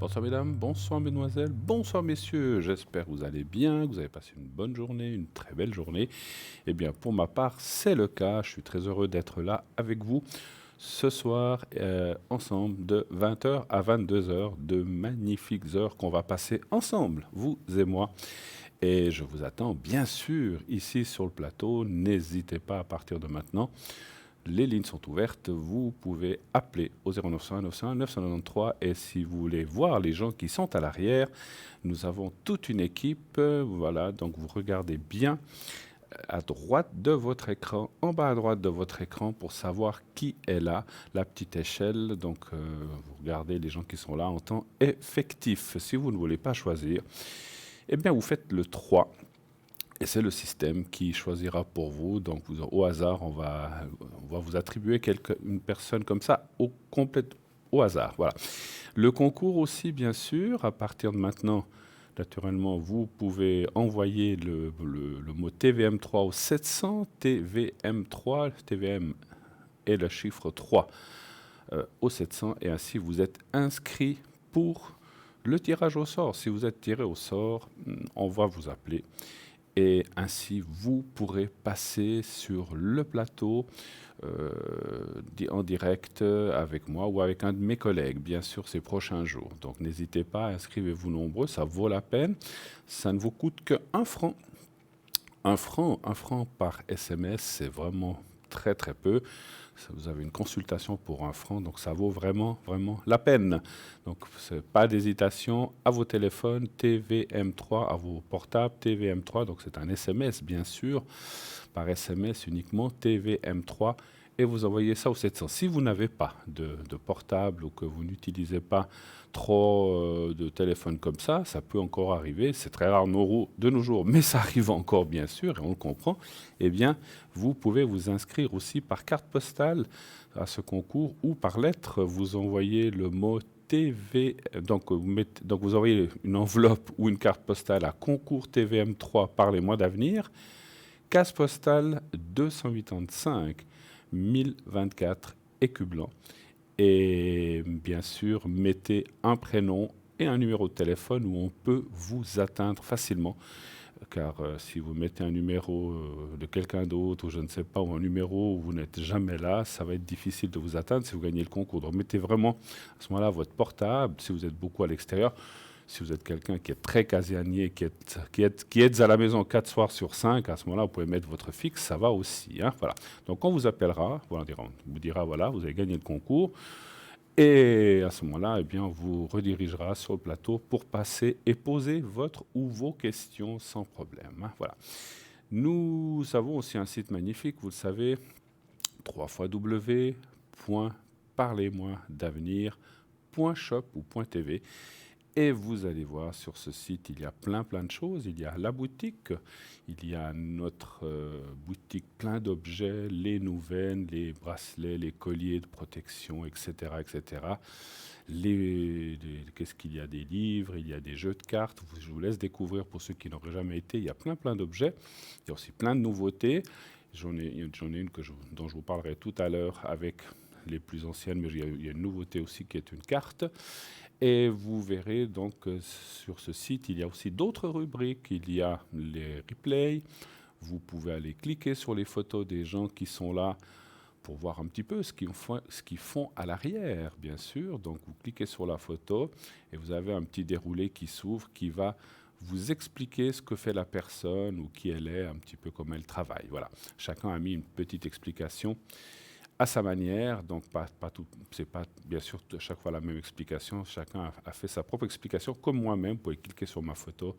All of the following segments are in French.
Bonsoir mesdames, bonsoir mesdemoiselles, bonsoir messieurs, j'espère que vous allez bien, que vous avez passé une bonne journée, une très belle journée. Eh bien pour ma part c'est le cas, je suis très heureux d'être là avec vous ce soir ensemble de 20h à 22h, de magnifiques heures qu'on va passer ensemble, vous et moi. Et je vous attends bien sûr ici sur le plateau, n'hésitez pas à partir de maintenant. Les lignes sont ouvertes, vous pouvez appeler au 0901 901 993 et si vous voulez voir les gens qui sont à l'arrière, nous avons toute une équipe, voilà, donc vous regardez bien à droite de votre écran, en bas à droite de votre écran pour savoir qui est là, la petite échelle, donc vous regardez les gens qui sont là en temps effectif. Si vous ne voulez pas choisir, eh bien vous faites le 3. Et c'est le système qui choisira pour vous. Donc, au hasard, on va vous attribuer une personne comme ça au hasard. Voilà. Le concours aussi, bien sûr, à partir de maintenant, naturellement, vous pouvez envoyer le mot TVM3 au 700, TVM3, TVM et le chiffre 3 au 700, et ainsi vous êtes inscrit pour le tirage au sort. Si vous êtes tiré au sort, on va vous appeler et ainsi vous pourrez passer sur le plateau en direct avec moi ou avec un de mes collègues, bien sûr, ces prochains jours. Donc n'hésitez pas, inscrivez-vous nombreux, ça vaut la peine. Ça ne vous coûte que 1 franc. Un franc par SMS, c'est vraiment très très peu. Vous avez une consultation pour 1 franc, donc ça vaut vraiment, vraiment la peine. Donc, pas d'hésitation à vos téléphones, TVM3, à vos portables, TVM3, donc c'est un SMS bien sûr, par SMS uniquement, TVM3, et vous envoyez ça au 700. Si vous n'avez pas de portable ou que vous n'utilisez pas trop de téléphone comme ça peut encore arriver, c'est très rare de nos jours, mais ça arrive encore bien sûr, et on le comprend, eh bien, vous pouvez vous inscrire aussi par carte postale à ce concours ou par lettre, vous envoyez le mot TV, donc vous envoyez une enveloppe ou une carte postale à concours TVM3 par les mois d'avenir, case postale 285 1024 Écublanc. Et bien sûr, mettez un prénom et un numéro de téléphone où on peut vous atteindre facilement. Car si vous mettez un numéro de quelqu'un d'autre, ou je ne sais pas, ou un numéro où vous n'êtes jamais là, ça va être difficile de vous atteindre si vous gagnez le concours. Donc mettez vraiment à ce moment-là votre portable, si vous êtes beaucoup à l'extérieur. Si vous êtes quelqu'un qui est très casanier, qui êtes à la maison 4 soirs sur 5, à ce moment-là, vous pouvez mettre votre fixe, ça va aussi. Hein, voilà. Donc on vous appellera, on vous dira, voilà, vous avez gagné le concours. Et à ce moment-là, eh bien, on vous redirigera sur le plateau pour passer et poser votre ou vos questions sans problème. Hein, voilà. Nous avons aussi un site magnifique, vous le savez, www.parlez-moi-d'avenir.shop ou .tv. Et vous allez voir sur ce site, il y a plein de choses. Il y a la boutique, il y a notre boutique plein d'objets, les nouvelles, les bracelets, les colliers de protection, etc. etc. Qu'est-ce qu'il y a? Des livres, il y a des jeux de cartes. Je vous laisse découvrir pour ceux qui n'auraient jamais été. Il y a plein d'objets. Il y a aussi plein de nouveautés. J'en ai une dont je vous parlerai tout à l'heure avec les plus anciennes, mais il y a une nouveauté aussi qui est une carte. Et vous verrez donc sur ce site, il y a aussi d'autres rubriques. Il y a les replays. Vous pouvez aller cliquer sur les photos des gens qui sont là pour voir un petit peu ce qu'ils font à l'arrière, bien sûr. Donc vous cliquez sur la photo et vous avez un petit déroulé qui s'ouvre qui va vous expliquer ce que fait la personne ou qui elle est, un petit peu comment elle travaille. Voilà. Chacun a mis une petite explication à sa manière, donc c'est pas bien sûr chaque fois la même explication, chacun a fait sa propre explication, comme moi-même. Vous pouvez cliquer sur ma photo,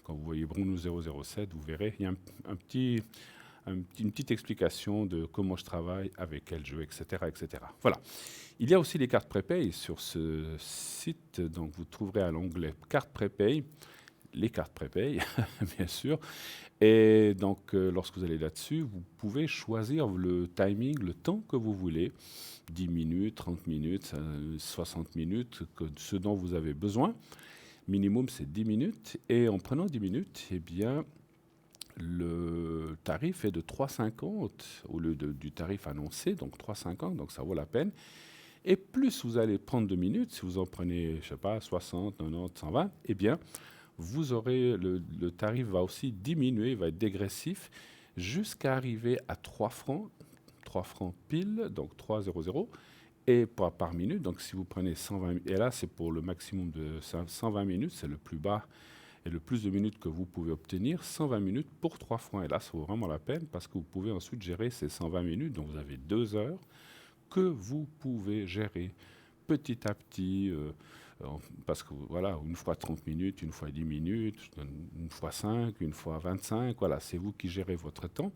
quand vous voyez Bruno 007, vous verrez, il y a une petite explication de comment je travaille, avec quel jeu, etc., etc. Voilà. Il y a aussi les cartes prépay sur ce site, donc vous trouverez à l'onglet cartes prépay, les cartes prépay, bien sûr. Et donc, lorsque vous allez là-dessus, vous pouvez choisir le timing, le temps que vous voulez, 10 minutes, 30 minutes, 60 minutes, ce dont vous avez besoin. Minimum, c'est 10 minutes. Et en prenant 10 minutes, eh bien, le tarif est de 3,50 au lieu du tarif annoncé, donc 3,50, donc ça vaut la peine. Et plus vous allez prendre de minutes, si vous en prenez, je sais pas, 60, 90, 120, eh bien, vous aurez le tarif va aussi diminuer, il va être dégressif, jusqu'à arriver à 3 francs pile, donc 3,00, et par minute. Donc si vous prenez 120, et là c'est pour le maximum de 120 minutes, c'est le plus bas et le plus de minutes que vous pouvez obtenir, 120 minutes pour 3 francs. Et là, ça vaut vraiment la peine parce que vous pouvez ensuite gérer ces 120 minutes. Donc vous avez 2 heures que vous pouvez gérer petit à petit, parce que voilà, une fois 30 minutes, une fois 10 minutes, une fois 5, une fois 25, voilà, c'est vous qui gérez votre temps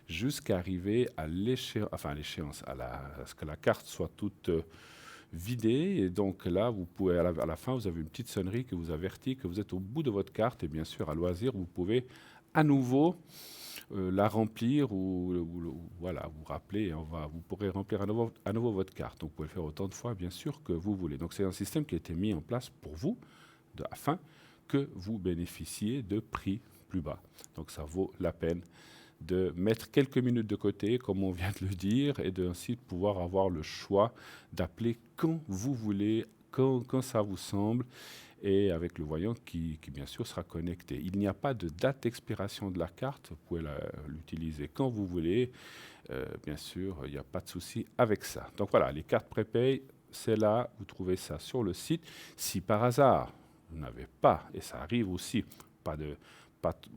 jusqu'à arriver à l'échéance, enfin à l'échéance, à ce que la carte soit toute vidée. Et donc là, vous pouvez, à la fin, vous avez une petite sonnerie qui vous avertit que vous êtes au bout de votre carte. Et bien sûr, à loisir, vous pouvez à nouveau la remplir ou voilà, vous rappeler, et vous pourrez remplir à nouveau votre carte. Donc vous pouvez le faire autant de fois, bien sûr, que vous voulez. Donc c'est un système qui a été mis en place pour vous, afin que vous bénéficiez de prix plus bas. Donc ça vaut la peine de mettre quelques minutes de côté, comme on vient de le dire, et de ainsi pouvoir avoir le choix d'appeler quand vous voulez, quand ça vous semble, et avec le voyant qui bien sûr sera connecté. Il n'y a pas de date d'expiration de la carte, vous pouvez l'utiliser quand vous voulez, bien sûr, il n'y a pas de souci avec ça. Donc voilà, les cartes prépay, c'est là, vous trouvez ça sur le site. Si par hasard, vous n'avez pas, et ça arrive aussi, vous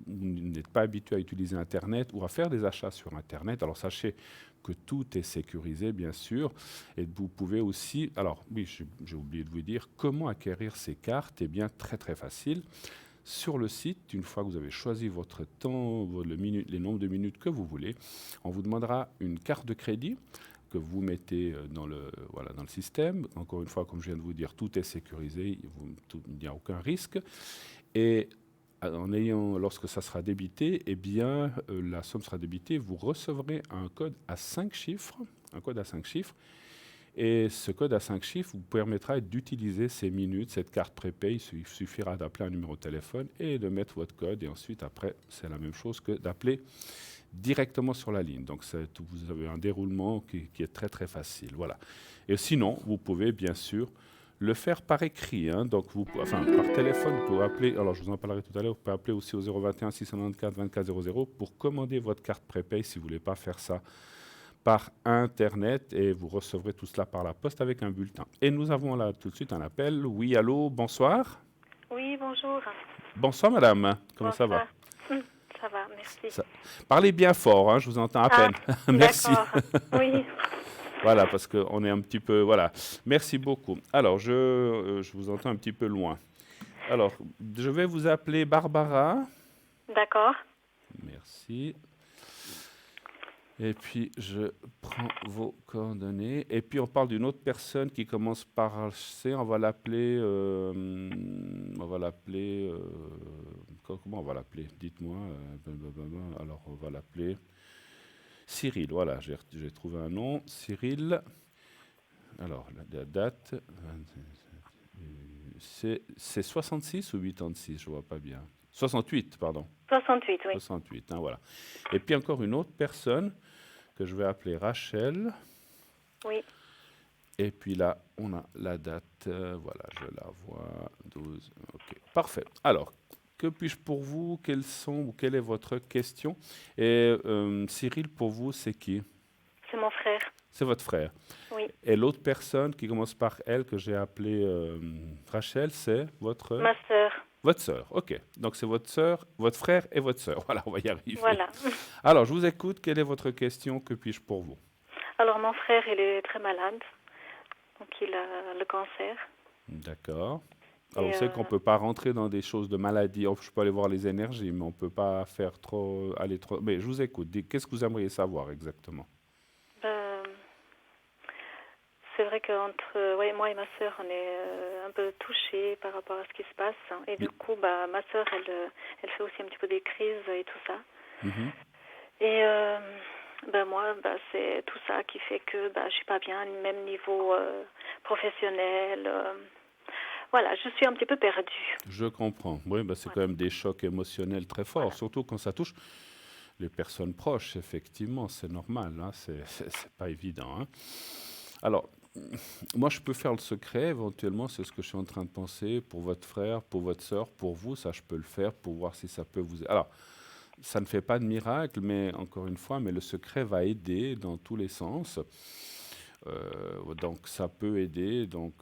n'êtes pas habitué à utiliser Internet ou à faire des achats sur Internet, alors sachez que tout est sécurisé, bien sûr. Et vous pouvez aussi... Alors, oui, j'ai oublié de vous dire comment acquérir ces cartes. Eh bien, très, très facile. Sur le site, une fois que vous avez choisi votre temps, les nombres de minutes que vous voulez, on vous demandera une carte de crédit que vous mettez dans le système. Encore une fois, comme je viens de vous dire, tout est sécurisé, il n'y a aucun risque. Et lorsque ça sera débité, eh bien, la somme sera débitée, vous recevrez un code à 5 chiffres, et ce code à 5 chiffres vous permettra d'utiliser ces minutes, cette carte prépay. Il suffira d'appeler un numéro de téléphone et de mettre votre code, et ensuite, après, c'est la même chose que d'appeler directement sur la ligne. Donc, vous avez un déroulement qui est très, très facile. Voilà. Et sinon, vous pouvez, bien sûr, le faire par écrit, hein. Donc par téléphone, vous pouvez appeler, alors je vous en parlerai tout à l'heure, vous pouvez appeler aussi au 021 694 2400 pour commander votre carte prépay si vous ne voulez pas faire ça par Internet, et vous recevrez tout cela par la poste avec un bulletin. Et nous avons là tout de suite un appel. Oui, allô, bonsoir. Oui, bonjour. Bonsoir madame, comment ça va? Ça va, merci. Parlez bien fort, hein, je vous entends à peine. Merci. D'accord, oui. Voilà, parce qu'on est un petit peu... Voilà. Merci beaucoup. Alors, je vous entends un petit peu loin. Alors, je vais vous appeler Barbara. D'accord. Merci. Et puis, je prends vos coordonnées. Et puis, on parle d'une autre personne qui commence par C. On va l'appeler... comment on va l'appeler? Dites-moi. Alors, on va l'appeler... Cyril, voilà, j'ai trouvé un nom. Cyril. Alors, la date, c'est 66 ou 86, je ne vois pas bien. 68, pardon. 68, oui. 68, hein, voilà. Et puis encore une autre personne que je vais appeler Rachel. Oui. Et puis là, on a la date, voilà, je la vois, 12, ok, parfait. Alors, que puis-je pour vous? Quelle est votre question? Et Cyril, pour vous, c'est qui? C'est mon frère. C'est votre frère. Oui. Et l'autre personne qui commence par elle, que j'ai appelée Rachel, c'est votre... Ma sœur. Votre sœur, ok. Donc c'est votre sœur, votre frère et votre sœur. Voilà, on va y arriver. Voilà. Alors, je vous écoute. Quelle est votre question? Que puis-je pour vous? Alors, mon frère, il est très malade. Donc, il a le cancer. D'accord. Alors, on sait qu'on ne peut pas rentrer dans des choses de maladie. Je peux aller voir les énergies, mais on ne peut pas aller trop... Mais je vous écoute. Qu'est-ce que vous aimeriez savoir exactement? C'est vrai qu'entre moi et ma sœur, on est un peu touchés par rapport à ce qui se passe. Et du coup, ma sœur, elle fait aussi un petit peu des crises et tout ça. Mm-hmm. Et moi, c'est tout ça qui fait que je suis pas bien, même niveau professionnel. Voilà, je suis un petit peu perdue. Je comprends. Oui, c'est quand même des chocs émotionnels très forts, surtout quand ça touche les personnes proches, effectivement, c'est normal, hein, c'est pas évident. Hein. Alors, moi, je peux faire le secret, éventuellement, c'est ce que je suis en train de penser, pour votre frère, pour votre sœur, pour vous, ça je peux le faire, pour voir si ça peut vous... Alors, ça ne fait pas de miracle, mais encore une fois, mais le secret va aider dans tous les sens. Donc ça peut aider, donc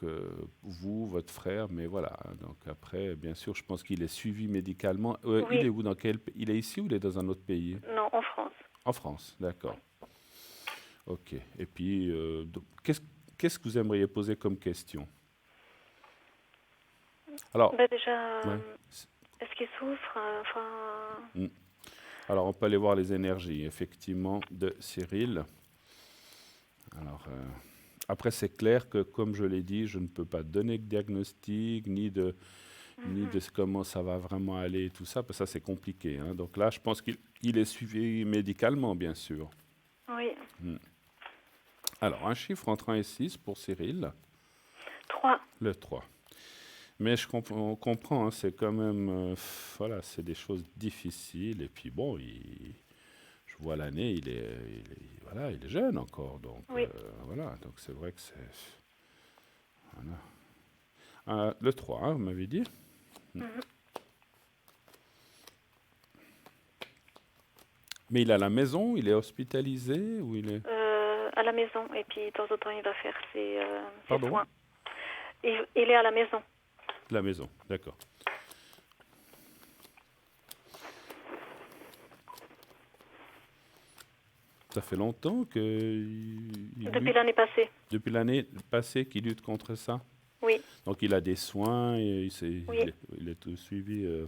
vous, votre frère, mais voilà. Donc après, bien sûr, je pense qu'il est suivi médicalement. Il Oui, est où, dans quel... Il est ici ou il est dans un autre pays? non, en France. En France, d'accord. Oui. Ok. Et puis, donc, qu'est-ce que vous aimeriez poser comme question? Alors, Ben déjà, ouais. est-ce qu'il souffre? Enfin, Mm. Alors, on peut aller voir les énergies, effectivement, de Cyril. Alors, après, c'est clair que, comme je l'ai dit, je ne peux pas donner de diagnostic, ni de comment ça va vraiment aller et tout ça, parce que ça, c'est compliqué, hein. Donc là, je pense qu'il est suivi médicalement, bien sûr. oui. Mm. Alors, un chiffre entre 1 et 6 pour Cyril, 3. le 3. Mais on comprend, hein, c'est quand même, voilà, c'est des choses difficiles. Et puis bon, je vois l'année, voilà, il est jeune encore, donc Oui. voilà, donc c'est vrai que c'est, voilà. Le 3, hein, vous m'avez dit. Mm. Mhm. Mais il est à la maison, il est hospitalisé ou il est... À la maison. Et puis, de temps en temps, il va faire ses Pardon? soins. Il est à la maison. La maison, d'accord. Ça fait longtemps que il Depuis lutte, l'année passée. depuis l'année passée qu'il lutte contre ça. Oui. Donc il a des soins, et Oui. il est tout suivi.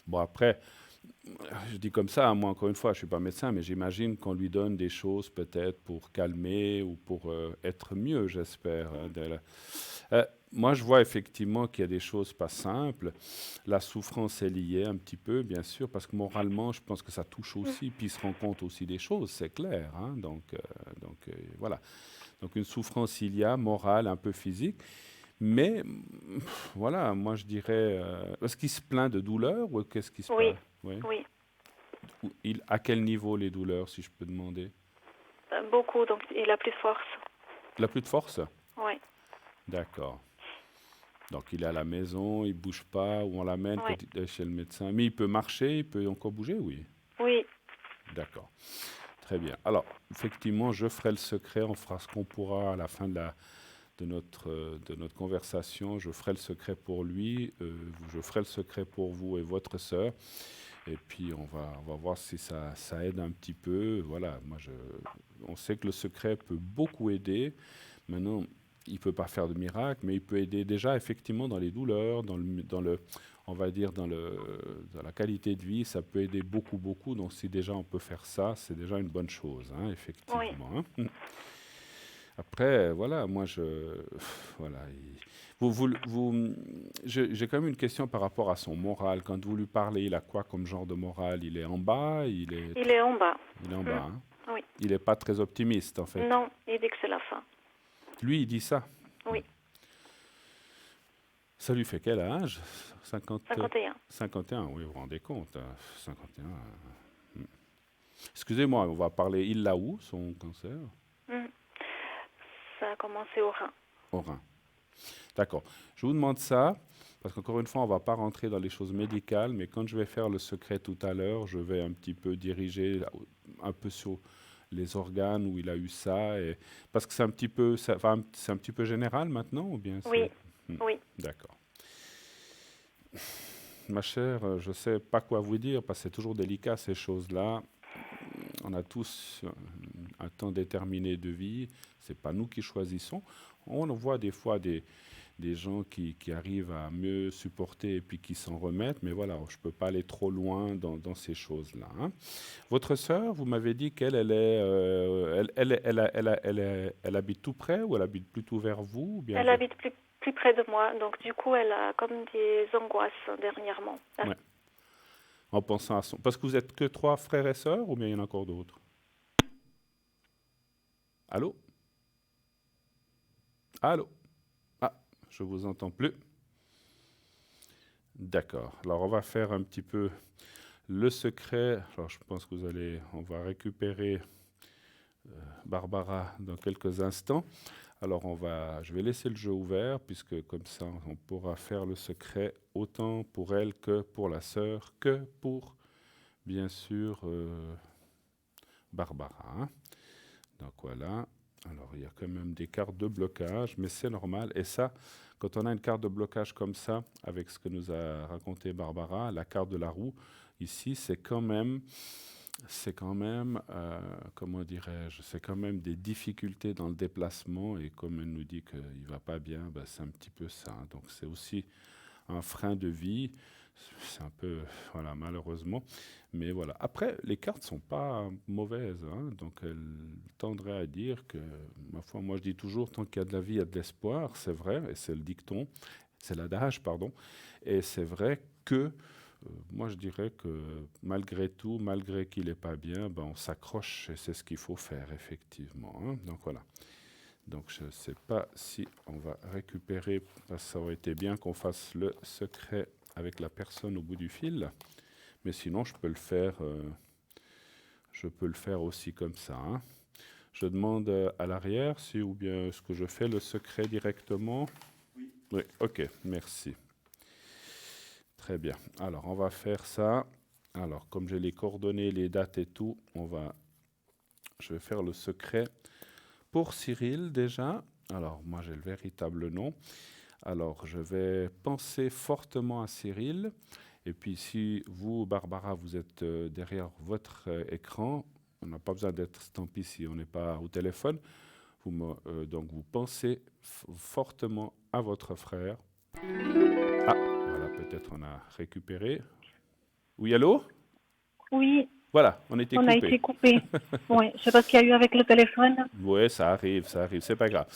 Bon après, je dis comme ça, moi encore une fois, je suis pas médecin, mais j'imagine qu'on lui donne des choses peut-être pour calmer ou pour être mieux, j'espère, hein, moi, je vois effectivement qu'il y a des choses pas simples. La souffrance est liée un petit peu, bien sûr, parce que moralement, je pense que ça touche aussi, puis il se rend compte aussi des choses, c'est clair, hein. Donc voilà. Donc une souffrance il y a, morale, un peu physique. Mais voilà, moi je dirais, est-ce qu'il se plaint de douleur ou qu'est-ce qui se Oui. passe? Oui. Oui. À quel niveau les douleurs, si je peux demander? Beaucoup. Donc, il a plus de force. Il a plus de force? Oui. D'accord. Donc il est à la maison, il bouge pas, ou on l'amène Oui. quand il est chez le médecin. Mais il peut marcher, il peut encore bouger, oui. Oui. D'accord. Très bien. Alors, effectivement, je ferai le secret, on fera ce qu'on pourra à la fin de notre conversation. Je ferai le secret pour lui, je ferai le secret pour vous et votre sœur. Et puis, on va voir si ça aide un petit peu. Voilà, on sait que le secret peut beaucoup aider. Maintenant, il ne peut pas faire de miracle, mais il peut aider déjà effectivement dans les douleurs, on va dire dans la qualité de vie, ça peut aider beaucoup, beaucoup. Donc si déjà on peut faire ça, c'est déjà une bonne chose, hein, Oui. effectivement, hein. Après, voilà, voilà. J'ai quand même une question par rapport à son moral. Quand vous lui parlez, il a quoi comme genre de moral? Il est en bas, Il est en bas. il est en bas, hein. Oui. Il n'est pas très optimiste en fait. Non, il dit que c'est la fin. Lui, il dit ça. Oui. Ça lui fait quel âge? 50, 51. 51, oui, vous vous rendez compte, 51. Excusez-moi, on va parler, il l'a où, son cancer? Mhm. Ça a commencé au rein. Au rein. D'accord. Je vous demande ça, parce qu'encore une fois, on ne va pas rentrer dans les choses médicales, mais quand je vais faire le secret tout à l'heure, je vais un petit peu diriger un peu sur les organes où il a eu ça, parce que c'est un petit peu, c'est un petit peu général maintenant, ou bien Oui. c'est... Hmm. Oui. D'accord. Ma chère, je ne sais pas quoi vous dire parce que c'est toujours délicat ces choses-là. On a tous un temps déterminé de vie, c'est pas nous qui choisissons. On voit des fois des gens qui arrivent à mieux supporter et puis qui s'en remettent, mais voilà, je ne peux pas aller trop loin dans ces choses-là, hein. Votre sœur, vous m'avez dit elle habite tout près ou elle habite plutôt vers vous ou bien Elle habite plus près de moi, donc du coup, elle a comme des angoisses dernièrement. Ouais. En pensant à son... Parce que vous êtes que 3 frères et sœurs ou bien il y en a encore d'autres? Allô? Allô? Ah, je vous entends plus. D'accord. Alors on va faire un petit peu le secret. Alors je pense que on va récupérer Barbara dans quelques instants. Alors je vais laisser le jeu ouvert puisque comme ça on pourra faire le secret autant pour elle que pour la sœur que pour bien sûr Barbara. Hein. Donc voilà. Alors il y a quand même des cartes de blocage, mais c'est normal. Et ça, quand on a une carte de blocage comme ça, avec ce que nous a raconté Barbara, la carte de la roue, ici c'est quand même, comment dirais-je, c'est quand même des difficultés dans le déplacement et comme elle nous dit qu'il ne va pas bien, ben c'est un petit peu ça. Donc c'est aussi un frein de vie, c'est un peu, voilà, malheureusement. Mais voilà. Après, les cartes ne sont pas mauvaises, hein, donc elles tendraient à dire que, ma foi, moi je dis toujours, tant qu'il y a de la vie, il y a de l'espoir, c'est vrai, et c'est le dicton, c'est l'adage, pardon, et c'est vrai que moi, je dirais que malgré tout, malgré qu'il n'est pas bien, ben, on s'accroche et c'est ce qu'il faut faire, effectivement. Hein. Donc voilà. Donc je ne sais pas si on va récupérer, parce que ça aurait été bien qu'on fasse le secret avec la personne au bout du fil. Mais sinon, je peux le faire aussi comme ça. Hein. Je demande à l'arrière si ou bien est-ce que je fais le secret directement. Oui, ok, merci. Très bien. Alors, on va faire ça. Alors, comme j'ai les coordonnées, les dates et tout, je vais faire le secret pour Cyril déjà. Alors, moi, j'ai le véritable nom. Alors, je vais penser fortement à Cyril. Et puis, si vous, Barbara, vous êtes derrière votre écran, on n'a pas besoin d'être stampé si on n'est pas au téléphone. Donc, vous pensez fortement à votre frère. Ah, voilà, peut-être on a récupéré. Oui, allô? Oui, Voilà, on était on a coupé. été coupé. Oui, je sais pas ce qu'il y a eu avec le téléphone. Oui, ça arrive, c'est pas grave.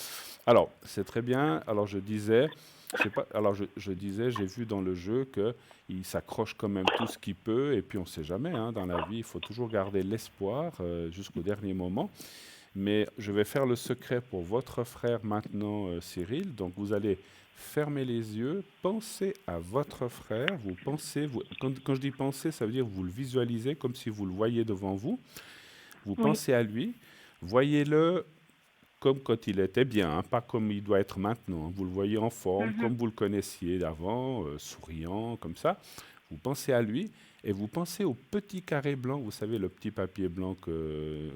Alors, c'est très bien. Alors, je disais, je sais pas, alors je disais, j'ai vu dans le jeu que il s'accroche quand même tout ce qu'il peut, et puis on ne sait jamais, hein, dans la vie, il faut toujours garder l'espoir jusqu'au dernier moment. Mais je vais faire le secret pour votre frère maintenant, Cyril. Donc, vous allez fermer les yeux, pensez à votre frère. Quand je dis penser, ça veut dire vous le visualisez comme si vous le voyez devant vous. Vous Oui. pensez à lui, voyez-le comme quand il était bien, hein, pas comme il doit être maintenant. Hein. Vous le voyez en forme, Mhm. comme vous le connaissiez d'avant, souriant, comme ça. Vous pensez à lui et vous pensez au petit carré blanc, vous savez, le petit papier blanc que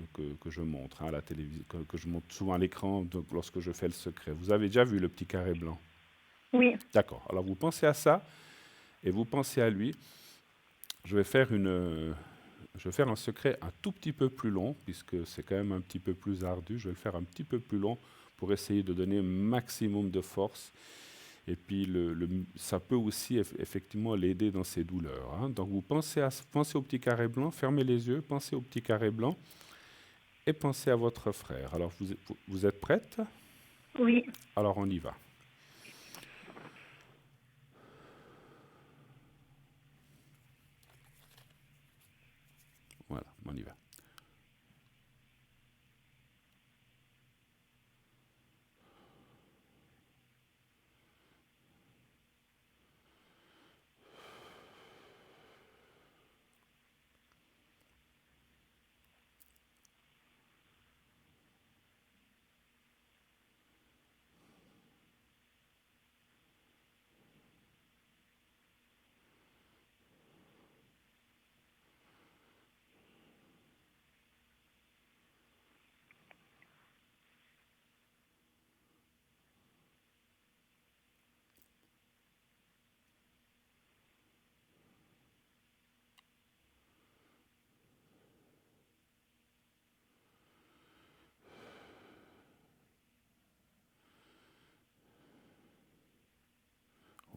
je montre hein, à la télévision, que je montre souvent à l'écran donc, lorsque je fais le secret. Vous avez déjà vu le petit carré blanc? Oui. D'accord. Alors vous pensez à ça et vous pensez à lui. Je vais faire un secret un tout petit peu plus long, puisque c'est quand même un petit peu plus ardu. Je vais le faire un petit peu plus long pour essayer de donner un maximum de force. Et puis, ça peut aussi effectivement l'aider dans ses douleurs. Hein. Donc, vous pensez au petit carré blanc, fermez les yeux, pensez au petit carré blanc et pensez à votre frère. Alors, vous êtes prête? Oui. Alors, on y va. Voilà, on y va.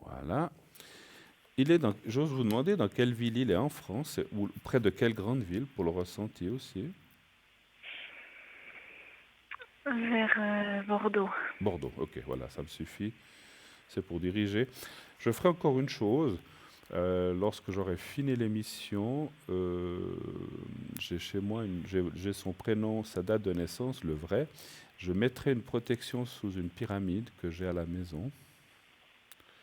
Voilà. J'ose vous demander dans quelle ville il est en France, ou près de quelle grande ville, pour le ressenti aussi. Vers Bordeaux. Bordeaux, ok, voilà, ça me suffit. C'est pour diriger. Je ferai encore une chose. Lorsque j'aurai fini l'émission, j'ai chez moi, j'ai son prénom, sa date de naissance, le vrai. Je mettrai une protection sous une pyramide que j'ai à la maison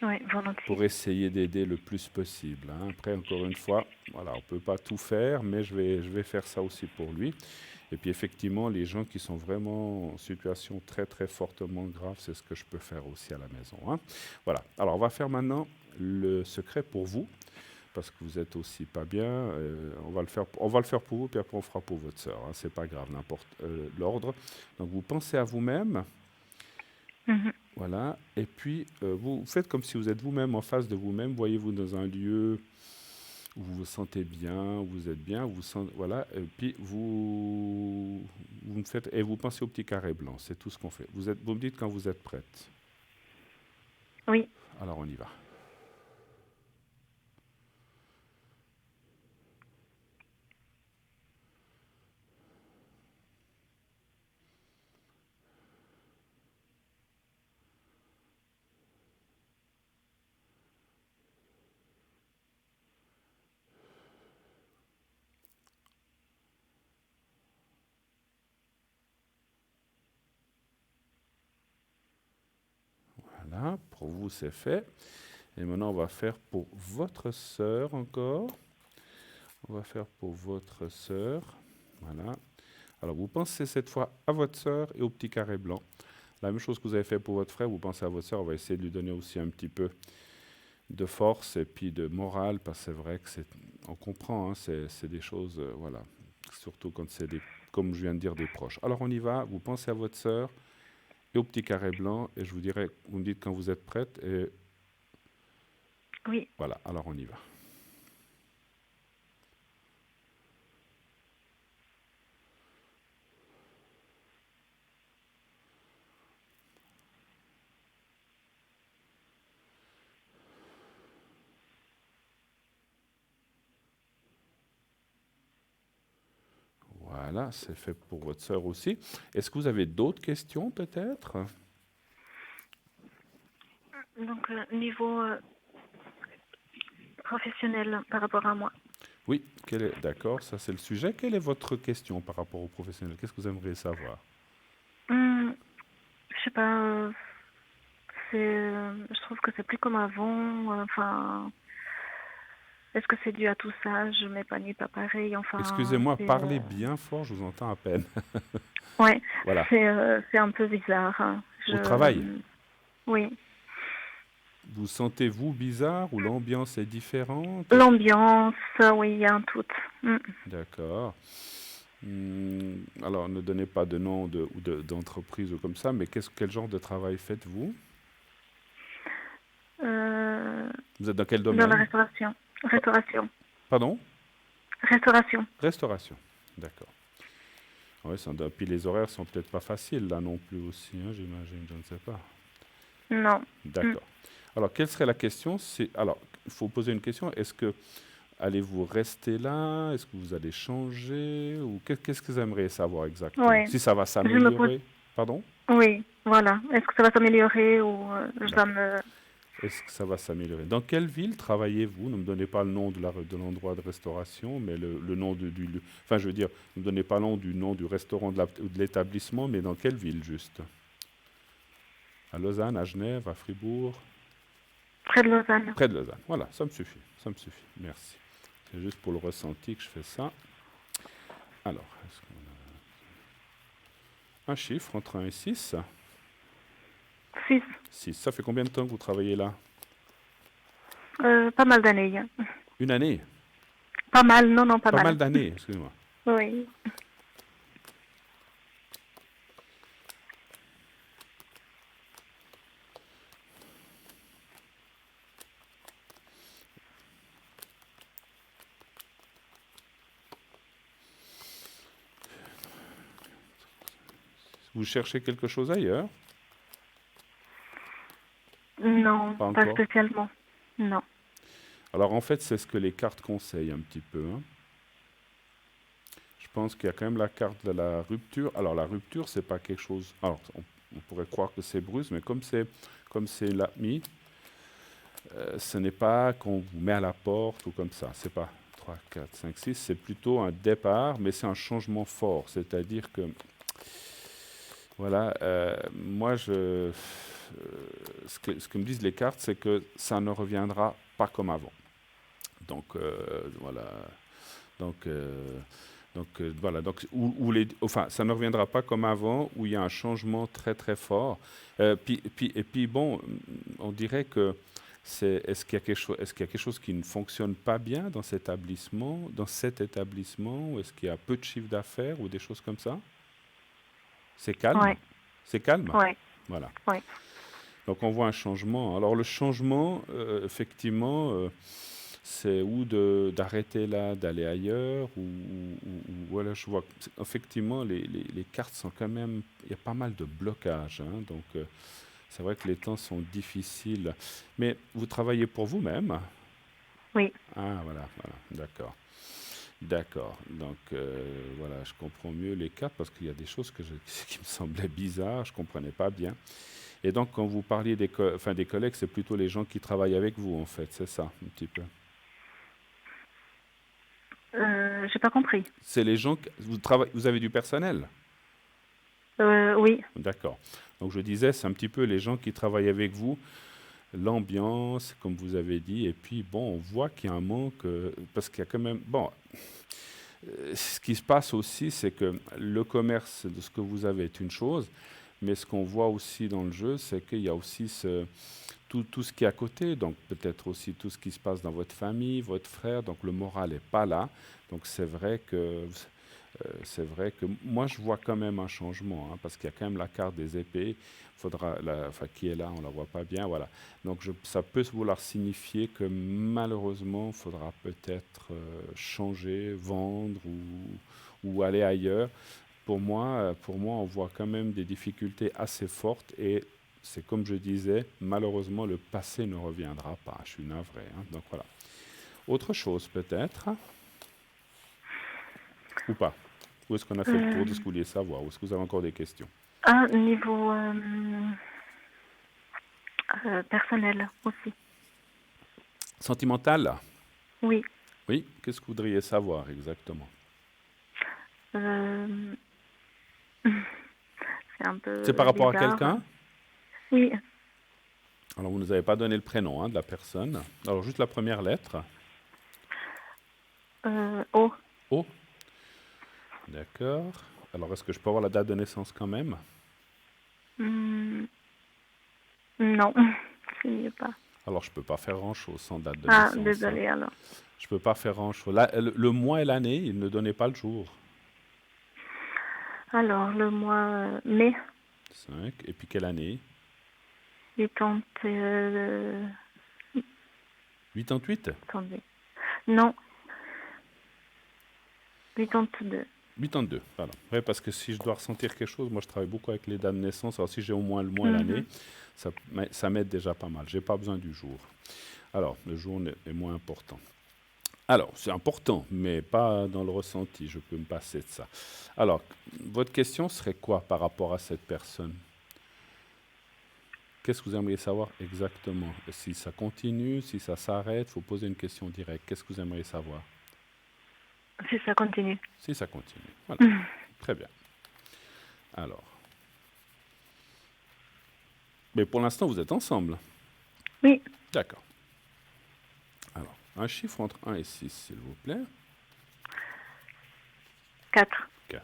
Oui, volontiers. pour essayer d'aider le plus possible. Hein. Après, encore une fois, voilà, on ne peut pas tout faire, mais je vais faire ça aussi pour lui. Et puis effectivement, les gens qui sont vraiment en situation très très fortement grave, c'est ce que je peux faire aussi à la maison, hein. Voilà. Alors on va faire maintenant le secret pour vous, parce que vous êtes aussi pas bien. On va le faire pour vous, puis après on fera pour votre sœur, hein. C'est pas grave, n'importe l'ordre. Donc vous pensez à vous-même, Mhm. voilà. Et puis vous faites comme si vous êtes vous-même en face de vous-même. Voyez-vous dans un lieu où vous vous sentez bien, où vous êtes bien, où vous sentez, voilà. Et puis vous me faites et vous pensez au petit carré blanc. C'est tout ce qu'on fait. Vous me dites quand vous êtes prête. Oui. Alors on y va. Voilà, pour vous c'est fait. Et maintenant on va faire pour votre sœur encore. On va faire pour votre sœur. Voilà. Alors vous pensez cette fois à votre sœur et au petit carré blanc. La même chose que vous avez fait pour votre frère, vous pensez à votre sœur. On va essayer de lui donner aussi un petit peu de force et puis de morale, parce que c'est vrai que on comprend, hein, c'est des choses, voilà, surtout quand c'est des, comme je viens de dire, des proches. Alors on y va, vous pensez à votre sœur et au petit carré blanc, et je vous dirai, vous me dites quand vous êtes prête, et Oui. voilà, alors on y va. Voilà, c'est fait pour votre sœur aussi. Est-ce que vous avez d'autres questions peut-être? Donc, niveau professionnel par rapport à moi. Oui, d'accord, ça c'est le sujet. Quelle est votre question par rapport aux professionnels? Qu'est-ce que vous aimeriez savoir? Je sais pas, je trouve que c'est plus comme avant. Enfin, est-ce que c'est dû à tout ça? Je m'épanouis pas pareil. Enfin, Excusez-moi, parlez bien fort, je vous entends à peine. ouais, Voilà. c'est un peu bizarre, hein. Au travail, Oui, vous sentez-vous bizarre ou l'ambiance est différente? l'ambiance, oui, il y a un tout. Mm. D'accord. Alors, ne donnez pas de nom d'entreprise ou comme ça, mais quel genre de travail faites-vous? Euh, Vous êtes dans quel dans la domaine? restauration, Pa- restauration, Pardon? restauration. Restauration. D'accord. Oui, puis les horaires sont peut-être pas faciles là non plus aussi, hein, j'imagine, je ne sais pas. Non. Mm. D'accord. Alors, quelle serait la question? Alors, il faut poser une question. Est-ce que allez-vous rester là? Est-ce que vous allez changer? Ou qu'est-ce que vous aimeriez savoir exactement? Ouais. Si ça va Je me pose. s'améliorer? Pardon? Oui, voilà. Est-ce que ça va s'améliorer ou je dois D'accord. me. Est-ce que ça va s'améliorer? Dans quelle ville travaillez-vous? Ne me donnez pas le nom de l'endroit de restauration, mais le nom du lieu. Enfin, je veux dire, ne me donnez pas le nom du restaurant ou de l'établissement, mais dans quelle ville juste? À Lausanne, à Genève, à Fribourg? Près de Lausanne. Près de Lausanne. Voilà, ça me suffit. Ça me suffit. Merci. C'est juste pour le ressenti que je fais ça. Alors, est-ce qu'on a un chiffre entre 1 et 6? 6. 6. Ça fait combien de temps que vous travaillez là? Pas mal d'années, hein. Une année? Pas mal, non, non, pas Pas mal mal. d'années, excusez-moi. Oui. Vous cherchez quelque chose ailleurs? Non, Pas pas encore. spécialement. Non. Alors en fait, c'est ce que les cartes conseillent un petit peu, hein. Je pense qu'il y a quand même la carte de la rupture. Alors la rupture, c'est pas quelque chose. Alors on pourrait croire que c'est brusque, mais comme c'est l'AMI, ce n'est pas qu'on vous met à la porte ou comme ça. C'est pas 3, 4, 5, 6. C'est plutôt un départ, mais c'est un changement fort. C'est-à-dire que, voilà, moi, ce que me disent les cartes, c'est que ça ne reviendra pas comme avant. Donc, voilà. Donc, Donc voilà, donc enfin, ça ne reviendra pas comme avant, où il y a un changement très très fort. Et puis bon, on dirait que est-ce qu'il y a est-ce qu'il y a quelque chose qui ne fonctionne pas bien dans cet établissement, ou est-ce qu'il y a peu de chiffre d'affaires ou des choses comme ça? C'est calme? Ouais, C'est calme? ouais, Voilà. ouais. Donc on voit un changement. Alors le changement, effectivement, c'est d'arrêter là, d'aller ailleurs, voilà, je vois que effectivement les cartes sont quand même, il y a pas mal de blocages, hein, donc c'est vrai que les temps sont difficiles. Mais vous travaillez pour vous-même? Oui. Ah voilà, voilà, d'accord. D'accord. Donc voilà, je comprends mieux les cartes parce qu'il y a des choses qui me semblaient bizarres, je ne comprenais pas bien. Et donc, quand vous parliez enfin, des collègues, c'est plutôt les gens qui travaillent avec vous, en fait, c'est ça, un petit peu. J'ai pas compris. C'est les gens, vous avez du personnel? Oui. D'accord. Donc, je disais, c'est un petit peu les gens qui travaillent avec vous, l'ambiance, comme vous avez dit, et puis, bon, on voit qu'il y a un manque, parce qu'il y a quand même, bon, ce qui se passe aussi, c'est que le commerce de ce que vous avez est une chose, mais ce qu'on voit aussi dans le jeu, c'est qu'il y a aussi tout ce qui est à côté, donc peut-être aussi tout ce qui se passe dans votre famille, votre frère, donc le moral n'est pas là. Donc c'est vrai que moi je vois quand même un changement, hein, parce qu'il y a quand même la carte des épées, enfin, qui est là, on la voit pas bien, voilà. Donc ça peut vouloir signifier que malheureusement, il faudra peut-être changer, vendre ou aller ailleurs. Pour moi, on voit quand même des difficultés assez fortes et c'est comme je disais, malheureusement, le passé ne reviendra pas. Je suis navré, hein. Donc voilà. Autre chose peut-être, ou pas? Où est-ce qu'on a fait le tour de ce que Euh, vous vouliez savoir? Ou est-ce que vous avez encore des questions? Niveau personnel aussi. Sentimental? Oui. Oui. Qu'est-ce que vous voudriez savoir exactement? Euh, c'est un C'est par peu rapport à bizarre. quelqu'un? Oui. Alors, vous ne nous avez pas donné le prénom, hein, de la personne. Alors, juste la première lettre. Oh. O. D'accord. Alors, est-ce que je peux avoir la date de naissance quand même? Hmm, non. Je n'y ai pas. Alors, je peux pas faire grand-chose sans date de Ah, naissance, hein. désolée alors. Je peux pas faire grand-chose. Le mois et l'année, il ne donnait pas le jour. Alors, le mois mai, 5. Et puis quelle année? 80, 88? attendez. Non, 82. 82, pardon. Oui, parce que si je dois ressentir quelque chose, moi je travaille beaucoup avec les dates de naissance. Alors si j'ai au moins le mois et l'année, Mhm. ça m'aide déjà pas mal. J'ai pas besoin du jour. Alors, le jour est moins important. Alors, c'est important, mais pas dans le ressenti. Je peux me passer de ça. Alors, votre question serait quoi par rapport à cette personne? Qu'est-ce que vous aimeriez savoir exactement? Si ça continue, si ça s'arrête, il faut poser une question directe. Qu'est-ce que vous aimeriez savoir? Si ça continue. Si ça continue. Voilà. Mhm. Très bien. Alors, mais pour l'instant, vous êtes ensemble. Oui, D'accord. Alors, un chiffre entre 1 et 6, s'il vous plaît. 4. 4.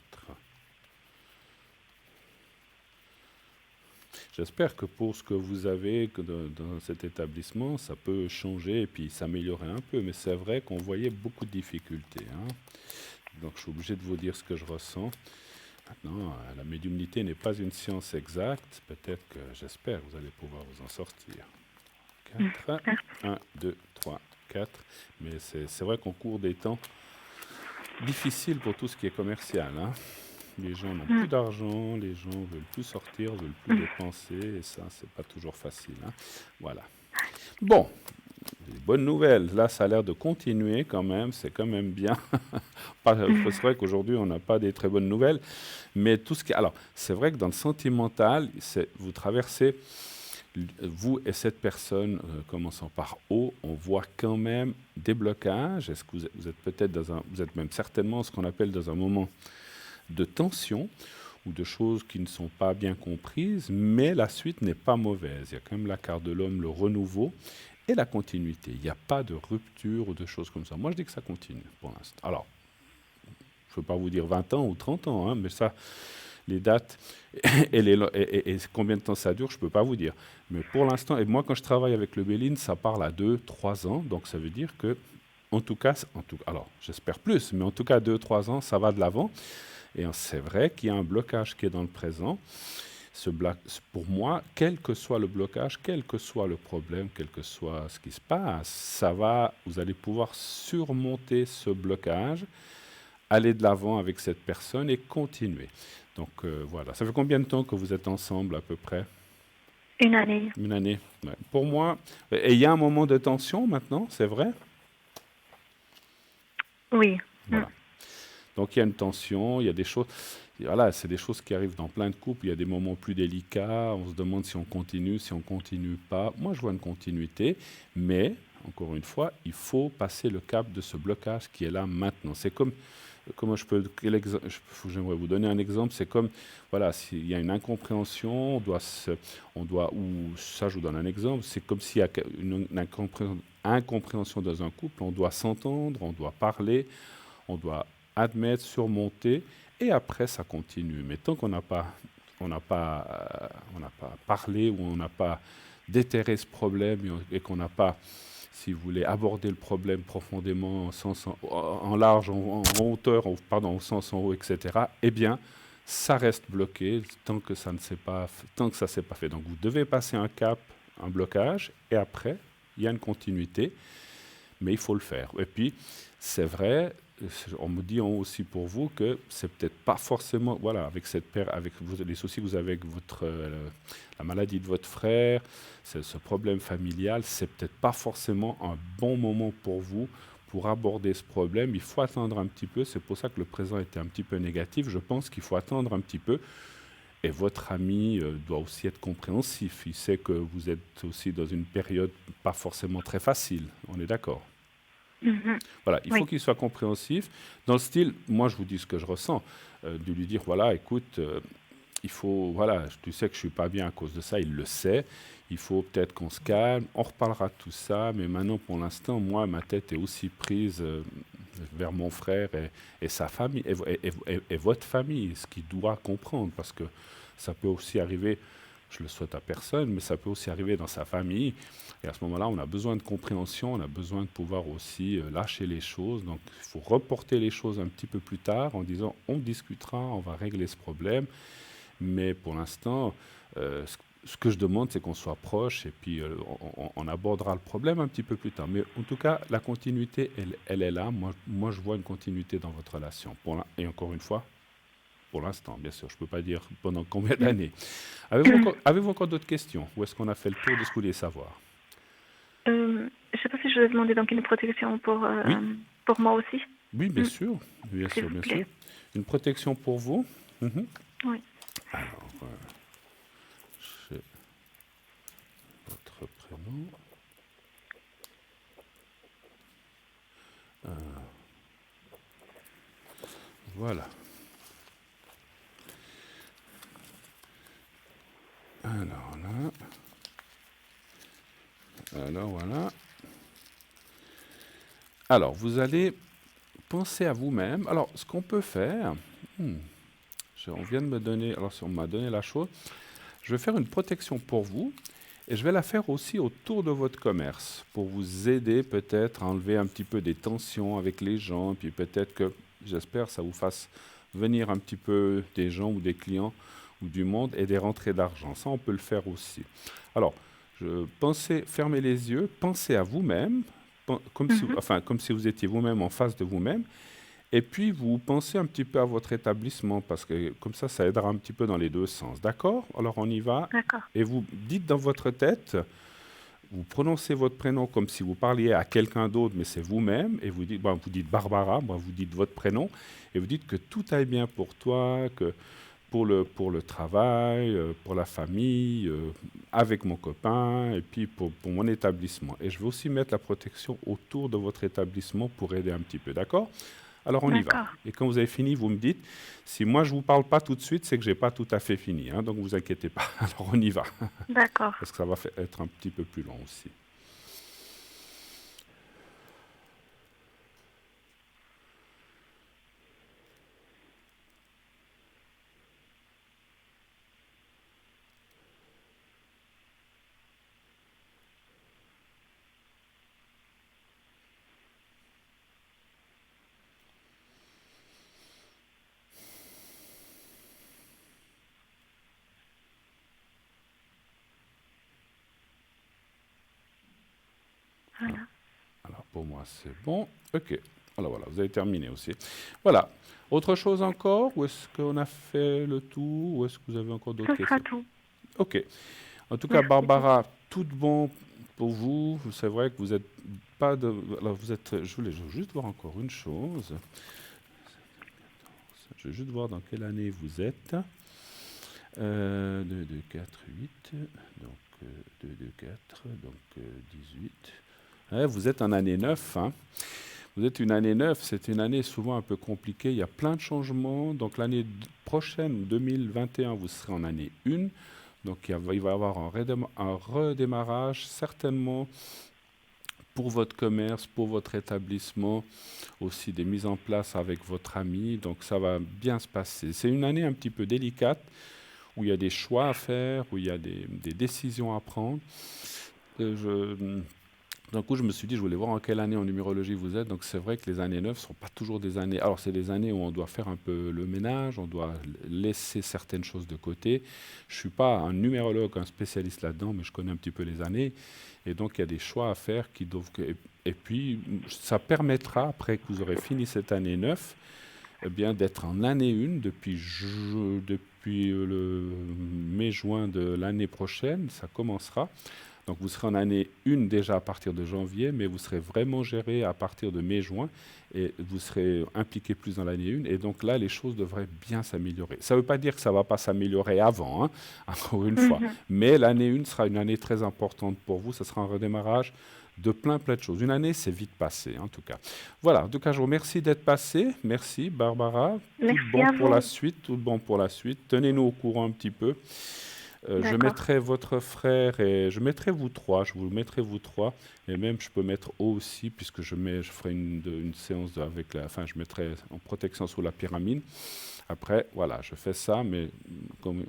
J'espère que pour ce que vous avez dans cet établissement, ça peut changer et puis s'améliorer un peu. Mais c'est vrai qu'on voyait beaucoup de difficultés, hein. Donc, je suis obligé de vous dire ce que je ressens. Maintenant, la médiumnité n'est pas une science exacte. Peut-être que, j'espère, vous allez pouvoir vous en sortir. 4. 1, 2, 3, 4. Mais c'est vrai qu'on court des temps difficiles pour tout ce qui est commercial, hein. Les gens n'ont plus d'argent, les gens veulent plus sortir, veulent plus dépenser, et ça, c'est pas toujours facile, hein. Voilà. Bon, les bonnes nouvelles. Là, ça a l'air de continuer quand même. C'est quand même bien. C'est vrai qu'aujourd'hui, on n'a pas des très bonnes nouvelles, mais tout ce qui. Alors, c'est vrai que dans le sentimental, vous traversez, vous et cette personne, commençant par O, on voit quand même des blocages. Est-ce que vous êtes peut-être vous êtes même certainement ce qu'on appelle dans un moment de tension ou de choses qui ne sont pas bien comprises, mais la suite n'est pas mauvaise. Il y a quand même la carte de l'homme, le renouveau et la continuité. Il n'y a pas de rupture ou de choses comme ça. Moi, je dis que ça continue pour l'instant. Alors, je ne peux pas vous dire 20 ans ou 30 ans, hein, mais ça, les dates et combien de temps ça dure, je ne peux pas vous dire. Mais pour l'instant, et moi quand je travaille avec le Béline, ça parle à 2, 3 ans, donc ça veut dire que, en tout cas, alors j'espère plus, mais en tout cas 2, 3 ans, ça va de l'avant. Et c'est vrai qu'il y a un blocage qui est dans le présent. Pour moi, quel que soit le blocage, quel que soit le problème, quel que soit ce qui se passe, vous allez pouvoir surmonter ce blocage, aller de l'avant avec cette personne et continuer. Donc voilà. Ça fait combien de temps que vous êtes ensemble à peu près? 1 année. Une année. Ouais. Pour moi, et il y a un moment de tension maintenant, c'est vrai? Oui. Voilà. Donc il y a une tension, il y a des choses. Voilà, c'est des choses qui arrivent dans plein de couples. Il y a des moments plus délicats. On se demande si on continue pas. Moi, je vois une continuité, mais encore une fois, il faut passer le cap de ce blocage qui est là maintenant. C'est comme, comment je peux, j'aimerais vous donner un exemple. C'est comme, voilà, s'il y a une incompréhension, ou ça, je vous donne un exemple. C'est comme s'il y a une incompréhension dans un couple. On doit s'entendre, on doit parler, on doit admettre, surmonter, et après ça continue. Mais tant qu'on n'a pas, on n'a pas parlé ou on n'a pas déterré ce problème et qu'on n'a pas, si vous voulez, abordé le problème profondément en large, en hauteur, pardon, au sens en haut, etc., eh bien, ça reste bloqué tant que ça ne s'est pas, tant que ça s'est pas fait. Donc vous devez passer un cap, un blocage, et après, il y a une continuité, mais il faut le faire. Et puis, c'est vrai, on me dit aussi pour vous que c'est peut-être pas forcément, voilà, avec les soucis que vous avez avec la maladie de votre frère, ce problème familial, c'est peut-être pas forcément un bon moment pour vous pour aborder ce problème. Il faut attendre un petit peu. C'est pour ça que le présent était un petit peu négatif. Je pense qu'il faut attendre un petit peu. Et votre ami doit aussi être compréhensif. Il sait que vous êtes aussi dans une période pas forcément très facile. On est d'accord? Voilà, il faut Oui. qu'il soit compréhensif. Dans le style, moi je vous dis ce que je ressens, de lui dire, voilà, écoute, il faut, voilà, tu sais que je suis pas bien à cause de ça, il le sait, il faut peut-être qu'on se calme, on reparlera de tout ça, mais maintenant pour l'instant, moi, ma tête est aussi prise vers mon frère et sa famille, et votre famille, ce qu'il doit comprendre, parce que ça peut aussi arriver, je le souhaite à personne, mais ça peut aussi arriver dans sa famille. Et à ce moment-là, on a besoin de compréhension, on a besoin de pouvoir aussi lâcher les choses. Donc, il faut reporter les choses un petit peu plus tard en disant on discutera, on va régler ce problème. Mais pour l'instant, ce que je demande, c'est qu'on soit proche et puis on abordera le problème un petit peu plus tard. Mais en tout cas, la continuité, elle est là. Moi, je vois une continuité dans votre relation. Et encore une fois, pour l'instant, bien sûr, je ne peux pas dire pendant combien d'années. Avez-vous encore d'autres questions? Ou est-ce qu'on a fait le tour de ce que vous vouliez savoir? Je ne sais pas si je vais demander donc une protection Oui, pour moi aussi, oui, bien sûr, bien s'il sûr, vous bien plaît. sûr. Une protection pour vous. Mhm. Oui. Alors, c'est votre prénom. Voilà. Alors là. Alors voilà. Alors, vous allez penser à vous-même. Alors, ce qu'on peut faire, on vient de me donner, alors si on m'a donné la chose, je vais faire une protection pour vous et je vais la faire aussi autour de votre commerce pour vous aider peut-être à enlever un petit peu des tensions avec les gens, et puis peut-être que, j'espère, ça vous fasse venir un petit peu des gens ou des clients ou du monde et des rentrées d'argent. Ça, on peut le faire aussi. Alors, fermez les yeux, pensez à vous-même, comme si vous étiez vous-même en face de vous-même, et puis vous pensez un petit peu à votre établissement, parce que comme ça aidera un petit peu dans les deux sens. D'accord? Alors on y va, D'accord. et vous dites dans votre tête, vous prononcez votre prénom comme si vous parliez à quelqu'un d'autre, mais c'est vous-même, et vous dites Barbara, vous dites votre prénom, et vous dites que tout aille bien pour toi, que pour le travail, pour la famille, avec mon copain, et puis pour mon établissement. Et je vais aussi mettre la protection autour de votre établissement pour aider un petit peu, d'accord? Alors on y va. D'accord. Et quand vous avez fini, vous me dites, si moi je ne vous parle pas tout de suite, c'est que je n'ai pas tout à fait fini, hein, donc vous inquiétez pas. Alors on y va, D'accord. parce que ça va être un petit peu plus long aussi. Voilà. Alors pour moi, c'est bon. OK. Alors voilà, vous avez terminé aussi. Voilà. Autre chose encore? Ou est-ce qu'on a fait le tour? Ou est-ce que vous avez encore d'autres Ce sera questions? tout. OK. En tout cas, Merci beaucoup. Barbara, tout bon pour vous. C'est vrai que vous êtes pas de. Alors vous êtes. Je voulais juste voir encore une chose. Je vais juste voir dans quelle année vous êtes. 2, 2, 4, 8. Donc 2, 2, 4. Donc 18. Ouais, vous êtes en année 9. Hein. Vous êtes une année 9. C'est une année souvent un peu compliquée. Il y a plein de changements. Donc l'année prochaine, 2021, vous serez en année 1. Donc il va y avoir un redémarrage certainement pour votre commerce, pour votre établissement, aussi des mises en place avec votre ami. Donc ça va bien se passer. C'est une année un petit peu délicate où il y a des choix à faire, où il y a des décisions à prendre. Je, D'un coup, je me suis dit, je voulais voir en quelle année en numérologie vous êtes. Donc, c'est vrai que les années 9 ne sont pas toujours des années. Alors, c'est des années où on doit faire un peu le ménage, on doit laisser certaines choses de côté. Je ne suis pas un numérologue, un spécialiste là-dedans, mais je connais un petit peu les années. Et donc, il y a des choix à faire qui doivent. Et puis, ça permettra, après que vous aurez fini cette année 9, eh bien, d'être en année 1 depuis le mai-juin de l'année prochaine. Ça commencera. Donc vous serez en année 1 déjà à partir de janvier, mais vous serez vraiment géré à partir de mai-juin et vous serez impliqué plus dans l'année 1. Et donc là, les choses devraient bien s'améliorer. Ça ne veut pas dire que ça ne va pas s'améliorer avant, hein, encore une fois. Mhm. Mais l'année 1 sera une année très importante pour vous. Ce sera un redémarrage de plein de choses. Une année, c'est vite passé, en tout cas. Voilà, en tout cas, je vous remercie d'être passé. Merci, Barbara. Tout Merci bon à pour la vous. suite, tout bon pour la suite. Tenez-nous au courant un petit peu. Je D'accord. mettrai votre frère et je mettrai vous trois. Je vous mettrai vous trois et même je peux mettre O aussi puisque je ferai une séance avec enfin je mettrai en protection sous la pyramide. Après voilà, je fais ça, mais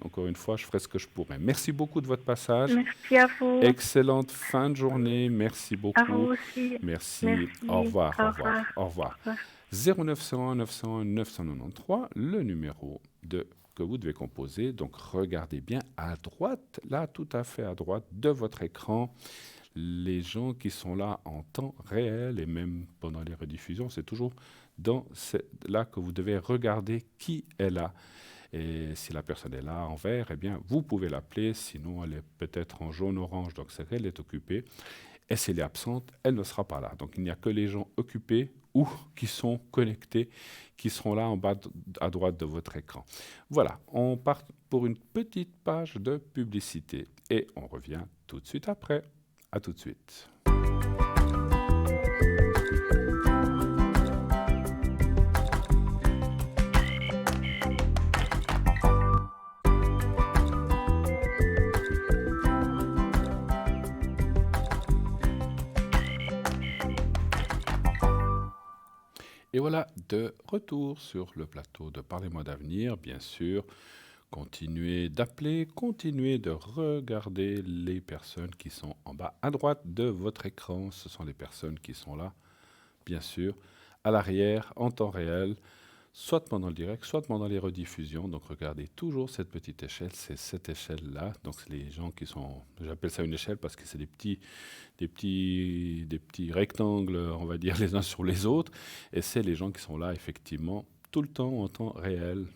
encore une fois, je ferai ce que je pourrai. Merci beaucoup de votre passage. Merci à vous. Excellente fin de journée. Merci À beaucoup. vous aussi. Merci. Au Merci. revoir. Au Au revoir. revoir. Au Au revoir. revoir. 0901 901 993, le numéro que vous devez composer. Donc regardez bien à droite, là tout à fait à droite de votre écran, les gens qui sont là en temps réel et même pendant les rediffusions, c'est toujours là que vous devez regarder qui est là. Et si la personne est là en vert, eh bien vous pouvez l'appeler, sinon elle est peut-être en jaune-orange, donc c'est qu'elle est occupée. Et si elle est absente, elle ne sera pas là. Donc il n'y a que les gens occupés ou qui sont connectés qui seront là en bas à droite de votre écran. Voilà, on part pour une petite page de publicité et on revient tout de suite après. À tout de suite. Et voilà, de retour sur le plateau de Parlez-moi d'avenir, bien sûr. Continuez d'appeler, continuez de regarder les personnes qui sont en bas à droite de votre écran. Ce sont les personnes qui sont là, bien sûr, à l'arrière, en temps réel, soit pendant le direct, soit pendant les rediffusions. Donc regardez toujours cette petite échelle, c'est cette échelle-là. Donc c'est les gens qui sont, j'appelle ça une échelle parce que c'est des petits rectangles, on va dire, les uns sur les autres. Et c'est les gens qui sont là, effectivement, tout le temps en temps réel,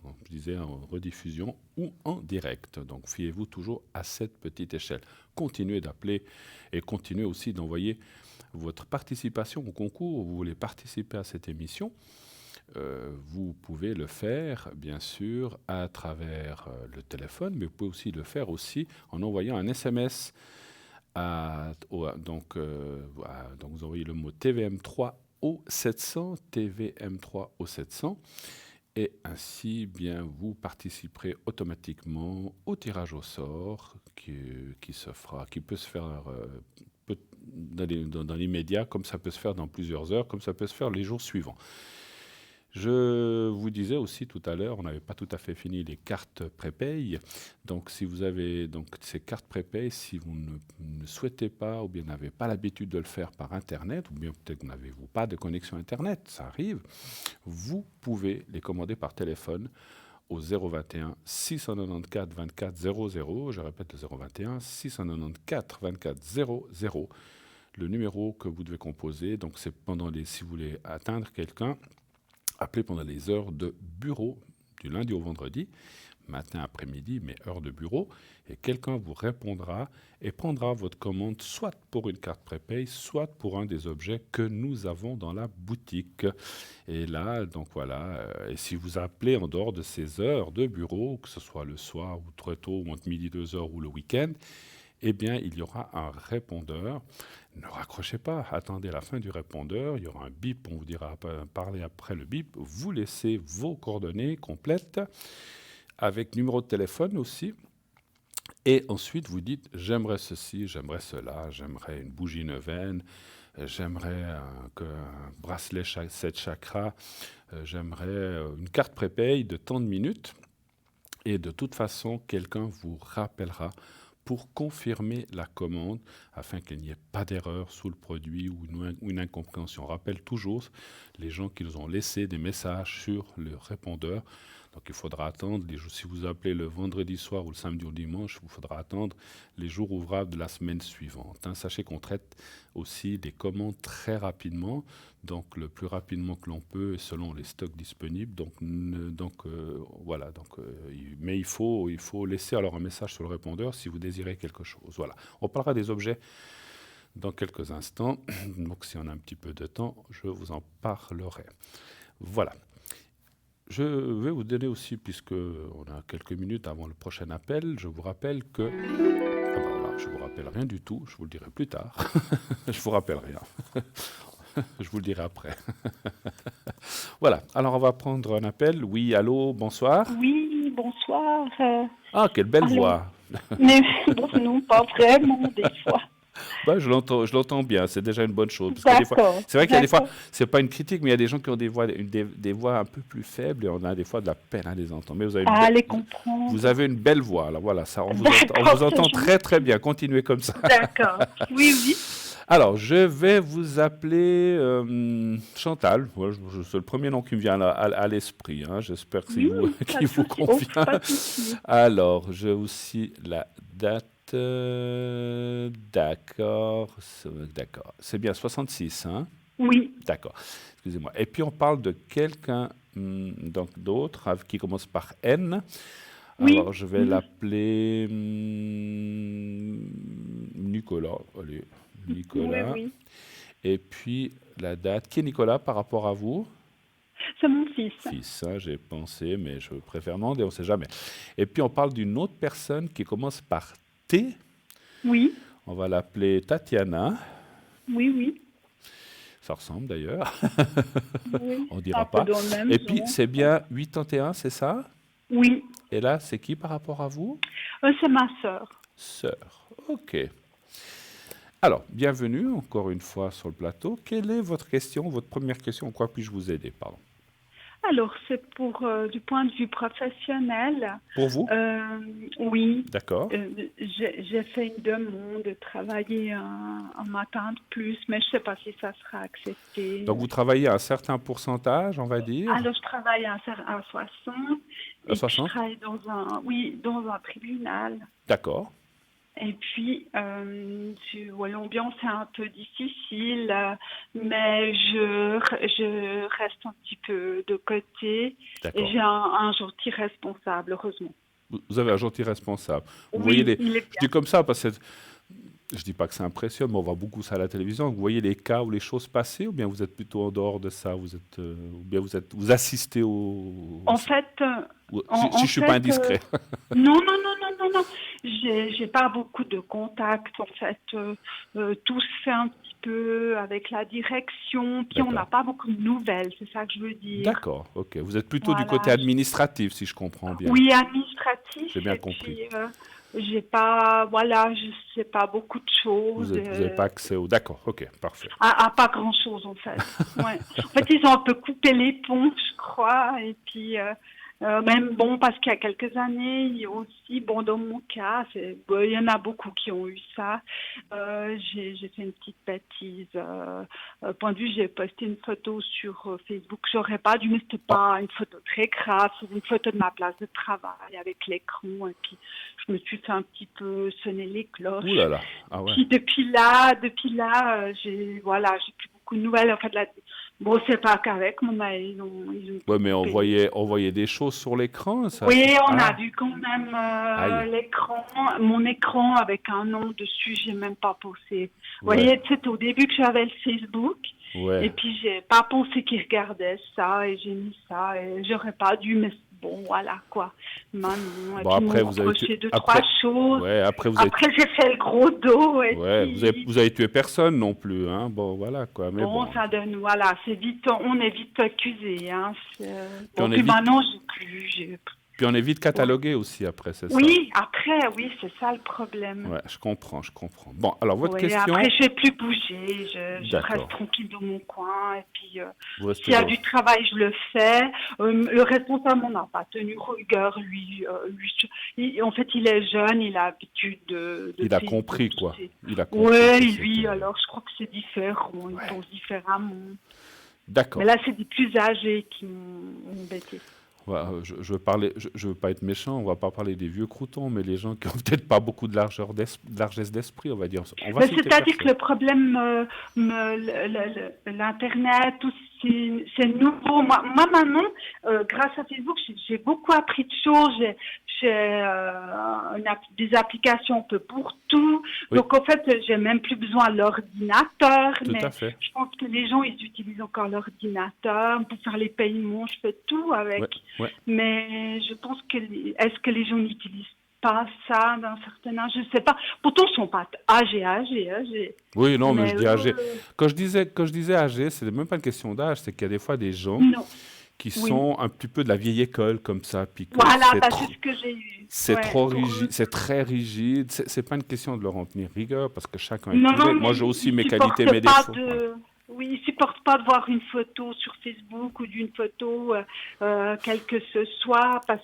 comme je disais, en rediffusion ou en direct. Donc fiez-vous toujours à cette petite échelle. Continuez d'appeler et continuez aussi d'envoyer votre participation au concours. Vous voulez participer à cette émission, vous pouvez le faire, bien sûr, à travers le téléphone, mais vous pouvez aussi le faire aussi en envoyant un SMS. Donc vous envoyez le mot TVM3 au 700, TVM3 au 700, et ainsi, bien, vous participerez automatiquement au tirage au sort qui peut se faire dans l'immédiat, comme ça peut se faire dans plusieurs heures, comme ça peut se faire les jours suivants. Je vous disais aussi tout à l'heure, on n'avait pas tout à fait fini les cartes prépay. Donc, si vous avez donc ces cartes prépay, si vous ne souhaitez pas ou bien n'avez pas l'habitude de le faire par Internet, ou bien peut-être que vous n'avez pas de connexion Internet, ça arrive, vous pouvez les commander par téléphone au 021 694 24 00. Je répète le 021 694 24 00. le numéro que vous devez composer. Donc, c'est si vous voulez atteindre quelqu'un, appelez pendant les heures de bureau, du lundi au vendredi, matin, après-midi, mais heure de bureau, et quelqu'un vous répondra et prendra votre commande soit pour une carte prépay, soit pour un des objets que nous avons dans la boutique. Et là, donc voilà, et si vous appelez en dehors de ces heures de bureau, que ce soit le soir ou très tôt, ou entre midi et 2 heures ou le week-end, eh bien, il y aura un répondeur. Ne raccrochez pas, attendez la fin du répondeur, il y aura un bip, on vous dira parler après le bip, vous laissez vos coordonnées complètes, avec numéro de téléphone aussi, et ensuite vous dites « j'aimerais ceci, j'aimerais cela, j'aimerais une bougie neuvaine, j'aimerais un bracelet 7 chakras, j'aimerais une carte prépay de tant de minutes ». Et de toute façon, quelqu'un vous rappellera pour confirmer la commande afin qu'il n'y ait pas d'erreur sous le produit ou une incompréhension. On rappelle toujours les gens qui nous ont laissé des messages sur le répondeur. Donc il faudra attendre, si vous appelez le vendredi soir ou le samedi ou le dimanche, il faudra attendre les jours ouvrables de la semaine suivante. Sachez qu'on traite aussi des commandes très rapidement, donc le plus rapidement que l'on peut selon les stocks disponibles. Mais il faut laisser alors un message sur le répondeur si vous désirez quelque chose. Voilà. On parlera des objets dans quelques instants, donc si on a un petit peu de temps, je vous en parlerai. Voilà. Je vais vous donner aussi, puisque on a quelques minutes avant le prochain appel, je vous rappelle que... je vous rappelle rien du tout, je vous le dirai plus tard. Je vous rappelle rien. Je vous le dirai après. Voilà, alors on va prendre un appel. Oui, allô, bonsoir. Oui, bonsoir. Ah, quelle belle voix. Mais bon, non, pas vraiment, des fois. Je l'entends bien, c'est déjà une bonne chose. Parce que des fois, c'est vrai qu'il y a des fois, c'est pas une critique, mais il y a des gens qui ont des voix un peu plus faibles et on a des fois de la peine à les entendre. Mais vous avez une belle voix, alors voilà, ça, on vous entend très très bien. Continuez comme ça. D'accord, oui. Alors, je vais vous appeler Chantal. Ouais, c'est le premier nom qui me vient à l'esprit. J'espère qu'il vous convient. Alors, je vous cite la date. D'accord. C'est bien 66, hein? Oui. D'accord. Excusez-moi. Et puis, on parle de quelqu'un d'autre qui commence par N. Oui. Alors, je vais l'appeler Nicolas. Allez. Nicolas. Oui. Et puis, la date. Qui est Nicolas par rapport à vous? C'est mon fils. Fils, j'ai pensé, mais je préfère demander, on ne sait jamais. Et puis, on parle d'une autre personne qui commence par T. Oui. On va l'appeler Tatiana. Oui. Ça ressemble d'ailleurs. Oui. On ne dira pas. Et puis, c'est bien 81, c'est ça? Oui. Et là, c'est qui par rapport à vous? C'est ma sœur. Sœur, ok. Alors, bienvenue encore une fois sur le plateau. Quelle est votre question, votre première question? En quoi puis-je vous aider? Pardon. Alors, c'est du point de vue professionnel. Pour vous? Oui. D'accord. J'ai fait une demande de travailler un matin de plus, mais je ne sais pas si ça sera accepté. Donc, vous travaillez à un certain pourcentage, on va dire? Alors, je travaille à 60. À 60? Je travaille dans un tribunal. D'accord. Et puis, l'ambiance est un peu difficile, mais je reste un petit peu de côté. D'accord. Et j'ai un gentil responsable, heureusement. Vous avez un gentil responsable. Vous Oui, voyez il est bien. Je dis comme ça parce que je dis pas que ça impressionne, mais on voit beaucoup ça à la télévision. Vous voyez les cas où les choses passaient, ou bien vous êtes plutôt en dehors de ça, ou bien vous assistez au... En fait... si je suis pas indiscret. Non. J'ai pas beaucoup de contacts, en fait. Tout se fait un petit peu avec la direction, puis on n'a pas beaucoup de nouvelles, c'est ça que je veux dire. D'accord, ok. Vous êtes plutôt du côté administratif, si je comprends bien. Oui, administratif. J'ai bien compris. Puis, je sais pas beaucoup de choses. Vous n'avez pas accès au... D'accord, ok, parfait. À pas grand-chose, en fait. Ouais. En fait, ils ont un peu coupé les ponts, je crois, et puis Même bon, parce qu'il y a quelques années, il y a aussi, bon, dans mon cas, il y en a beaucoup qui ont eu ça. J'ai fait une petite bêtise. Point de vue, j'ai posté une photo sur Facebook. J'aurais pas dû, mais c'était pas une photo très grave. C'était une photo de ma place de travail avec l'écran. Et puis, je me suis fait un petit peu sonner les cloches. Ouh là là. Ah ouais. Puis depuis là, j'ai plus beaucoup de nouvelles. En fait, bon, c'est pas qu'avec mon mari, ils ont Ouais, mais on coupé. voyait des choses sur l'écran, ça. Oui, on a Ah, vu quand même aïe. mon écran avec un nom dessus, j'ai même pas pensé. Vous Ouais, voyez, c'était au début que j'avais le Facebook, et ouais. puis j'ai pas pensé qu'ils regardaient ça, et j'ai mis ça, et j'aurais pas dû, mais bon, voilà quoi. Maintenant, et Bon, puis ils après, m'ont vous avez tué. reproché deux, trois Après, choses. ouais, après, vous avez. Après, j'ai fait le gros dos, et Ouais, puis vous avez tué personne non plus, hein. Bon, voilà, quoi. Mais bon, bon. ça donne, voilà, c'est vite, on est vite accusé, hein. Puis Bon, on est puis vite, maintenant, j'ai puis on est vite ouais. catalogué aussi après, c'est ça. Oui, après, oui, c'est ça le problème. Ouais, je comprends, je comprends. Bon, alors votre Oui, après, question. je ne vais plus bouger, je reste D'accord. tranquille dans mon coin, et puis Vous restez s'il y a dans. du travail, je le fais. Le responsable n'en a pas tenu rigueur, en fait, il est jeune, il a l'habitude de Il a Facebook, compris, quoi. Il a compris que Oui, c'était. lui, alors je crois que c'est différent, il Ouais. pense différemment. Mais D'accord. là, c'est des plus âgés qui m'ont embêté. Voilà, je veux parler, je veux pas être méchant, on va pas parler des vieux croutons, mais les gens qui ont peut-être pas beaucoup de de largesse d'esprit, on va dire. On va Mais citer c'est-à-dire que personne. le problème, l'Internet, tout c'est nouveau. Moi maintenant, grâce à Facebook, j'ai beaucoup appris de choses. J'ai des applications un peu pour tout. Oui, Donc en fait, j'ai même plus besoin de l'ordinateur. tout à Mais fait. je pense que les gens, ils utilisent encore l'ordinateur pour faire les paiements. Je fais tout avec. Ouais, ouais. Mais je pense que est-ce que les gens n'utilisent pas ça d'un certain âge, je sais pas. Pourtant, ils sont pas âgés. Oui, non, mais je Mais dis âgé. eux, Quand je disais âgé, c'est même pas une question d'âge, c'est qu'il y a des fois des gens non. qui Oui. sont un petit peu de la vieille école comme ça, puis que Voilà, bah, c'est ce que j'ai eu. c'est Ouais, trop pour rigide, eux. c'est très rigide. C'est pas une question de leur en tenir rigueur parce que chacun est Non, non, privé. Moi, mais j'ai aussi ils mes qualités, supportent mes pas défauts. Voilà. de. Oui, ils supportent pas de voir une photo sur Facebook ou d'une photo, quelle que ce soit, parce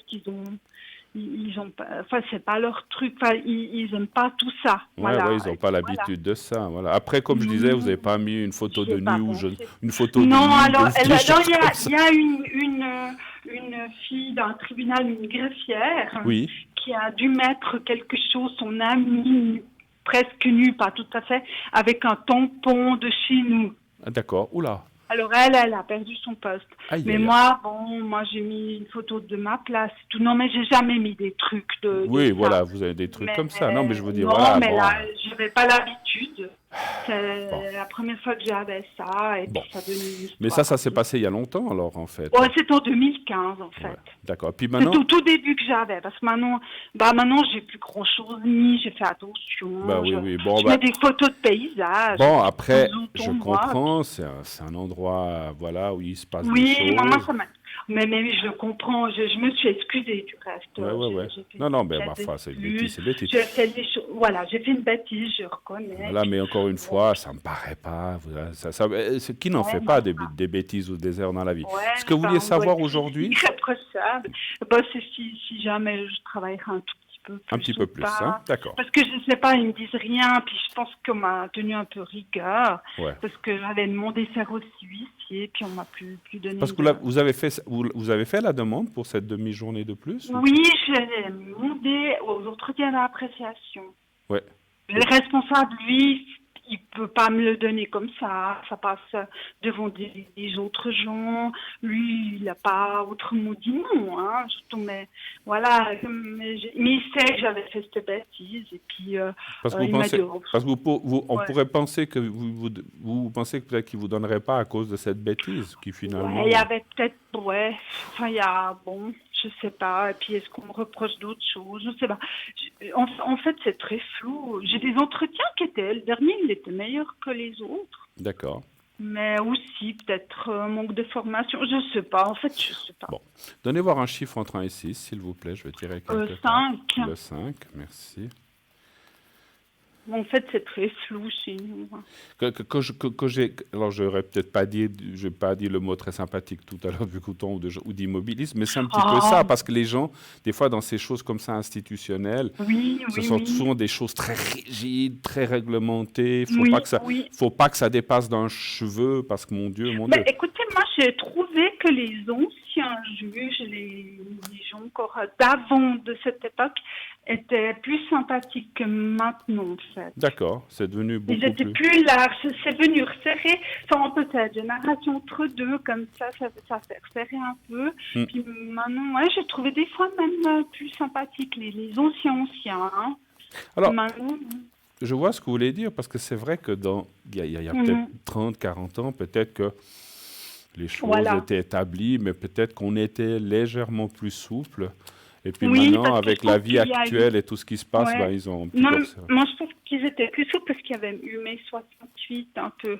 ils ont pas, enfin, c'est pas leur truc, enfin, ils aiment pas tout ça. Ouais, ouais, Voilà. ils n'ont Et pas puis voilà. l'habitude de ça. Voilà. Après, comme je disais, vous Non, n'avez pas mis une photo j'y de ai pas nu pensé. une photo de Non, nu, alors, des alors choses comme ça. il y a une fille d'un tribunal, une greffière, Oui. qui a dû mettre quelque chose, son amie, presque nue, pas tout à fait, avec un tampon de chez nous. Ah, d'accord. Oula. Alors elle a perdu son poste. Aïe, Mais aïe, aïe. moi j'ai mis une photo de ma place, tout. Non, mais j'ai jamais mis des trucs de Oui, voilà, ça. vous avez des trucs Mais comme ça. Non, mais je veux dire, non, voilà, mais bon. là, j'avais pas l'habitude. Bon, C'est la première fois que j'avais ça, et bon. puis ça donnait une Mais ça, histoire ça un s'est peu. passé il y a longtemps, alors, en fait. Ouais, c'est en 2015 en Ouais, fait. d'accord. Puis C'est maintenant, tout début que j'avais, parce que maintenant j'ai plus grand chose mis, j'ai fait bah attention, oui, oui. Bon, je mets bah, des photos de paysages, et bon, puis de après, temps en je temps, moi, comprends, c'est un endroit, voilà, où il se passe des oui, moi, choses. ça m'a. Mais je le comprends. Je me suis excusée du reste. Ouais, ouais, ouais. J'ai fait Non, non, une ben, ma pièce foi, c'est une bêtise, d'excuse. c'est une bêtise. J'ai fait des choses. Voilà, j'ai fait une bêtise, je reconnais. Voilà, Puis, mais encore une bon, fois, ça me paraît pas. Qui n'en ouais, fait mais pas enfin, des bêtises ou des erreurs dans la vie? ouais, Ce que vous vouliez enfin, on doit savoir être aujourd'hui, irréprochable. Bah, c'est si jamais je travaillerai un tout petit peu un plus petit ou peu plus, hein? pas. D'accord. Parce que je ne sais pas, ils me disent rien. Puis je pense qu'on m'a tenu un peu rigueur. Ouais. Parce que j'avais demandé faire aussi huissier. Puis on m'a plus donné Parce que de. vous avez fait la demande pour cette demi-journée de plus ou... Oui, j'ai demandé aux entretiens d'appréciation. Ouais. Le responsable, lui, il peut pas me le donner comme ça passe devant des autres gens. Lui, il n'a pas autrement dit non, hein. Mais voilà, mais il sait que j'avais fait cette bêtise et puis Parce que vous il m'a pensez, dit, oh, parce que on ouais. pourrait penser que vous pensez que peut-être qu'il vous donnerait pas à cause de cette bêtise qui Ouais, il y finalement. avait peut-être, ouais, enfin, il y a, bon, je sais pas, et puis est-ce qu'on me reproche d'autres choses, je sais pas. En fait, c'est très flou. J'ai des entretiens qui étaient, le dernier, il était meilleur que les autres, D'accord. mais aussi peut-être manque de formation, je sais pas, en fait, je sais pas. Bon. Donnez voir un chiffre entre 1 et 6, s'il vous plaît. Je vais tirer quelque part. 5, Le 5, merci. En fait, c'est très flou chez nous. Alors, j'aurais peut-être pas dit, je pas dit le mot très sympathique tout à l'heure du couton ou d'immobilisme, mais c'est un petit peu Ah, ça, parce que les gens, des fois, dans ces choses comme ça institutionnelles, oui, ce oui, sont oui. souvent des choses très rigides, très réglementées. Oui, oui. Faut pas que ça dépasse d'un cheveu, parce que mon Mais Dieu. écoutez, moi, j'ai trouvé que les anciens juges, les gens encore d'avant de cette époque, étaient plus sympathiques que maintenant, en fait. D'accord, c'est devenu Ils beaucoup étaient plus. plus larges, c'est venu resserrer, sans peut-être génération entre deux, comme ça fait resserrer un peu. Hmm. Puis maintenant, ouais, j'ai trouvé des fois même plus sympathiques, les anciens. Hein. Alors, Maintenant, je vois ce que vous voulez dire, parce que c'est vrai que il y a peut-être mhm. 30, 40 ans, peut-être que les choses Voilà. étaient établies, mais peut-être qu'on était légèrement plus souple. Et puis Oui, maintenant, parce que je avec la pense vie qu'il y a eu. actuelle et tout ce qui se passe, ben, Ouais. ils ont un petit Non, peu resserré. moi je pense qu'ils étaient plus souples parce qu'il y avait eu mai 68 un peu.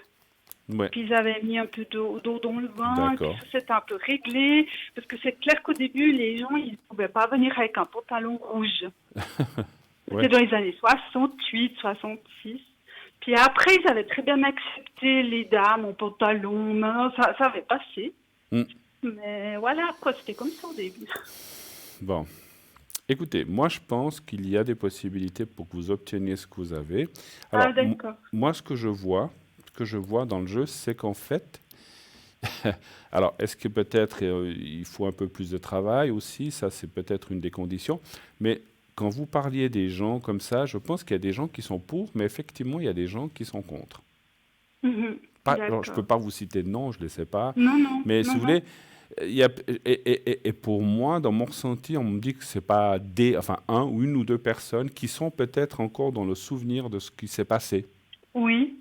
Ouais, Puis ils avaient mis un peu d'eau dans le vin, et puis d'accord. ça s'était un peu réglé. Parce que c'est clair qu'au début, les gens, ils ne pouvaient pas venir avec un pantalon rouge. Ouais. C'était dans les années 68, 66. Puis après, ils avaient très bien accepté les dames en pantalon. Non, ça avait passé. Hmm. Mais voilà, après, c'était comme ça au début. Bon. Écoutez, moi, je pense qu'il y a des possibilités pour que vous obteniez ce que vous avez. Ah, Alors, d'accord. moi, ce que je vois dans le jeu, c'est qu'en fait, alors, est-ce que peut-être il faut un peu plus de travail aussi? Ça, c'est peut-être une des conditions. Mais quand vous parliez des gens comme ça, je pense qu'il y a des gens qui sont pour, mais effectivement, il y a des gens qui sont contre. Mhm. Alors, je ne peux D'accord. pas vous citer de nom, je ne les sais pas. Non, non, Mais si non, vous non. voulez, il y a, et pour moi, dans mon ressenti, on me dit que c'est pas enfin, un ou une ou deux personnes qui sont peut-être encore dans le souvenir de ce qui s'est passé, Oui,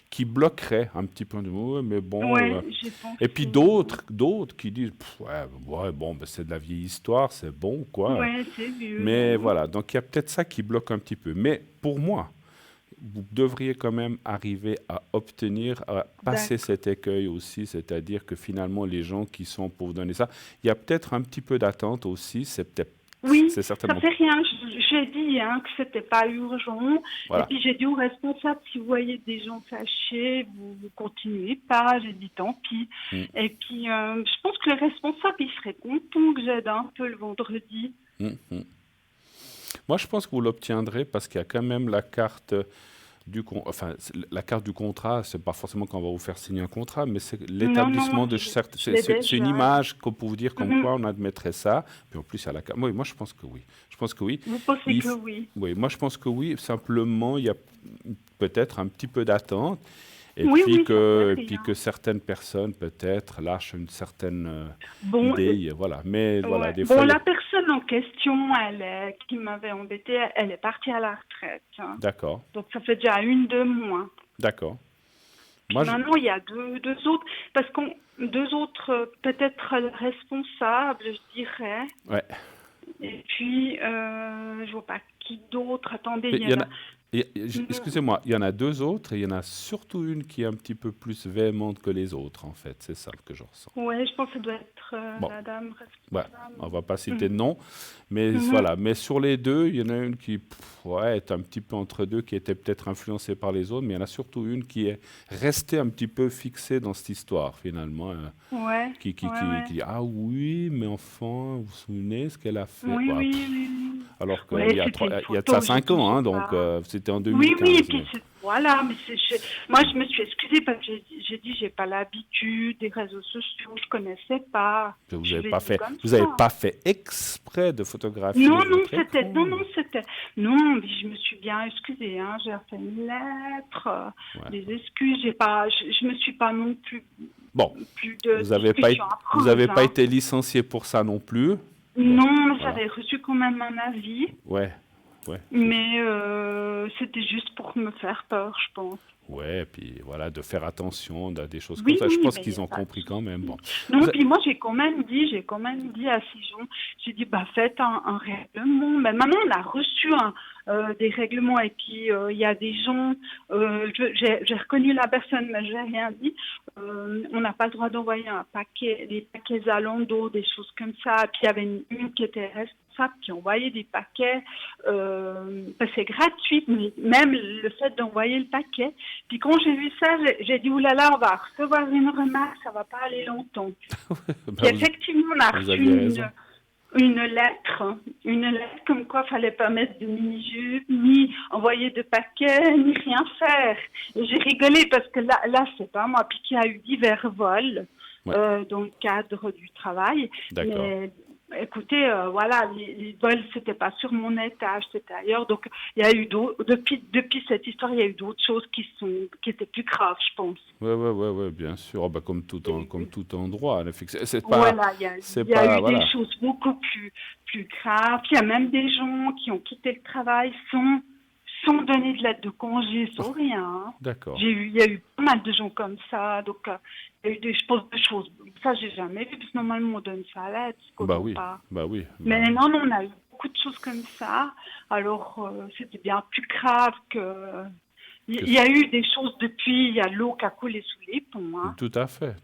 qui bloqueraient un petit peu de mots, mais bon. ouais, j'ai Et puis pensé. d'autres qui disent, pff, ouais, ouais, bon, ben, c'est de la vieille histoire, c'est bon, quoi. Ouais, c'est vieux, Mais non? voilà, donc il y a peut-être ça qui bloque un petit peu. Mais pour moi, vous devriez quand même arriver à obtenir, à passer D'accord. cet écueil aussi, c'est-à-dire que finalement, les gens qui sont pour vous donner ça, il y a peut-être un petit peu d'attente aussi, Oui, c'est ça certainement, fait rien. J'ai dit hein, que c'était pas urgent. Et voilà. puis j'ai dit au responsable, si vous voyez des gens fâchés, vous continuez pas. J'ai dit tant pis. Mm, Et puis je pense que le responsable, il serait content que j'aide un peu le vendredi. mm, mm. Moi, je pense que vous l'obtiendrez parce qu'il y a quand même la carte la carte du contrat, c'est pas forcément qu'on va vous faire signer un contrat, mais c'est Non, non, l'établissement de certes, je l'ai c'est une déjà. image qu'on peut vous dire comme Mhm. quoi on admettrait ça. Puis en plus, il y a la carte. Oui, moi, je pense que oui. Je pense que oui. Vous pensez Il que f- oui? oui, moi, je pense que oui. Simplement, il y a peut-être un petit peu d'attente. Oui, oui, ça fait Et puis rien. que certaines personnes, peut-être, lâchent une certaine Bon, idée. Voilà. Mais voilà, ouais. des Bon, fois, la personne en question, qui m'avait embêtée, elle est partie à la retraite. Hein. d'accord, Donc ça fait déjà une de moins. d'accord. Puis Moi, je... maintenant, il y a deux autres, parce qu'on deux autres peut-être responsables, je dirais. ouais. Et puis, je vois pas qui d'autre. Attendez, Mais il y il y en en a, a. Non. excusez-moi, il y en a deux autres et il y en a surtout une qui est un petit peu plus véhémente que les autres, en fait. C'est ça que je ressens. Ouais, je pense que ça doit être Bon, la dame ouais, responsable. on va pas citer Mhm. de nom, mais Mhm. voilà. Mais sur les deux, il y en a une qui ouais, est un petit peu entre deux, qui était peut-être influencée par les autres, mais il y en a surtout une qui est restée un petit peu fixée dans cette histoire, finalement. Ouais, ouais, Qui ouais. dit, ah oui, mais enfin, vous vous souvenez ce qu'elle a fait? Oui, Ouais, oui, pff, oui, oui. alors qu'il Ouais, c'était une y a de ça photo, j'ai 5 dit, ans, j'ai hein, donc pas. c'était en Oui, oui, et 2015. puis voilà, mais moi je me suis excusée parce que j'ai dit j'ai pas l'habitude des réseaux sociaux, je connaissais pas. Je l'ai dit comme Vous avez ça. pas fait exprès de photographier Non, non, votre c'était, écran. non, non, c'était, non, mais je me suis bien excusée, hein, j'ai fait une lettre, Ouais. des excuses, j'ai pas, je me suis pas non Bon, plus de vous avez pas, discussion à vous avez prendre, pas hein. été licencié pour ça non plus. Bon, Non, mais voilà. j'avais reçu quand même un avis, Ouais, ouais, mais c'était juste pour me faire peur, je pense. ouais, et puis voilà, de faire attention à des choses comme Oui, ça. Je oui, pense mais il n'y qu'ils a ont pas de compris quand même. Bon, souci. Non, Vous a- puis moi, j'ai quand même dit à Sijon, j'ai dit, bah, faites un règlement. Mais maintenant, on a reçu des règlements. Et puis, il y a des gens, j'ai reconnu la personne, mais je n'ai rien dit. On n'a pas le droit d'envoyer des paquets Zalando, des choses comme ça. Puis, il y avait une qui était responsable qui envoyait des paquets. C'est gratuit, mais même le fait d'envoyer le paquet. Puis, quand j'ai vu ça, j'ai dit, oulala, on va recevoir une remarque, ça ne va pas aller longtemps. Puis, effectivement, on a reçu une lettre comme quoi il fallait pas mettre de mini-jupe, ni envoyer de paquets, ni rien faire. Et j'ai rigolé parce que là c'est pas moi, puis qu'il y a eu divers vols dans le cadre du travail. D'accord. Mais écoutez, voilà, les vols, c'était pas sur mon étage, c'était ailleurs. Donc, il y a eu depuis cette histoire, il y a eu d'autres choses qui étaient plus graves, je pense. Ouais, bien sûr. Oh, bah, comme tout endroit. C'est pas, voilà, il y a eu des choses beaucoup plus graves. Il y a même des gens qui ont quitté le travail sans donner de lettre de congé, sans rien. Hein. D'accord. Il y a eu pas mal de gens comme ça. Donc, il y a eu des choses. Ça, j'ai jamais vu, parce que normalement, on donne ça à lettre. Bah oui. Mais non, on a eu beaucoup de choses comme ça. Alors, c'était bien plus grave que... Il y a eu des choses depuis, il y a l'eau qui a coulé sous les ponts. Hein. Tout à fait.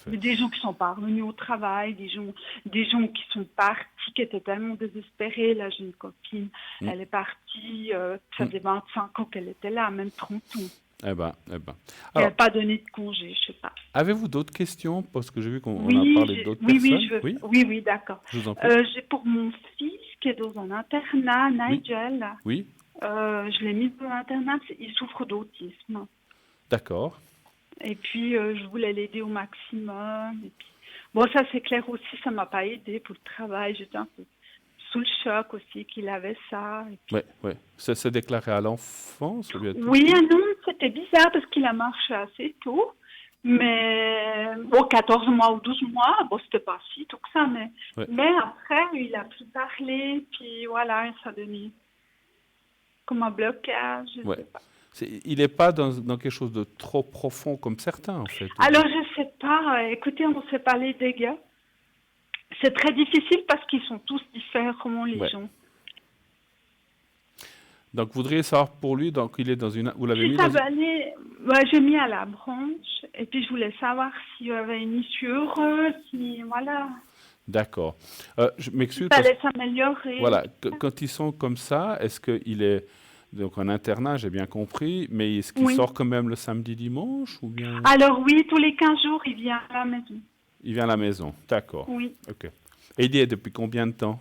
Des gens qui sont pas revenus au travail, des gens qui sont partis, qui étaient tellement désespérés. Là, j'ai une copine, elle est partie, ça faisait 25 ans qu'elle était là, même 30 ans. Eh ben. Elle n'a pas donné de congé, je sais pas. Avez-vous d'autres questions? Parce que j'ai vu qu'on a parlé d'autres personnes. Oui, d'accord. Je vous en prie. J'ai pour mon fils qui est dans un internat, Nigel. Oui. Je l'ai mis dans l'internat, il souffre d'autisme. D'accord. Et puis, je voulais l'aider au maximum. Et puis... Bon, ça, c'est clair aussi, ça ne m'a pas aidé pour le travail. J'étais un peu sous le choc aussi qu'il avait ça. Et puis... Ouais. Ça s'est déclaré à l'enfance? Oui, non, c'était bizarre parce qu'il a marché assez tôt. Mais, 14 mois ou 12 mois, c'était pas si tôt que ça. Mais après, il a pu parler, puis voilà, ça donnait comme un blocage, je sais pas. Il n'est pas dans quelque chose de trop profond comme certains, en fait. Alors, je ne sais pas. Écoutez, on ne sait pas les dégâts. C'est très difficile parce qu'ils sont tous différents, les gens. Donc, vous voudriez savoir pour lui, donc il est dans une... Vous l'avez mis ça va aller... j'ai mis à la branche. Et puis, je voulais savoir s'il y avait une issue heureuse, voilà... D'accord. Je m'excuse. Il fallait s'améliorer. Voilà. Quand ils sont comme ça, est-ce qu'il est donc en internat, j'ai bien compris, mais est-ce qu'il sort quand même le samedi, dimanche ou bien... Alors oui, tous les 15 jours, il vient à la maison. Il vient à la maison, d'accord. Oui. Ok. Et il y est depuis combien de temps?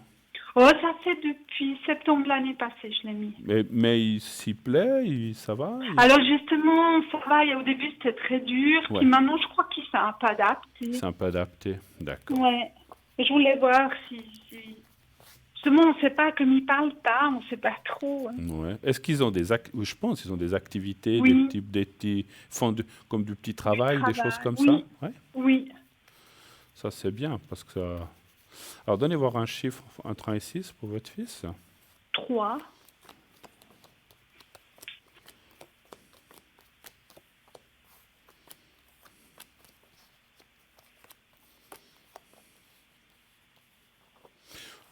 Ça fait depuis septembre l'année passée, je l'ai mis. Mais il s'y plaît, ça va Alors justement, ça va. Au début, c'était très dur. Puis maintenant, je crois qu'il s'est un peu adapté. C'est un peu adapté, d'accord. Ouais. Je voulais voir si... Justement, on ne sait pas, comme ils ne parlent pas, on ne sait pas trop. Hein. Ouais. Est-ce qu'ils ont je pense qu'ils ont des activités, des petits, comme du petit travail, des choses comme ça? Oui. Ça, c'est bien, parce que ça... Alors, donnez voir un chiffre entre 1 et 6 pour votre fils. 3.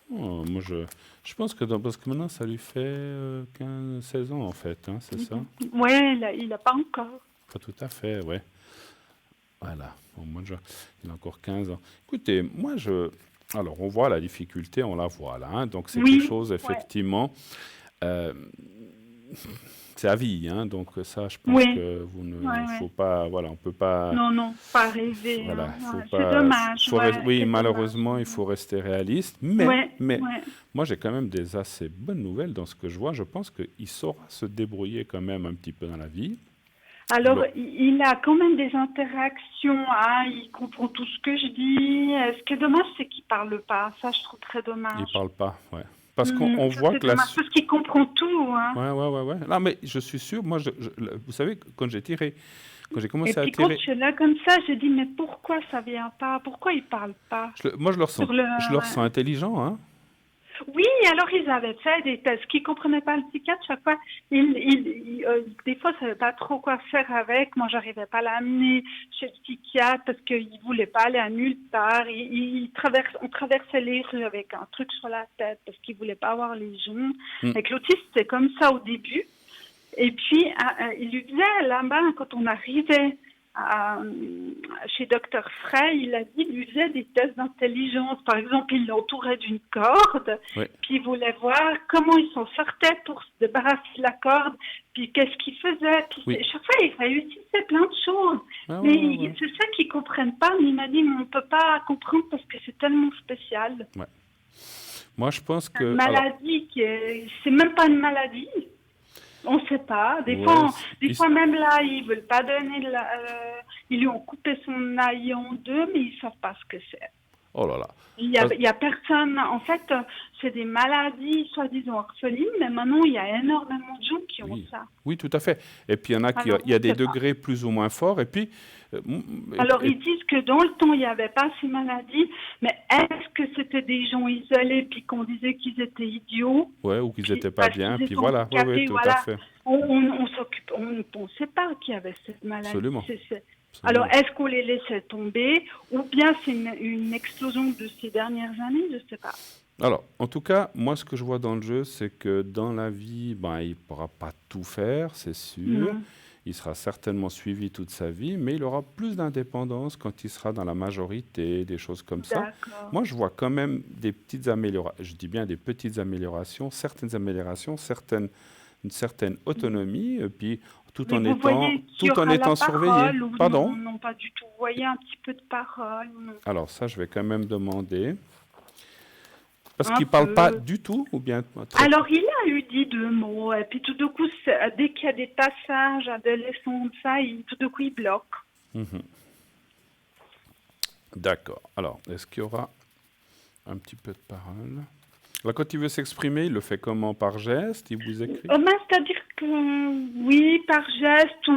Oh, moi, je pense que parce que maintenant, ça lui fait 16 ans, en fait, hein, c'est ça? Oui, il n'a pas encore. Pas tout à fait, ouais. Voilà. Bon, moi, il a encore 15 ans. Écoutez, moi, alors, on voit la difficulté, on la voit là. Hein, donc, c'est quelque chose, effectivement... c'est à vie, hein, donc ça, je pense que vous ne faut pas, voilà, on peut pas. Non, pas rêver. Voilà, hein. C'est dommage. Oui, c'est malheureusement, dommage. Il faut rester réaliste. Mais moi, j'ai quand même des assez bonnes nouvelles dans ce que je vois. Je pense qu'il saura se débrouiller quand même un petit peu dans la vie. Alors, il a quand même des interactions, hein, il comprend tout ce que je dis. Ce qui est dommage, c'est qu'il parle pas. Ça, je trouve très dommage. Il parle pas, ouais. Parce qu'on voit que parce qu'il comprend tout. Hein. Ouais. Non, mais je suis sûr, moi, vous savez, quand j'ai commencé à tirer... quand je suis là comme ça, je dis, mais pourquoi ça vient pas? Pourquoi il parle pas? Moi, je le ressens intelligent, hein. Oui, alors ils avaient fait des tests. Ce qu'ils ne comprenaient pas le psychiatre, chaque fois, des fois, ils ne savaient pas trop quoi faire avec. Moi, j'arrivais pas à l'amener chez le psychiatre parce qu'il ne voulait pas aller à nulle part. On traversait les rues avec un truc sur la tête parce qu'il ne voulait pas avoir les genoux. Hmm. Avec l'autisme, c'était comme ça au début. Et puis, il lui disait, là-bas, quand on arrivait chez Dr. Frey, il a dit qu'il lui faisait des tests d'intelligence. Par exemple, il l'entourait d'une corde, Oui. puis il voulait voir comment il s'en sortait pour se débarrasser de la corde, puis qu'est-ce qu'il faisait. Puis Oui. chaque fois, il réussissait plein de choses. Ah, Mais ouais. c'est ça qu'ils ne comprennent pas. Mais il m'a dit, mais on ne peut pas comprendre parce que c'est tellement spécial. Moi, je pense que... Une alors, maladie c'est même pas une maladie. On ne sait pas. Des ouais, fois, même là, ils ne veulent pas donner ils lui ont coupé son œil en deux, mais ils ne savent pas ce que c'est. oh là là. Il y a personne. En fait, c'est des maladies soi-disant orphelines, mais maintenant, il y a énormément de gens qui ont Oui. ça. Oui, tout à fait. Et puis, il y en a qui... Alors, il y a on des sait pas. degrés plus ou moins forts. Et puis... Alors, ils disent que dans le temps, il n'y avait pas ces maladies, mais est-ce que c'était des gens isolés, puis qu'on disait qu'ils étaient idiots, ouais, ou qu'ils puis n'étaient pas parce bien. qu'ils Puis étaient voilà, oui, handicapés, tout voilà. à fait. On ne pensait pas qu'il y avait cette maladie. Absolument. C'est- Absolument. Alors, est-ce qu'on les laissait tomber, ou bien c'est une explosion de ces dernières années, je ne sais pas. Alors, en tout cas, moi, ce que je vois dans le jeu, c'est que dans la vie, ben, il ne pourra pas tout faire, c'est sûr. Mhm. Il sera certainement suivi toute sa vie, mais il aura plus d'indépendance quand il sera dans la majorité, des choses comme ça. D'accord. Moi, je vois quand même des petites améliorations, je dis bien des petites améliorations, une certaine autonomie, puis tout Mais en vous étant, voyez qu'il y tout en aura étant la surveillé. parole, ou Pardon? non, pas du tout. Vous voyez un petit peu de parole, non. Alors ça, je vais quand même demander. Parce Un qu'il ne parle pas peu. du tout, ou bien très... Alors, il a eu dit 2 mots, et puis tout d'un coup, dès qu'il y a des passages adolescents, ça, tout d'un coup, il bloque. Mhm. D'accord. Alors, est-ce qu'il y aura un petit peu de parole? Là, quand il veut s'exprimer, il le fait comment? Par geste? Il vous écrit? Ben, c'est-à-dire que, oui, par geste,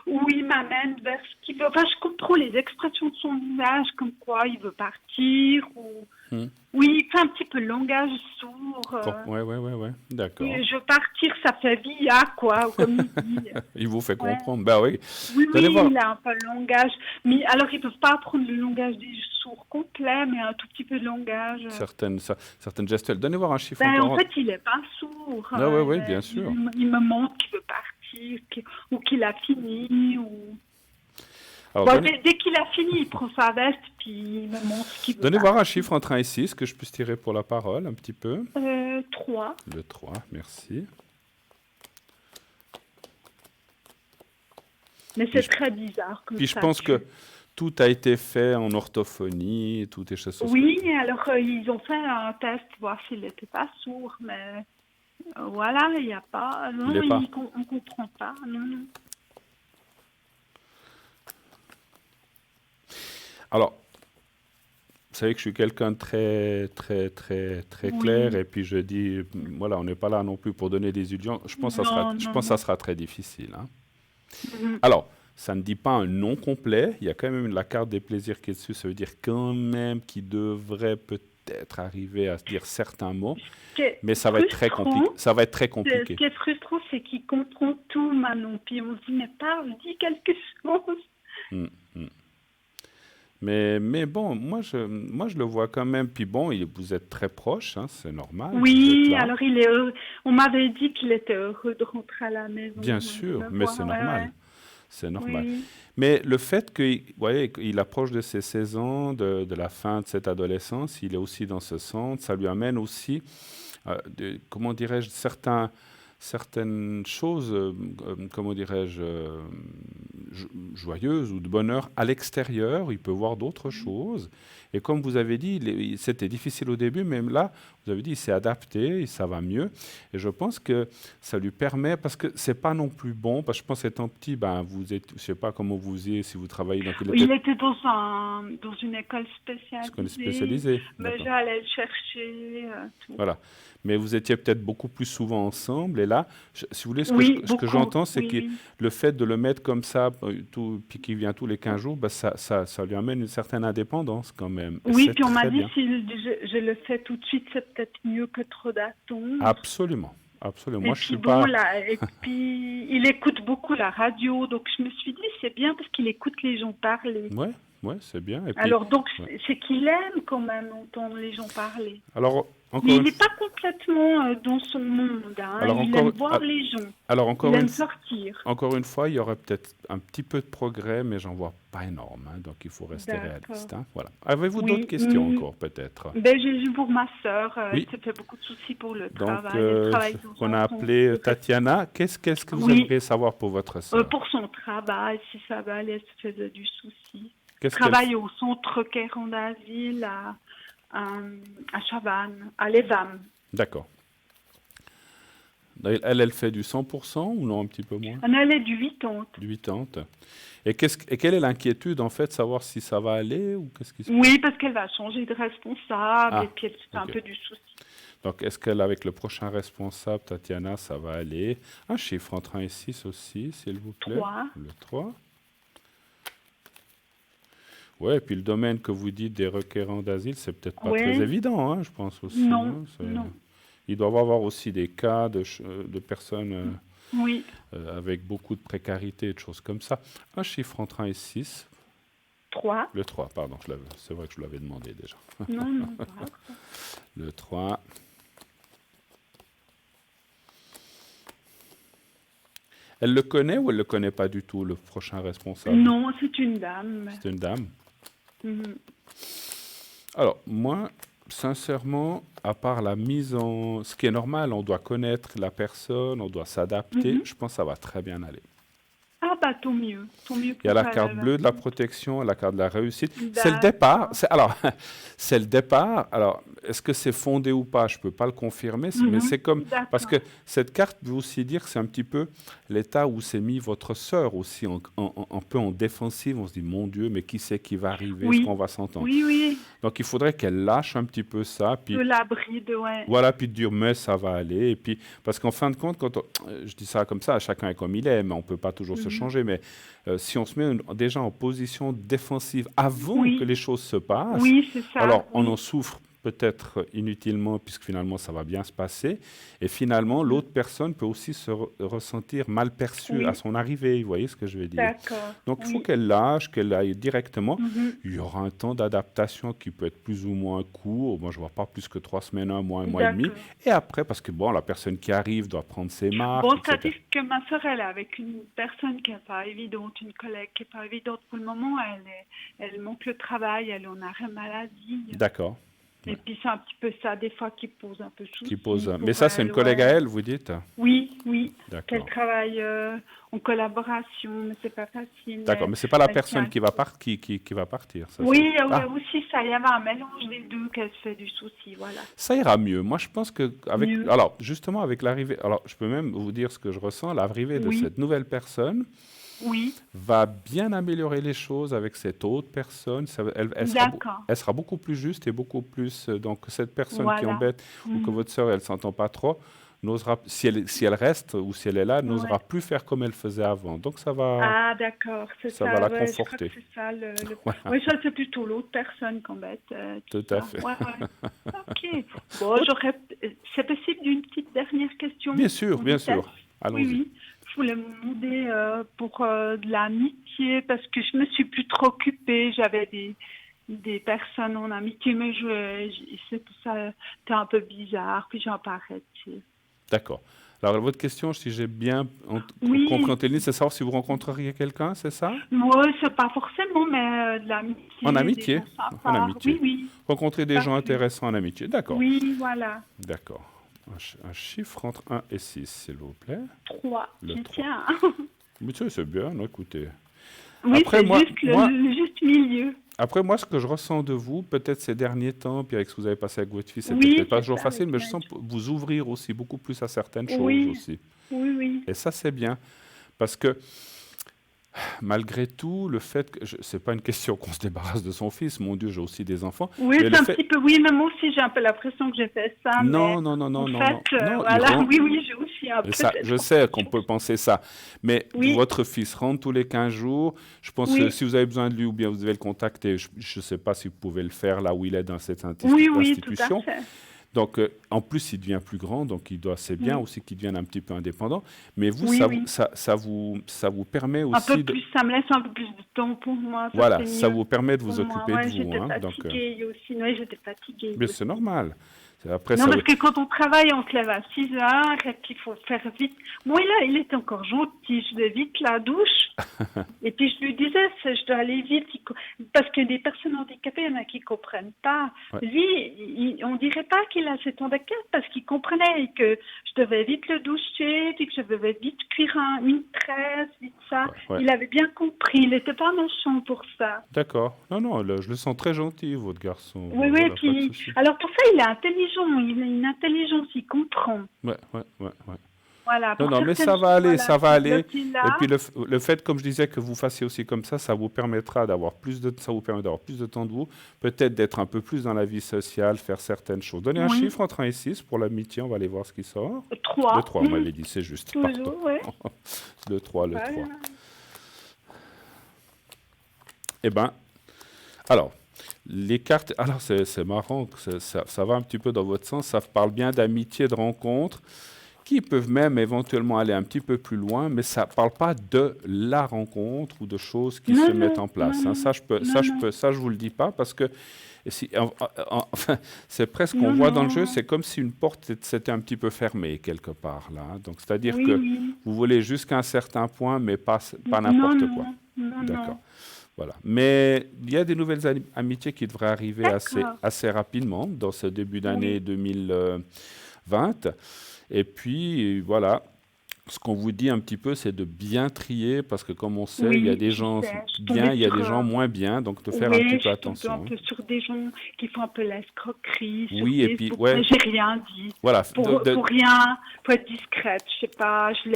ou il m'amène vers ce qu'il veut. Enfin, je comprends les expressions de son visage, comme quoi il veut partir, ou... Hmm. Oui, il fait un petit peu langage sourd. Ouais. D'accord. Je veux partir, ça fait via, quoi, comme il dit. Il vous fait Ouais. comprendre. Ben oui. Oui, Vous allez voir. il a un peu le langage. Mais alors, ils ne peuvent pas apprendre le langage des sourds complet, mais un tout petit peu de langage. Certaines gestuelles. Donnez voir un chiffre Ben, en encore. fait, il n'est pas sourd. Ah oui, bien sûr. Il me montre qu'il veut partir, ou qu'il a fini. Alors, Bon, dès qu'il a fini, il prend sa veste, puis il me montre ce qu'il veut. donnez voir un chiffre entre 1 et 6, que je puisse tirer pour la parole un petit peu. 3. Le 3, merci. Mais c'est très bizarre. Comme Puis je ça, pense que tout a été fait en orthophonie, tout est choses. Oui, alors ils ont fait un test pour voir s'il n'était pas sourd, mais voilà, il n'y a pas. Non, Il est pas. on ne comprend pas. Non. Alors, vous savez que je suis quelqu'un de très Oui. clair, et puis je dis, voilà, on n'est pas là non plus pour donner des illusions. Je pense que ça sera très difficile. Hein. Mhm. Alors, ça ne dit pas un nom complet. Il y a quand même la carte des plaisirs qui est dessus. Ça veut dire quand même qu'il devrait peut-être arriver à se dire certains mots, mais ça va être très compliqué. Ça va être très Ce compliqué. qui est frustrant, c'est qu'il comprend tout maintenant. Puis on se dit, mais parle, dis quelque chose. Mm, mm. Mais bon, moi je le vois quand même. Puis bon, vous êtes très proche, hein, c'est normal. Vous êtes Oui, là. alors il est heureux. On m'avait dit qu'il était heureux de rentrer à la maison. Bien sûr, mais c'est normal. Ouais. C'est normal. Oui. Mais le fait qu'il approche de ses 16 ans, de la fin de cette adolescence, il est aussi dans ce centre, ça lui amène aussi, comment dirais-je, certaines choses, comment dirais-je, joyeuses ou de bonheur à l'extérieur. Il peut voir d'autres choses. Et comme vous avez dit, c'était difficile au début, mais là, vous avez dit, il s'est adapté, ça va mieux. Et je pense que ça lui permet, parce que c'est pas non plus bon, parce que je pense étant petit, ben, vous êtes, je sais pas comment vous y êtes, si vous travaillez dans Il était dans une école spécialisée. Mais D'accord. j'allais le chercher. Tout. Voilà. Mais vous étiez peut-être beaucoup plus souvent ensemble. Et là, si vous voulez, ce Oui, que j'entends, c'est que le fait de le mettre comme ça puis qui vient tous les 15 jours, ben ça lui amène une certaine indépendance quand même. Et Oui, c'est puis on m'a très dit bien. si je le fais tout de suite, c'est peut-être mieux que trop d'attendre. Absolument, absolument. Et Moi, je puis suis bon, pas. là, et puis il écoute beaucoup la radio, donc je me suis dit c'est bien parce qu'il écoute les gens parler. Ouais, ouais, c'est bien. Et puis, Alors donc ouais. c'est qu'il aime quand même entendre les gens parler. Alors Mais encore il une, n'est pas complètement dans son monde, hein. alors Il aime encore, voir les gens, alors il aime sortir. encore une fois, il y aurait peut-être un petit peu de progrès, mais j'en vois pas énorme. Hein, donc il faut rester D'accord. réaliste. Hein, voilà. Avez-vous d'autres Oui, questions encore peut-être? ben, j'ai vu pour ma sœur, elle Oui. se fait beaucoup de soucis pour le Donc travail. Elle travaille dans qu'on un a centre appelé de Tatiana. Qu'est-ce que vous Oui, aimeriez savoir pour votre sœur? pour son travail, si ça va aller, elle se faisait du souci. Qu'est-ce qu'elle Travaille au centre Quéron d'asile à, à Chavannes, à l'EVAM. D'accord. Elle fait du 100% ou non, un petit peu moins? Elle est du 80. Du 80. Et quelle est l'inquiétude en fait, savoir si ça va aller ou qu'est-ce qui se passe? Oui, parce qu'elle va changer de responsable Ah, et puis elle se fait un ok. peu du souci. Donc est-ce qu'avec le prochain responsable, Tatiana, ça va aller? Un chiffre entre 1 et 6 aussi, s'il vous plaît. 3. Le 3. Ouais, et puis le domaine que vous dites des requérants d'asile, c'est peut-être pas très Oui, évident, hein, je pense aussi. non, Hein, non. il doit y avoir aussi des cas de personnes Oui, avec beaucoup de précarité et de choses comme ça. Un chiffre entre 1 et 6. 3. Le 3, pardon, c'est vrai que je vous l'avais demandé déjà. Non, non, pas. Le 3. Elle le connaît ou elle le connaît pas du tout, le prochain responsable? Non, c'est une dame. C'est une dame. Mhm. Alors, moi, sincèrement, à part la mise en... Ce qui est normal, on doit connaître la personne, on doit s'adapter. Mhm. Je pense que ça va très bien aller. Ah bah tant mieux Il y a pour la elle. carte bleue de la protection, la carte de la réussite. C'est le D'accord. départ. Alors, c'est le départ. Alors, est-ce que c'est fondé ou pas? Je ne peux pas le confirmer, mais c'est comme... Parce que D'accord. cette carte veut aussi dire que c'est un petit peu l'état où s'est mis votre sœur aussi, un peu en défensive. On se dit, mon Dieu, mais qui c'est qui va arriver? Est-ce qu'on Oui, va s'entendre? oui, oui. Donc, il faudrait qu'elle lâche un petit peu ça. De Puis, la bride, ouais. voilà, puis de dire, mais ça va aller. Et puis, parce qu'en fin de compte, je dis ça comme ça, chacun est comme il est, mais on ne peut pas toujours se Mhm. changer. Mais si on se met déjà en position défensive avant que Oui, les choses se passent, oui, c'est ça. alors on en Oui. souffre peut-être inutilement, puisque finalement ça va bien se passer. Et finalement, l'autre personne peut aussi se ressentir mal perçue à Oui, son arrivée. Vous voyez ce que je veux dire? d'accord. Donc il faut Oui. qu'elle lâche, qu'elle aille directement. Mhm. Il y aura un temps d'adaptation qui peut être plus ou moins court. Moi, je ne vois pas plus que 3 semaines, un mois et demi. D'accord. Et après, parce que bon, la personne qui arrive doit prendre ses marques, Bon, etc. c'est-à-dire que ma sœur, elle est avec une personne qui n'est pas évidente, une collègue qui n'est pas évidente pour le moment. Elle manque le travail, elle est en arrêt maladie. D'accord. Et puis c'est un petit peu ça, des fois, qui pose un peu Qui souci pose. Mais pour ça, c'est une elle, collègue à ouais. elle, vous dites? Oui, oui, qu'elle D'accord. travaille en collaboration, mais c'est pas facile. D'accord, mais c'est pas la Elle personne tient. qui va, qui va partir, ça c'est... Oui, il y a Ah, aussi ça, il y avait un mélange des deux qu'elle se fait du souci, voilà. ça ira mieux. Moi, je pense que avec, Mieux. alors justement avec l'arrivée, alors je peux même vous dire ce que je ressens, l'arrivée de Oui, cette nouvelle personne oui, va bien améliorer les choses avec cette autre personne. d'accord, Elle sera beaucoup plus juste et beaucoup plus. Donc cette personne qui voilà. embête ou que Mhm. votre sœur elle s'entend pas trop n'osera, si elle reste ou si elle est là, n'osera Ouais. plus faire comme elle faisait avant. Donc Ah, d'accord, c'est ça va ça, la ouais, je crois que conforter. c'est ça. Voilà, Oui, ça, c'est plutôt l'autre personne qu'embête tout tout à ça. fait. Ouais, ouais. Ok. Bon, c'est possible d'une petite dernière question Bien sûr, en bien vitesse? sûr. Oui, Allons-y. oui. Je voulais vous demander pour de l'amitié, parce que je me suis plus trop occupée. J'avais des personnes en amitié, mais c'était un peu bizarre, puis j'en pas arrêté. D'accord. Alors, votre question, si j'ai bien compris, Oui, Antéline, c'est savoir si vous rencontreriez quelqu'un, c'est ça? moi, c'est pas forcément, mais de En l'amitié, des amitié? gens En sympas. amitié. Oui, oui, Rencontrer des pas gens plus. intéressants en amitié. D'accord. Oui, voilà. D'accord. Un chiffre entre 1 et 6, s'il vous plaît. 3. Le Je 3. tiens. Mais tu sais, c'est bien, non, écoutez. Oui, Après, c'est moi, juste le juste milieu. après, moi, ce que je ressens de vous, peut-être ces derniers temps, puis avec ce que vous avez passé avec votre fils, c'était Oui, peut-être pas c'est toujours ça, facile, avec mais je sens Nigel. vous ouvrir aussi beaucoup plus à certaines choses Oui, aussi. oui, oui. Et ça, c'est bien. Parce que Malgré tout, le fait que c'est pas une question qu'on se débarrasse de son fils. Mon Dieu, j'ai aussi des enfants. Oui, Mais c'est le un fait, petit peu, oui, mais moi aussi j'ai un peu l'impression que j'ai fait ça, mais non, non, non, en non, non, fait, non, non, voilà, oui, oui, j'ai aussi un peu ça, cette je sais qu'on sensation. peut penser ça, mais Oui, votre fils rentre tous les 15 jours. Je pense que oui, si vous avez besoin de lui ou bien vous devez le contacter, je ne sais pas si vous pouvez le faire là où il est dans cette oui, oui, tout à institution. fait. Donc, en plus, il devient plus grand, donc c'est bien Oui, aussi qu'il devienne un petit peu indépendant. Mais vous, oui, oui. ça vous permet Un peu aussi de, plus, ça me laisse un peu plus de temps pour moi, ça voilà, c'est ça mieux vous permet de pour vous moi. occuper de Ouais, vous, j'étais hein. Donc, fatiguée aussi, ouais, j'étais fatiguée mais c'est aussi. normal. Après, Non, ça, parce que quand on travaille, on se lève à 6 heures et puis il faut faire vite. Moi, là, il était encore gentil. Je vais vite la douche. Et puis je lui disais, je dois aller vite. Parce que des personnes handicapées, il y en a qui ne comprennent pas. ouais, Lui, on dirait pas qu'il a cet handicap parce qu'il comprenait et que je devais vite le doucher, puis que je devais vite cuire une tresse, vite ça. ouais, ouais. Il avait bien compris. Il n'était pas méchant pour ça. D'accord. Non, non, là, je le sens très gentil, votre garçon. Oui, oui, Voilà, pas de puis, souci. alors pour ça, il est intelligent. Il a une intelligence, il comprend. Ouais, ouais, ouais, ouais. Voilà, Non, pour non, mais certaines ça va choses, aller, voilà, ça va c'est aller. bloqué Et là. puis le fait, comme je disais, que vous fassiez aussi comme ça vous permettra d'avoir ça vous permet d'avoir plus de temps de vous, peut-être d'être un peu plus dans la vie sociale, faire certaines choses. Donnez un Oui, chiffre entre 1 et 6 pour l'amitié, on va aller voir ce qui sort. Le 3, 3, on m'avait dit, c'est juste, pardon. toujours, oui. Le 3, le 3. Voilà. Eh ben, alors, les cartes, alors c'est marrant, que ça va un petit peu dans votre sens, ça parle bien d'amitié, de rencontre, qui peuvent même éventuellement aller un petit peu plus loin, mais ça ne parle pas de la rencontre ou de choses qui Non, se mettent non, en non, place, hein. non, non, non, Ça, je vous le dis pas parce que enfin, c'est presque qu'on non, voit dans le jeu, non. c'est comme si une porte s'était un petit peu fermée quelque part là, hein. Donc, c'est-à-dire Oui, que oui. vous voulez jusqu'à un certain point, mais pas Non, n'importe quoi. non, non, D'accord. non. Voilà. Mais il y a des nouvelles amitiés qui devraient arriver D'accord. assez rapidement dans ce début d'année Oui, 2020. Et puis, voilà, ce qu'on vous dit un petit peu, c'est de bien trier, parce que comme on sait, il y a oui, des je gens sais. Je suis bien, tombée il y a sur, des gens moins bien, donc de faire un oui, petit je peu suis tombée un attention, hein. peu sur des gens qui font un peu l'escroquerie sur Oui, et puis, Facebook, mais ouais, j'ai rien dit. voilà, Pour rien, pour être discrète, je sais pas, je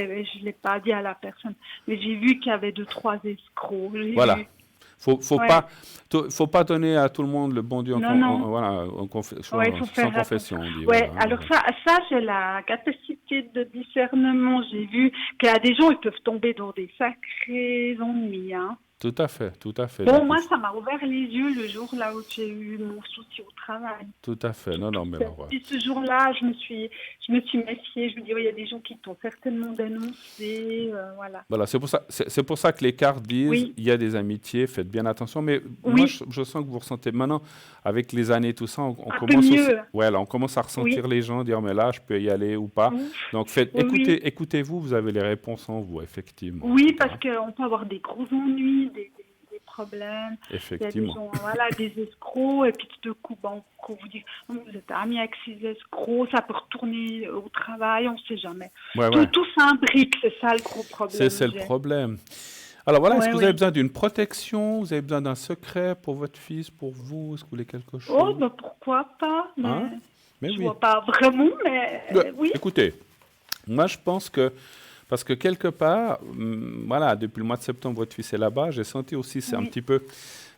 l'ai pas dit à la personne, mais j'ai vu qu'il y avait 2, 3 escrocs, j'ai voilà. vu. Ouais. Faut pas donner à tout le monde le bon Dieu Non, non. voilà, Ouais, il faut sans faire confession, attention. on dit, Ouais, voilà, hein, alors voilà. ça, j'ai la capacité de discernement. J'ai vu qu'il y a des gens, ils peuvent tomber dans des sacrés ennuis, hein. Tout à fait. Bon, Donc, moi, ça m'a ouvert les yeux le jour là où j'ai eu mon souci au travail. tout à fait. Non, non, mais alors, Depuis ce jour-là, je me suis méfiée. Je me dis, oh, il y a des gens qui t'ont certainement dénoncé, voilà. voilà, c'est pour ça que les cartes disent Oui, il y a des amitiés, faites bien attention. Mais moi, oui, je sens que vous ressentez maintenant, avec les années, tout ça, on un peu commence aussi, mieux. ouais, là, on commence à Oui, ressentir les gens, dire mais là, je peux y aller ou pas. ouf, Donc, oui, oui. écoutez-vous, vous avez les réponses en vous, effectivement, en tout Oui, cas, parce hein. qu'on peut avoir des gros ennuis, des problèmes. Il y a des Effectivement. gens, voilà, des escrocs, et puis tout de coup, bon, quand vous dites, oh, vous êtes amis avec ces escrocs, ça peut retourner au travail, on ne sait jamais. Ouais, Tout, ouais, tout s'imbrique, c'est ça le gros problème c'est que le j'ai. problème. Alors voilà, est-ce Oui, que vous avez oui. besoin d'une protection? Vous avez besoin d'un secret pour votre fils, pour vous? Est-ce que vous voulez quelque Oh, chose? ben pourquoi pas, mais Hein? Mais je oui. vois pas vraiment, mais oui, Écoutez, moi je pense que, parce que quelque part, voilà, depuis le mois de septembre, votre fils est là-bas, j'ai senti aussi, c'est un oui. petit peu,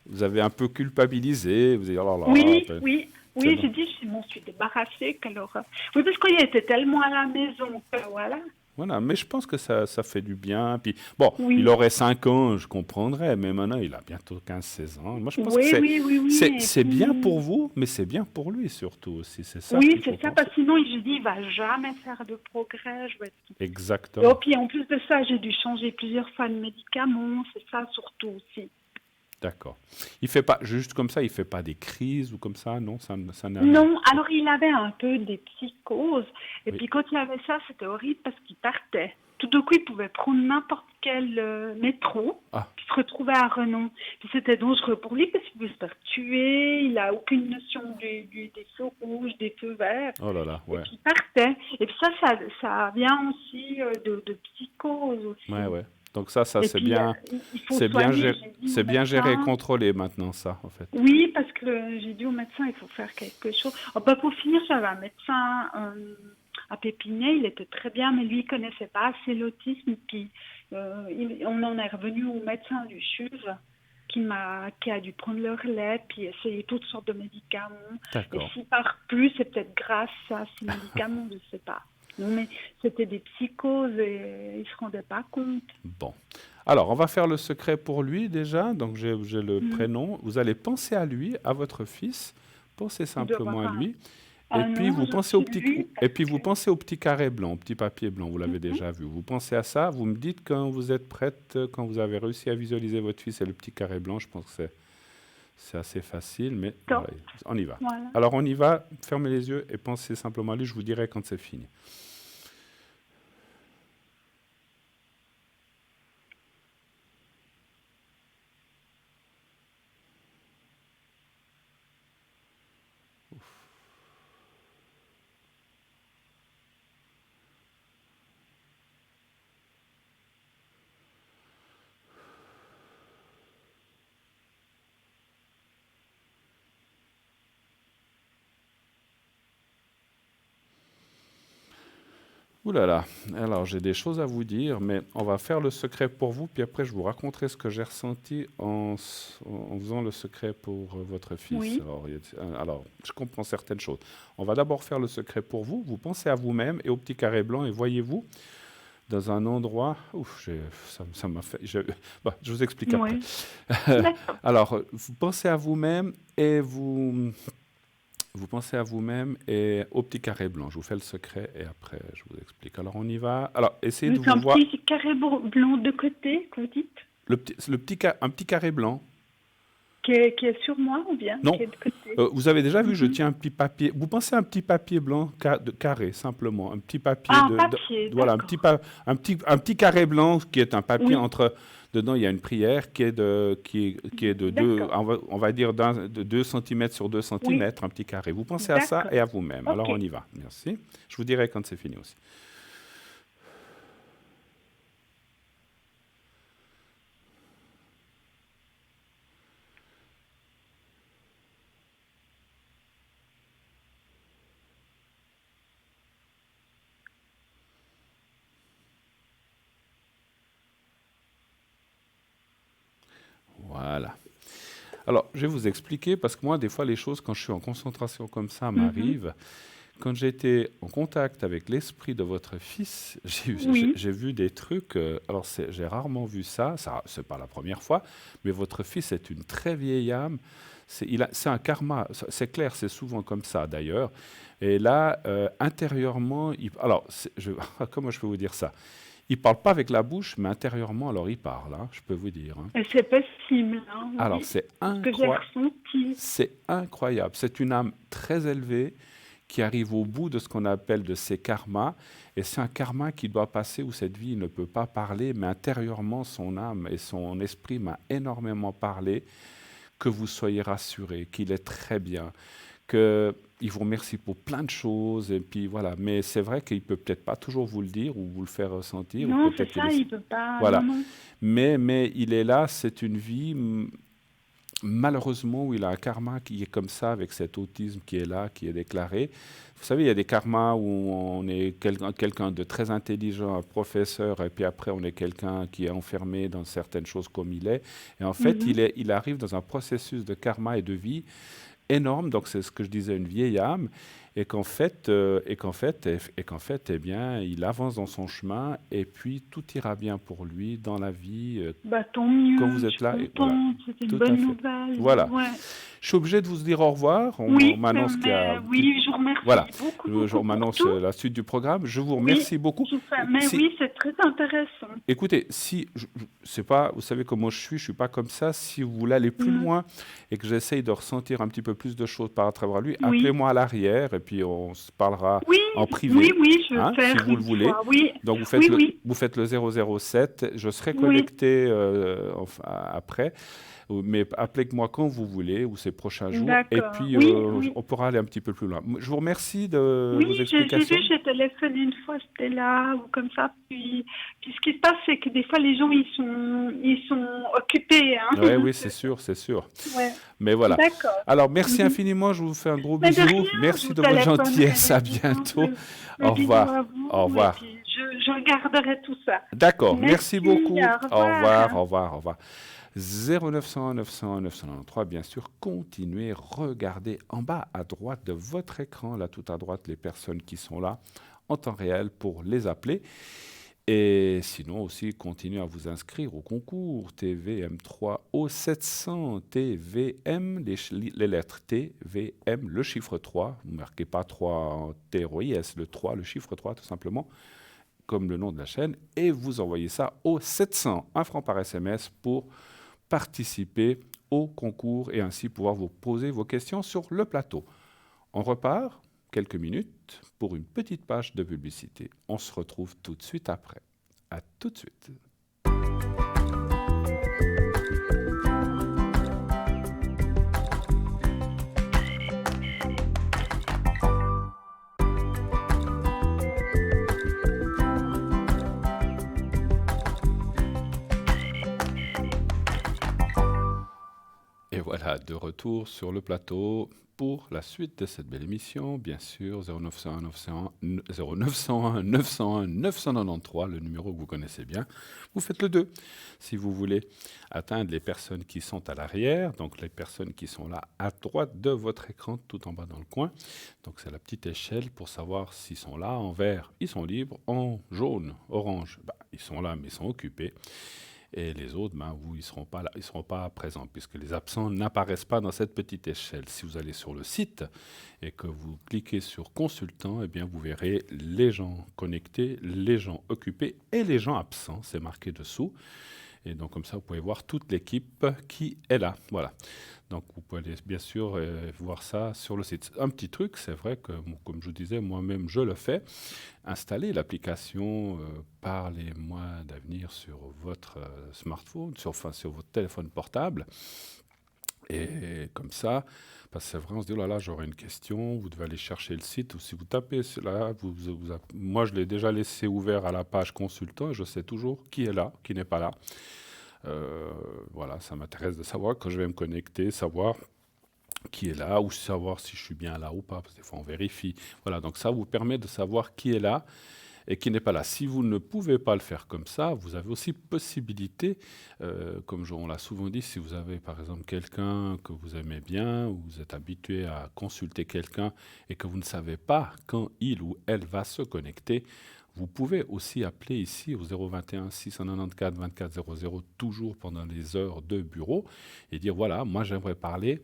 vous avez un peu culpabilisé, vous avez dit, oh là là, Oui, ben, oui, c'est oui, bon. j'ai dit, je m'en suis débarrassée, qu'alors. Oui, parce qu'il était tellement à la maison que voilà. Voilà, mais je pense que ça fait du bien. Puis, bon, il Oui, aurait 5 ans, je comprendrais, mais maintenant, il a bientôt 15 16 ans. Moi, je pense que oui, oui, oui, oui. Et c'est bien pour puis, vous, mais c'est bien pour lui surtout aussi. C'est ça oui, qu'il faut c'est ça, penser. parce que sinon, je dis, il va jamais faire de progrès. Je vais être... Et Exactement. puis, en plus de ça, j'ai dû changer plusieurs fois de médicaments. C'est ça surtout aussi. D'accord. Il fait pas, juste comme ça, il fait pas des crises ou comme ça, non? Ça n'a... Non, alors il avait un peu des psychoses. Et Oui. puis, quand il avait ça, c'était horrible parce qu'il partait. Tout d'un coup, il pouvait prendre n'importe quel métro, Ah, puis se retrouver à Renon. Puis c'était dangereux pour lui parce qu'il pouvait se faire tuer, il a aucune notion des feux rouges, des feux verts. oh là là, Et ouais. puis il partait. Et puis ça vient aussi de psychose Ouais, aussi. ouais. Donc ça Et c'est puis bien, il faut soigner, j'ai dit au c'est bien géré et médecin. contrôlé maintenant, ça, en fait. Oui, parce que j'ai dit au médecin, il faut faire quelque chose. Oh, bah, pour finir, j'avais un médecin à Pépinier, il était très bien, mais lui, il connaissait pas assez l'autisme. Puis on en est revenu au médecin du CHUV qui a dû prendre le relais, puis essayer toutes sortes de médicaments. Et D'accord. s'il part plus, c'est peut-être grâce à ces médicaments, je ne sais pas. Non, mais c'était des psychoses et il ne se rendait pas compte. Bon. Alors, on va faire le secret pour lui déjà. Donc, j'ai le prénom. Vous allez penser à lui, à votre fils. Pensez Il doit simplement à avoir lui. Et un puis, nom, vous je pensez au sais petit, lui, et parce puis vous que... pensez au petit carré blanc, au petit papier blanc. Vous l'avez déjà vu. Vous pensez à ça. Vous me dites quand vous êtes prête, quand vous avez réussi à visualiser votre fils et le petit carré blanc. Je pense que c'est assez facile, mais Top. voilà, on y va. Voilà. Alors, on y va. Fermez les yeux et pensez simplement à lui. Je vous dirai quand c'est fini. Ouh là là, alors j'ai des choses à vous dire, mais on va faire le secret pour vous, puis après je vous raconterai ce que j'ai ressenti en faisant le secret pour votre fils. Oui. Alors, je comprends certaines choses. On va d'abord faire le secret pour vous. Vous pensez à vous-même et au petit carré blanc et voyez-vous dans un endroit... Ouf, ça m'a fait... Bon, je vous explique après. Oui. D'accord. Alors, vous pensez à vous-même et vous pensez à vous-même et au petit carré blanc. Je vous fais le secret et après, je vous explique. Alors, on y va. Alors, essayez de C'est vous un voir petit carré blanc de côté, que vous dites, un petit carré blanc. qui est sur moi ou bien Non. qui est de côté. Vous avez déjà vu, je tiens un petit papier. Vous pensez à un petit papier blanc carré, simplement. Un petit papier Ah, un papier, voilà, d'accord. un petit carré blanc qui est un papier Oui. entre... Dedans, il y a une prière qui est de D'accord. on va dire de 2 cm sur 2 cm, Oui. un petit carré. Vous pensez à ça D'accord. et à vous-même. Alors, Ok. on y va. Merci. Je vous dirai quand c'est fini aussi. Voilà. Alors, je vais vous expliquer, parce que moi, des fois, les choses, quand je suis en concentration comme ça, m'arrivent. Quand j'étais en contact avec l'esprit de votre fils, Oui. j'ai vu des trucs. Alors, j'ai rarement vu ça. C'est pas la première fois, mais votre fils est une très vieille âme. C'est un karma. C'est clair, c'est souvent comme ça d'ailleurs. Et là, intérieurement, comment je peux vous dire ça? Il parle pas avec la bouche, mais intérieurement, alors il parle. Hein, je peux vous dire. Hein. Et c'est possible, hein, oui. Alors, c'est Ce que j'ai ressenti. C'est incroyable. C'est une âme très élevée qui arrive au bout de ce qu'on appelle de ses karmas. Et c'est un karma qui doit passer où cette vie ne peut pas parler, mais intérieurement, son âme et son esprit m'a énormément parlé. Que vous soyez rassurés, qu'il est très bien, qu'il vous remercie pour plein de choses. Et puis voilà. Mais c'est vrai qu'il peut peut-être pas toujours vous le dire ou vous le faire ressentir. Non, ou c'est ça, il peut pas. Voilà. Non, non. Mais il est là, c'est une vie... Malheureusement, où il a un karma qui est comme ça, avec cet autisme qui est là, qui est déclaré. Vous savez, il y a des karmas où on est quelqu'un de très intelligent, un professeur, et puis après on est quelqu'un qui est enfermé dans certaines choses comme il est. Et en fait, il arrive dans un processus de karma et de vie énorme, donc c'est ce que je disais, une vieille âme, et qu'en fait, eh bien, il avance dans son chemin, et puis tout ira bien pour lui dans la vie. Bah, tant mieux. Quand vous êtes là, Je suis et voilà. contente, c'est une Tout à bonne fait. nouvelle. Voilà. Ouais. Je suis obligé de vous dire au revoir. Oui, On m'annonce qu'il y a... oui, je vous remercie Voilà. beaucoup. Je m'annonce pour tout. la suite du programme. Je vous remercie beaucoup. Mais Si- oui, c'est très intéressant. Écoutez, si je sais pas, vous savez comment je suis pas comme ça. Si vous voulez aller plus loin et que j'essaye de ressentir un petit peu plus de choses par à travers lui, Oui. appelez-moi à l'arrière et puis on se parlera Oui, en privé. oui, je hein, vais faire si vous le une voulez. fois, oui. Donc vous faites le 007. Je serai Oui. connecté après. Mais appelez-moi quand vous voulez, ou ces prochains jours, et D'accord. puis Oui. on pourra aller un petit peu plus loin. Je vous remercie de vos Oui, j'ai explications. vu, j'ai téléphoné une fois, c'était là, ou comme ça. Puis ce qui se passe, c'est que des fois, les gens, ils sont occupés. Hein. Oui, c'est sûr. Ouais. Mais voilà. D'accord. Alors, merci infiniment, je vous fais un gros Mais de bisou. rien, Merci je de vous votre Bonne téléphonerai gentillesse, à régulièrement. bientôt. Le Au bisou revoir. à vous. Au revoir. Et puis, je regarderai tout ça. D'accord, merci Merci, beaucoup. au Au revoir, revoir. au revoir, au revoir. 0900 900 993, bien sûr, continuez, regardez en bas à droite de votre écran, là tout à droite, les personnes qui sont là en temps réel pour les appeler. Et sinon aussi, continuez à vous inscrire au concours TVM3 au 700 TVM, les lettres TVM, le chiffre 3. Vous ne marquez pas 3 TROIS, le 3, le chiffre 3 tout simplement, comme le nom de la chaîne, et vous envoyez ça au 700, 1 franc par SMS pour participer au concours et ainsi pouvoir vous poser vos questions sur le plateau. On repart quelques minutes pour une petite page de publicité. On se retrouve tout de suite après. À tout de suite. Et voilà, de retour sur le plateau pour la suite de cette belle émission. Bien sûr, 0901 901 993, le numéro que vous connaissez bien. Vous faites le 2 si vous voulez atteindre les personnes qui sont à l'arrière, donc les personnes qui sont là à droite de votre écran, tout en bas dans le coin. Donc c'est la petite échelle pour savoir s'ils sont là en vert, ils sont libres, en jaune, orange, ils sont là mais ils sont occupés. Et les autres, vous, ils ne seront pas présents, puisque les absents n'apparaissent pas dans cette petite échelle. Si vous allez sur le site et que vous cliquez sur consultant, eh bien, vous verrez les gens connectés, les gens occupés et les gens absents. C'est marqué dessous. Et donc, comme ça, vous pouvez voir toute l'équipe qui est là. Voilà. Donc, vous pouvez aller, bien sûr voir ça sur le site. Un petit truc, c'est vrai que, comme je vous disais, moi-même, je le fais. Installez l'application par les mois d'avenir sur votre smartphone, sur votre téléphone portable. Et comme ça, parce que c'est vrai, on se dit, oh là là, j'aurai une question, vous devez aller chercher le site, ou si vous tapez là, moi je l'ai déjà laissé ouvert à la page consultant, et je sais toujours qui est là, qui n'est pas là. Voilà, ça m'intéresse de savoir quand je vais me connecter, savoir qui est là, ou savoir si je suis bien là ou pas, parce que des fois on vérifie. Voilà, donc ça vous permet de savoir qui est là et qui n'est pas là. Si vous ne pouvez pas le faire comme ça, vous avez aussi possibilité, comme on l'a souvent dit, si vous avez par exemple quelqu'un que vous aimez bien, ou vous êtes habitué à consulter quelqu'un et que vous ne savez pas quand il ou elle va se connecter, vous pouvez aussi appeler ici au 021 694 24 00, toujours pendant les heures de bureau, et dire voilà, moi j'aimerais parler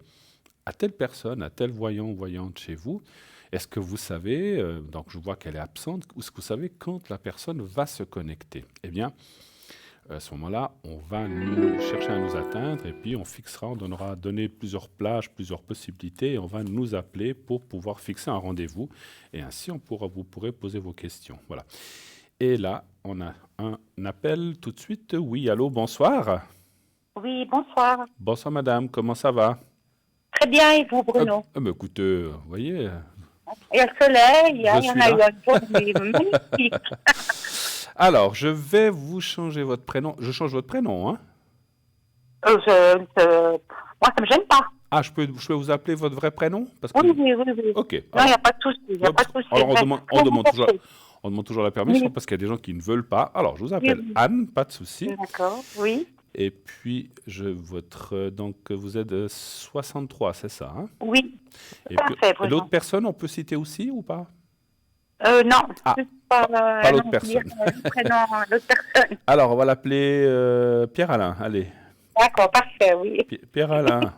à telle personne, à tel voyant ou voyante chez vous. Est-ce que vous savez, donc je vois qu'elle est absente, est-ce que vous savez quand la personne va se connecter? Eh bien, à ce moment-là, on va chercher à nous atteindre et puis on fixera, on donnera donner plusieurs plages, plusieurs possibilités et on va nous appeler pour pouvoir fixer un rendez-vous et ainsi vous pourrez poser vos questions. Voilà. Et là, on a un appel tout de suite. Oui, allô, bonsoir. Oui, bonsoir. Bonsoir madame, comment ça va? Très bien, et vous, Bruno? Écoutez, vous voyez... Il y a le soleil, il y en a eu une journée magnifique. Alors, je vais vous changer votre prénom. Je change votre prénom, hein? Moi, ça ne me gêne pas. Ah, je peux vous appeler votre vrai prénom? Parce que... Oui. Ok. Non, il n'y a pas de souci. Alors, on demande toujours la permission parce qu'il y a des gens qui ne veulent pas. Alors, je vous appelle Anne, pas de souci. D'accord, oui. Et puis, donc, vous êtes 63, c'est ça, hein? Oui, et parfait. L'autre personne, on peut citer aussi ou pas? Non, pas l'autre personne. L'autre personne. Alors, on va l'appeler Pierre-Alain, allez. D'accord, parfait, oui. Pierre-Alain.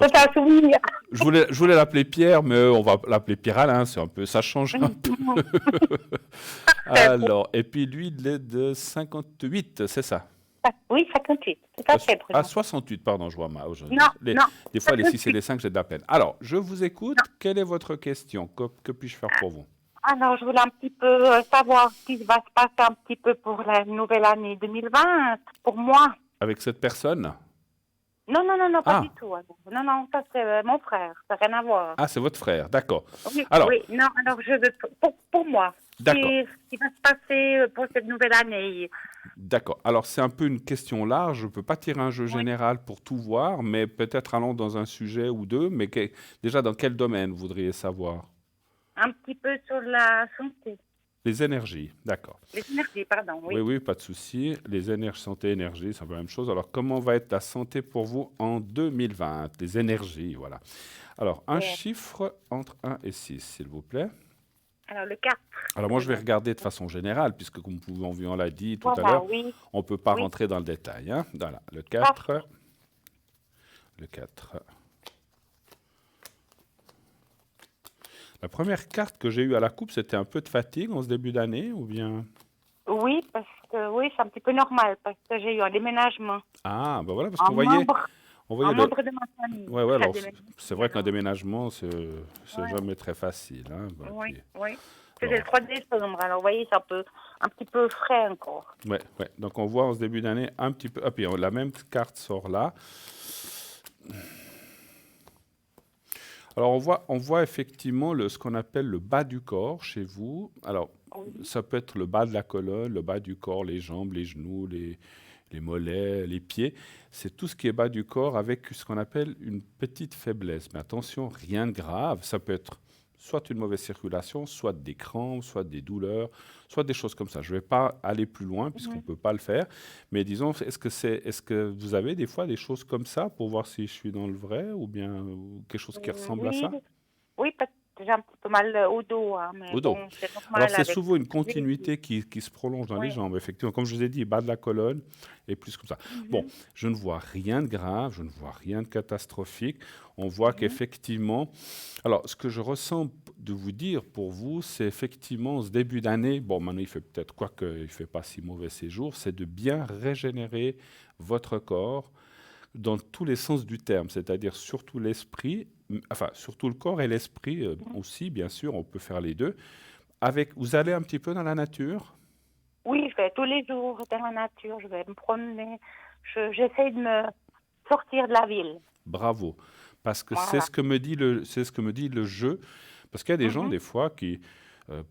C'est un souvenir. Je voulais l'appeler Pierre, mais on va l'appeler Pierre-Alain, ça change un peu. Alors, et puis lui, il est de 58, c'est ça? Oui, 58, tout à fait, Bruno. 68, pardon, je vois mal. Non. Des fois, les 6 et les 5, j'ai de la peine. Alors, je vous écoute. Non. Quelle est votre question? Que puis-je faire pour vous? Alors, je voulais un petit peu savoir ce qui va se passer un petit peu pour la nouvelle année 2020, pour moi. Avec cette personne? Non, pas du tout. Non, ça c'est mon frère, ça n'a rien à voir. Ah, c'est votre frère, d'accord. Oui, alors je veux, pour moi, d'accord. Ce qui va se passer pour cette nouvelle année. D'accord. Alors, c'est un peu une question large. Je ne peux pas tirer un jeu général pour tout voir, mais peut-être allons dans un sujet ou deux. Mais déjà, dans quel domaine vous voudriez savoir? peu sur la santé. Les énergies, d'accord. Les énergies, pardon, Oui, oui. oui, pas de souci. Les énergies, santé, énergie, c'est un peu la même chose. Alors, comment va être la santé pour vous en 2020? Les énergies, voilà. Alors, un Et, chiffre entre 1 et 6, s'il vous plaît. alors, le 4. Alors, moi, je vais regarder de façon générale, puisque comme on l'a dit tout à Voilà, l'heure, oui, on ne peut pas oui, rentrer dans le détail, hein. Voilà, le 4. parfait. Le 4. La première carte que j'ai eue à la coupe, c'était un peu de fatigue en ce début d'année, ou bien... Oui, parce que oui, c'est un petit peu normal, parce que j'ai eu un déménagement. Ah, ben voilà, parce Un qu'on voyait, membre, on un voyait le... membre de ma famille Ouais, ouais, qui a alors déménagé. c'est vrai qu'un Alors, déménagement, c'est ouais, jamais très facile, hein. Bon, oui, puis, oui. C'était le alors, 3 décembre, alors vous voyez, c'est un petit peu frais encore. ouais, ouais. Donc on voit en ce début d'année un petit peu... Ah, puis la même carte sort là. Alors on voit effectivement ce qu'on appelle le bas du corps chez vous. Alors Oui. ça peut être le bas de la colonne, le bas du corps, les jambes, les genoux, les mollets, les pieds. C'est tout ce qui est bas du corps avec ce qu'on appelle une petite faiblesse. Mais attention, rien de grave. Ça peut être soit une mauvaise circulation, soit des crampes, soit des douleurs, soit des choses comme ça. Je ne vais pas aller plus loin puisqu'on ne Mhm. peut pas le faire. Mais disons, est-ce que vous avez des fois des choses comme ça pour voir si je suis dans le vrai ou bien quelque chose qui ressemble à Oui, ça? oui, parce que j'ai un petit peu mal au dos, hein, mais Au dos. bon, c'est Alors, normal c'est avec souvent une les aiguilles. continuité qui se prolonge dans les Oui. jambes, effectivement. Comme je vous ai dit, bas de la colonne et plus comme ça. Bon, Mhm. je ne vois rien de grave, je ne vois rien de catastrophique. On voit Mhm. qu'effectivement, alors ce que je ressens de vous dire pour vous, c'est effectivement ce début d'année, bon, maintenant il fait peut-être quoi qu'il ne fait pas si mauvais ces jours, c'est de bien régénérer votre corps dans tous les sens du terme, c'est-à-dire surtout l'esprit, enfin surtout le corps et l'esprit aussi, bien sûr, on peut faire les deux. Vous allez un petit peu dans la nature? Oui, je vais tous les jours dans la nature, je vais me promener, j'essaie de me sortir de la ville. Bravo. Parce que c'est Voilà. ce que me dit c'est ce que me dit le jeu. Parce qu'il y a des gens, Mhm. des fois, qui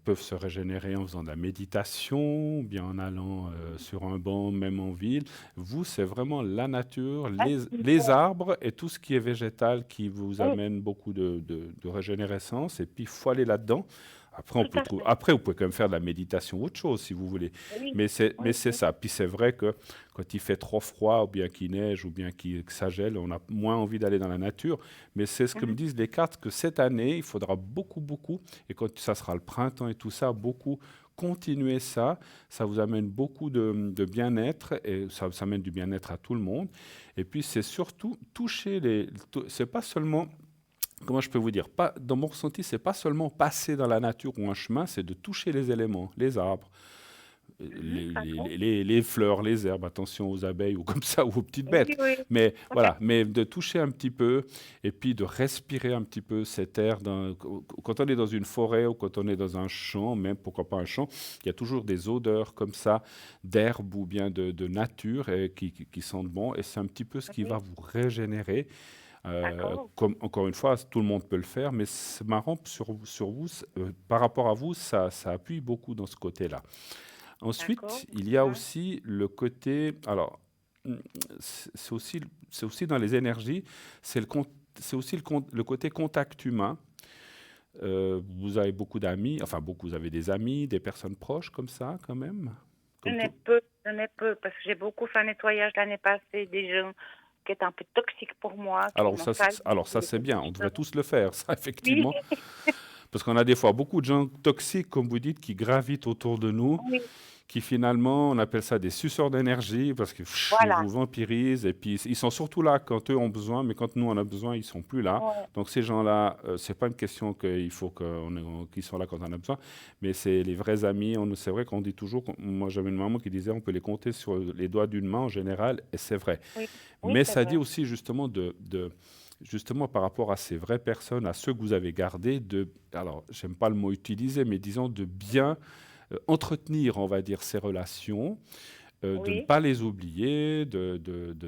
peuvent se régénérer en faisant de la méditation, ou bien en allant sur un banc, même en ville. Vous, c'est vraiment la nature, Ah, les super. arbres et tout ce qui est végétal qui vous Oui, amène beaucoup de régénérescence. Et puis, il faut aller là-dedans. Après, tout à fait. après, vous pouvez quand même faire de la méditation ou autre chose si vous voulez. Oui, Mais oui, c'est oui. ça. Puis c'est vrai que quand il fait trop froid, ou bien qu'il neige, ou bien que ça gèle, on a moins envie d'aller dans la nature. Mais c'est ce que me Mhm. disent les cartes, que cette année, il faudra beaucoup, beaucoup, et quand ça sera le printemps et tout ça, beaucoup continuer ça. Ça vous amène beaucoup de bien-être, et ça amène du bien-être à tout le monde. Et puis c'est surtout toucher c'est pas seulement... Comment je peux vous dire? Pas, dans mon ressenti, c'est pas seulement passer dans la nature ou un chemin, c'est de toucher les éléments, les arbres, Mhm. D'accord. les fleurs, les herbes, attention aux abeilles ou comme ça, ou aux petites Oui, bêtes. oui. Mais Ok. voilà, mais de toucher un petit peu et puis de respirer un petit peu cet air. Quand on est dans une forêt ou quand on est dans un champ, même pourquoi pas un champ, il y a toujours des odeurs comme ça d'herbe ou bien de nature et qui sentent bon. Et c'est un petit peu ce qui va Oui, vous régénérer. d'accord. Comme, encore une fois, tout le monde peut le faire, mais c'est marrant sur vous, par rapport à vous, ça appuie beaucoup dans ce côté-là. D'accord. Ensuite, il y a Ouais. aussi le côté, alors, mm, c'est aussi dans les énergies, c'est aussi le côté contact humain. Vous avez beaucoup d'amis, enfin beaucoup, vous avez des amis, des personnes proches comme ça, quand même, comme tout. J'en ai peu, parce que j'ai beaucoup fait un nettoyage l'année passée des gens qui étaient un peu toxiques pour moi, qui Alors m'ont ça, sali. alors ça c'est bien, on devrait tous le faire, ça Oui, effectivement, parce qu'on a des fois beaucoup de gens toxiques, comme vous dites, qui gravitent autour de nous, oui, qui finalement, on appelle ça des suceurs d'énergie, parce que ils voilà. vous vampirisent, et puis ils sont surtout là quand eux ont besoin, mais quand nous on a besoin, ils sont plus là. Ouais. Donc ces gens-là, c'est pas une question qu'il faut qu'ils soient là quand on a besoin, mais c'est les vrais amis. C'est vrai qu'on dit toujours, moi j'avais une maman qui disait, on peut les compter sur les doigts d'une main en général, et c'est vrai. Oui, oui, Mais c'est ça dit vrai. aussi justement justement par rapport à ces vraies personnes, à ceux que vous avez gardés, alors j'aime pas le mot utilisé, mais disons de bien entretenir, on va dire, ces relations, de ne Oui, pas les oublier, de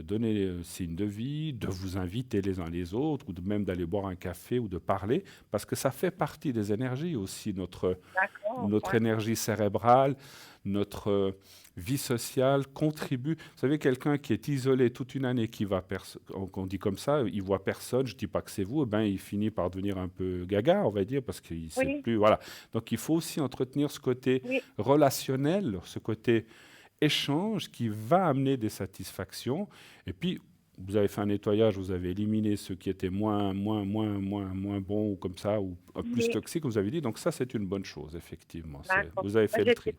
donner signe de vie, de vous inviter les uns les autres, ou même d'aller boire un café ou de parler, parce que ça fait partie des énergies aussi, d'accord, notre ouais. énergie cérébrale, notre vie sociale contribue. Vous savez, quelqu'un qui est isolé toute une année, qu'on dit comme ça, il voit personne, je ne dis pas que c'est vous, eh ben, il finit par devenir un peu gaga, on va dire, parce qu'il ne sait Oui, plus. Voilà. Donc il faut aussi entretenir ce côté oui, relationnel, ce côté échange qui va amener des satisfactions. Et puis, vous avez fait un nettoyage, vous avez éliminé ceux qui étaient moins bons ou comme ça, ou plus oui, toxiques, vous avez dit. Donc ça, c'est une bonne chose, effectivement. d'accord. Vous avez Moi, fait le tri.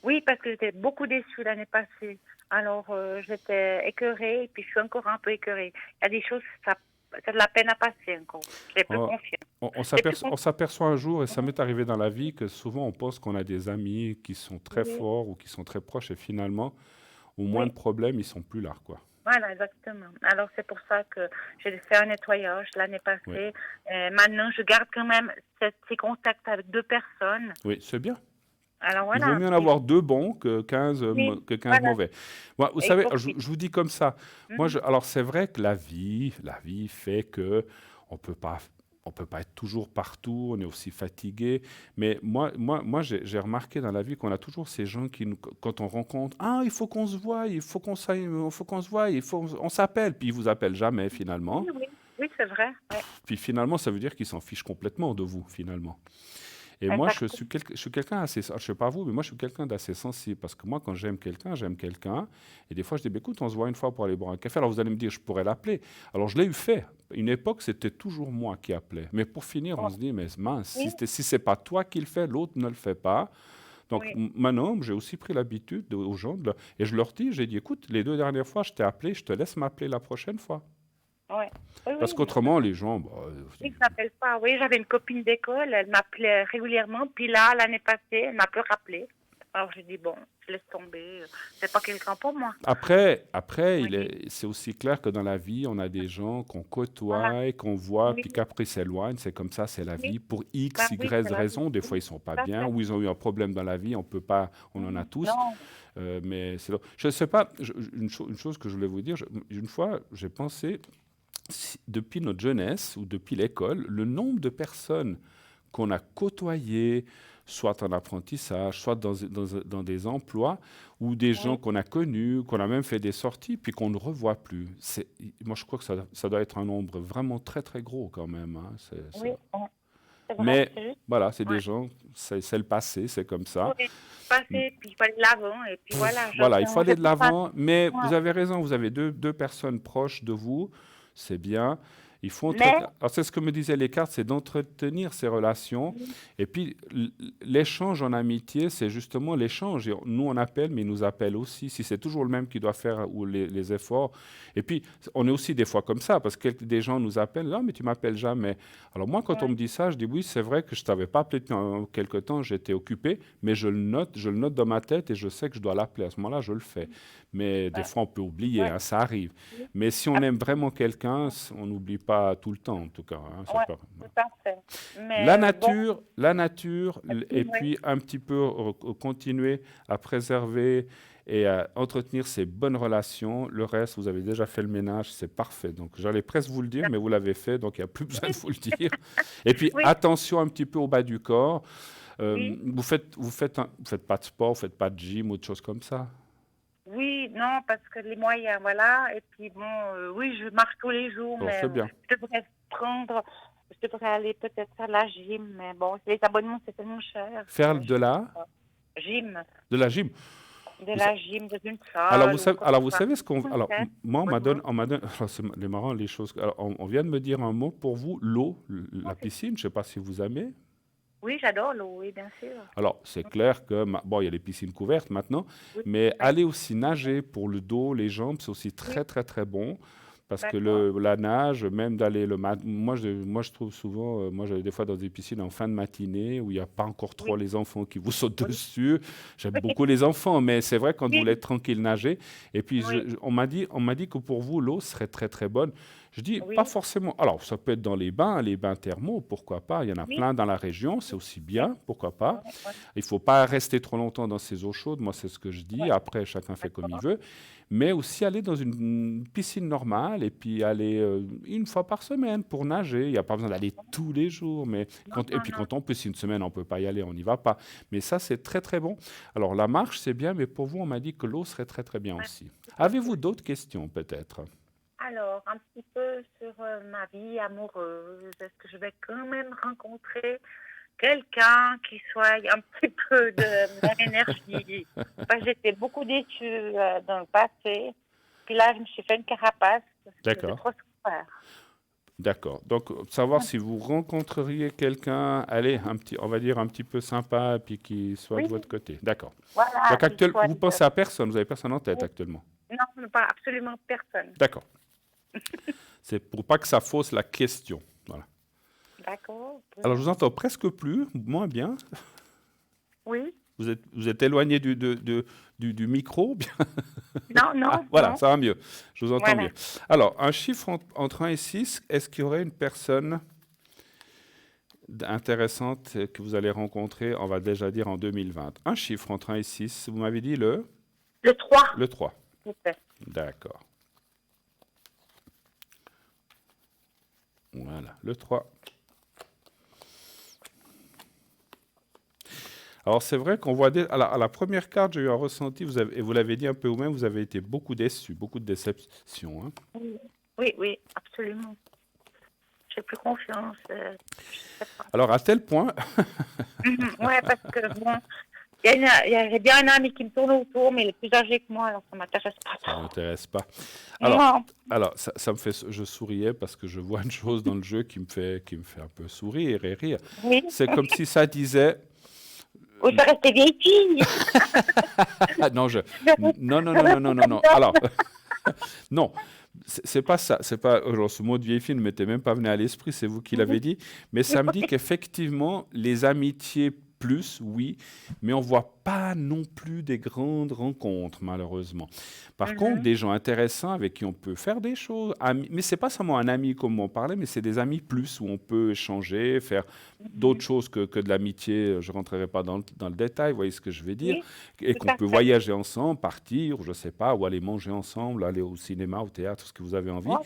oui, parce que j'étais beaucoup déçue l'année passée. Alors, j'étais écœurée et puis je suis encore un peu écœurée. Il y a des choses, ça a de la peine à passer encore. J'ai plus On, confiance. on J'ai plus on confiance. s'aperçoit un jour, et ça m'est arrivé dans la vie, que souvent on pense qu'on a des amis qui sont très Oui, forts ou qui sont très proches, et finalement, au moins de oui, problèmes, ils sont plus là, quoi. voilà, exactement. Alors, c'est pour ça que j'ai fait un nettoyage l'année Oui, passée. Maintenant, je garde quand même ces contacts avec 2 personnes. oui, c'est bien. Alors, Il vaut voilà. mieux en Puis, avoir deux bons oui, que 15 voilà. mauvais. Moi, vous Et il savez, faut que... je vous dis comme ça. Moi, Mhm. alors c'est vrai que la vie fait que on peut pas être toujours partout, on est aussi fatigué. Mais moi j'ai remarqué dans la vie qu'on a toujours ces gens quand on rencontre, ah, il faut qu'on se voie, il faut qu'on se voie, on s'appelle, puis ils vous appellent jamais Oui, finalement. oui, oui, c'est vrai. Ouais, Puis finalement, ça veut dire qu'ils s'en fichent complètement de vous, finalement. Et moi, exactement. je suis quelqu'un assez, je sais pas vous, mais moi, je suis quelqu'un d'assez sensible. Parce que moi, quand j'aime quelqu'un. Et des fois, je dis, bah, écoute, on se voit une fois pour aller boire un café. Alors, vous allez me dire, je pourrais l'appeler. Alors, je l'ai eu fait. Une époque, c'était toujours moi qui appelais. Mais pour finir, on se dit, mais mince, Oui, si c'est pas toi qui le fais, l'autre ne le fait pas. Donc, oui, maintenant, j'ai aussi pris l'habitude aux gens, et je leur dis, j'ai dit, écoute, les 2 dernières fois, je t'ai appelé, je te laisse m'appeler la prochaine fois. oui. Oui, Parce oui, non. qu'autrement, les gens, bah, Oui, ça m'appelle pas. Oui, j'avais une copine d'école, elle m'appelait régulièrement. Puis là, l'année passée, elle m'a plus rappelé. Alors j'ai dit, bon, je laisse tomber. C'est pas quelqu'un pour moi. Après, Oui, c'est aussi clair que dans la vie, on a des gens qu'on voilà. côtoie, qu'on voit, Oui, puis qu'après ils s'éloignent. C'est comme ça, c'est la oui. vie. Pour Ben X, oui, Y c'est la vie. raisons, des Oui, fois ils sont pas tout à bien, fait. ou ils ont eu un problème dans la vie, on peut pas, on en a Mhm. tous. Non, Mais je sais pas, une chose que je voulais vous dire, une fois, j'ai pensé, depuis notre jeunesse ou depuis l'école, le nombre de personnes qu'on a côtoyées, soit en apprentissage, soit dans des emplois, ou des gens oui, qu'on a connus, qu'on a même fait des sorties, puis qu'on ne revoit plus. Moi, je crois que ça doit être un nombre vraiment très, très gros quand même, hein. oui, bon, c'est vrai, Mais c'est juste. voilà, c'est des Ouais. gens, c'est le passé, c'est comme ça. Oui, passer, puis il fallait de l'avant, et puis voilà, Voilà, il faut aller j'ai de plus pas. l'avant, mais Ouais. vous avez raison, vous avez deux personnes proches de vous, c'est bien. Il faut Mais, entretenir. Alors, c'est ce que me disaient les cartes, c'est d'entretenir ces relations. oui, Et puis, l'échange en amitié, c'est justement l'échange. Et nous, on appelle, mais ils nous appellent aussi. Si c'est toujours le même qui doit faire ou les efforts. Et puis, on est aussi des fois comme ça, parce que des gens nous appellent, ah, mais tu m'appelles jamais. Alors, moi, quand on ouais, me dit ça, je dis oui, c'est vrai que je ne t'avais pas appelé depuis quelque temps, j'étais occupé, mais je le note dans ma tête et je sais que je dois l'appeler. À ce moment-là, je le fais. Mais des ouais, fois, on peut oublier, ouais, hein, ça arrive. oui. Mais si on Ah, aime vraiment quelqu'un, on n'oublie pas tout le temps, en tout cas, hein, c'est ouais, pas... tout à fait. Mais bon, La nature, et et puis, ouais, puis un petit peu continuer à préserver et à entretenir ces bonnes relations. Le reste, vous avez déjà fait le ménage, c'est parfait. Donc, j'allais presque vous le dire, mais vous l'avez fait, donc il n'y a plus besoin de vous le dire. Et puis, oui, attention un petit peu au bas du corps. oui. Vous faites pas de sport, vous faites pas de gym ou de choses comme ça. Oui, non, parce que les moyens, voilà. Et puis bon, oui, je marche tous les jours, Alors, mais c'est bien. je devrais aller peut-être faire la gym, mais bon, les abonnements, c'est tellement cher Faire que je peux pas. Gym, de la gym. de Vous la gym dans une salle ou comme vous ça. savez ce qu'on... Alors, Peut-être, moi, abonnement. on m'a donné... Alors, c'est marrant, les choses... Alors, on vient de me dire un mot pour vous, l'eau, la Oui, piscine, je ne sais pas si vous aimez. oui, j'adore l'eau, oui, bien sûr. Alors, c'est clair que, bon, il y a les piscines couvertes maintenant, Oui, mais oui, aller aussi nager pour le dos, les jambes, c'est aussi oui, très, très, très bon. Parce que d'accord. la nage, même d'aller le matin, moi, je trouve souvent, moi, j'allais des fois dans des piscines en fin de matinée où il n'y a pas encore trop Oui, les enfants qui vous sautent oui, dessus. J'aime oui, beaucoup les enfants, mais c'est vrai quand vous voulez oui, être tranquille nager. Et puis, oui, on m'a dit que pour vous, l'eau serait très, très bonne. Je dis pas Oui, forcément. Alors, ça peut être dans les bains thermaux, pourquoi pas. Il y en a oui, plein dans la région, c'est aussi oui, bien, pourquoi pas. ouais, ouais, Il faut pas rester trop longtemps dans ces eaux chaudes, moi c'est ce que je dis. ouais, Après, chacun fait comme il d'accord. veut. Mais aussi aller dans une piscine normale et puis aller une fois par semaine pour nager. Il n'y a pas besoin d'aller tous les jours. Mais Non, et non, puis non. quand on peut, si une semaine on peut pas y aller, on n'y va pas. Mais ça, c'est très très bon. Alors la marche, c'est bien, mais pour vous, on m'a dit que l'eau serait très très bien Ouais, aussi. tout à Avez-vous fait. d'autres questions peut-être? Alors, un petit peu sur ma vie amoureuse. Est-ce que je vais quand même rencontrer quelqu'un qui soit un petit peu de mon énergie? Parce que j'étais beaucoup déçue dans le passé. Puis là, je me suis fait une carapace parce que j'ai D'accord. trop souffert. D'accord. Donc, savoir si vous rencontreriez quelqu'un, allez, on va dire un petit peu sympa, puis qui soit de Oui, votre côté. D'accord. voilà, Donc, qu'il soit vous pensez à personne, vous avez personne en tête actuellement. non, pas absolument personne. D'accord. C'est pour pas que ça fausse la question. Voilà. D'accord, Alors, oui. je vous entends presque plus, moins bien. Oui. Vous êtes éloigné du micro. Bien. Non, Ah, non, voilà, non. ça va mieux. Je vous entends Voilà. mieux. Alors, un chiffre entre 1 et 6, est-ce qu'il y aurait une personne intéressante que vous allez rencontrer, on va déjà dire en 2020? Un chiffre entre 1 et 6, vous m'avez dit Le 3, le 3. s'il vous plaît. D'accord. Voilà, le 3. Alors c'est vrai qu'on voit à la première carte, j'ai eu un ressenti, et vous l'avez dit un peu vous-même, vous avez été beaucoup déçu, beaucoup de déception. Hein. Oui, oui, oui, absolument. J'ai plus confiance. Je sais pas. Alors à tel point, Ouais, parce que bon, j'ai bien un ami qui me tourne autour, mais il est plus âgé que moi, alors ça m'intéresse pas ça ne trop. m'intéresse pas. Alors, Non. ça me fait, je souriais parce que je vois une chose dans le jeu qui me fait un peu sourire et rire. Oui. C'est comme si ça disait, Ou ça restait vieille fille. ah, non, non. Alors, non, c'est pas ça. C'est pas, genre, ce mot de vieille fille ne m'était même pas venu à l'esprit, c'est vous qui l'avez dit. Mais ça me dit qu'effectivement, les amitiés plus, oui, mais on voit pas non plus des grandes rencontres, malheureusement. Par contre, Mhm. des gens intéressants avec qui on peut faire des choses, mais c'est pas seulement un ami comme on parlait, mais c'est des amis plus où on peut échanger, faire d'autres choses que de l'amitié. Je rentrerai pas dans le détail, vous voyez ce que je veux dire, Oui, et tout qu'on à peut fait. voyager ensemble, partir, je sais pas, ou aller manger ensemble, aller au cinéma, au théâtre, ce que vous avez envie. Ouais,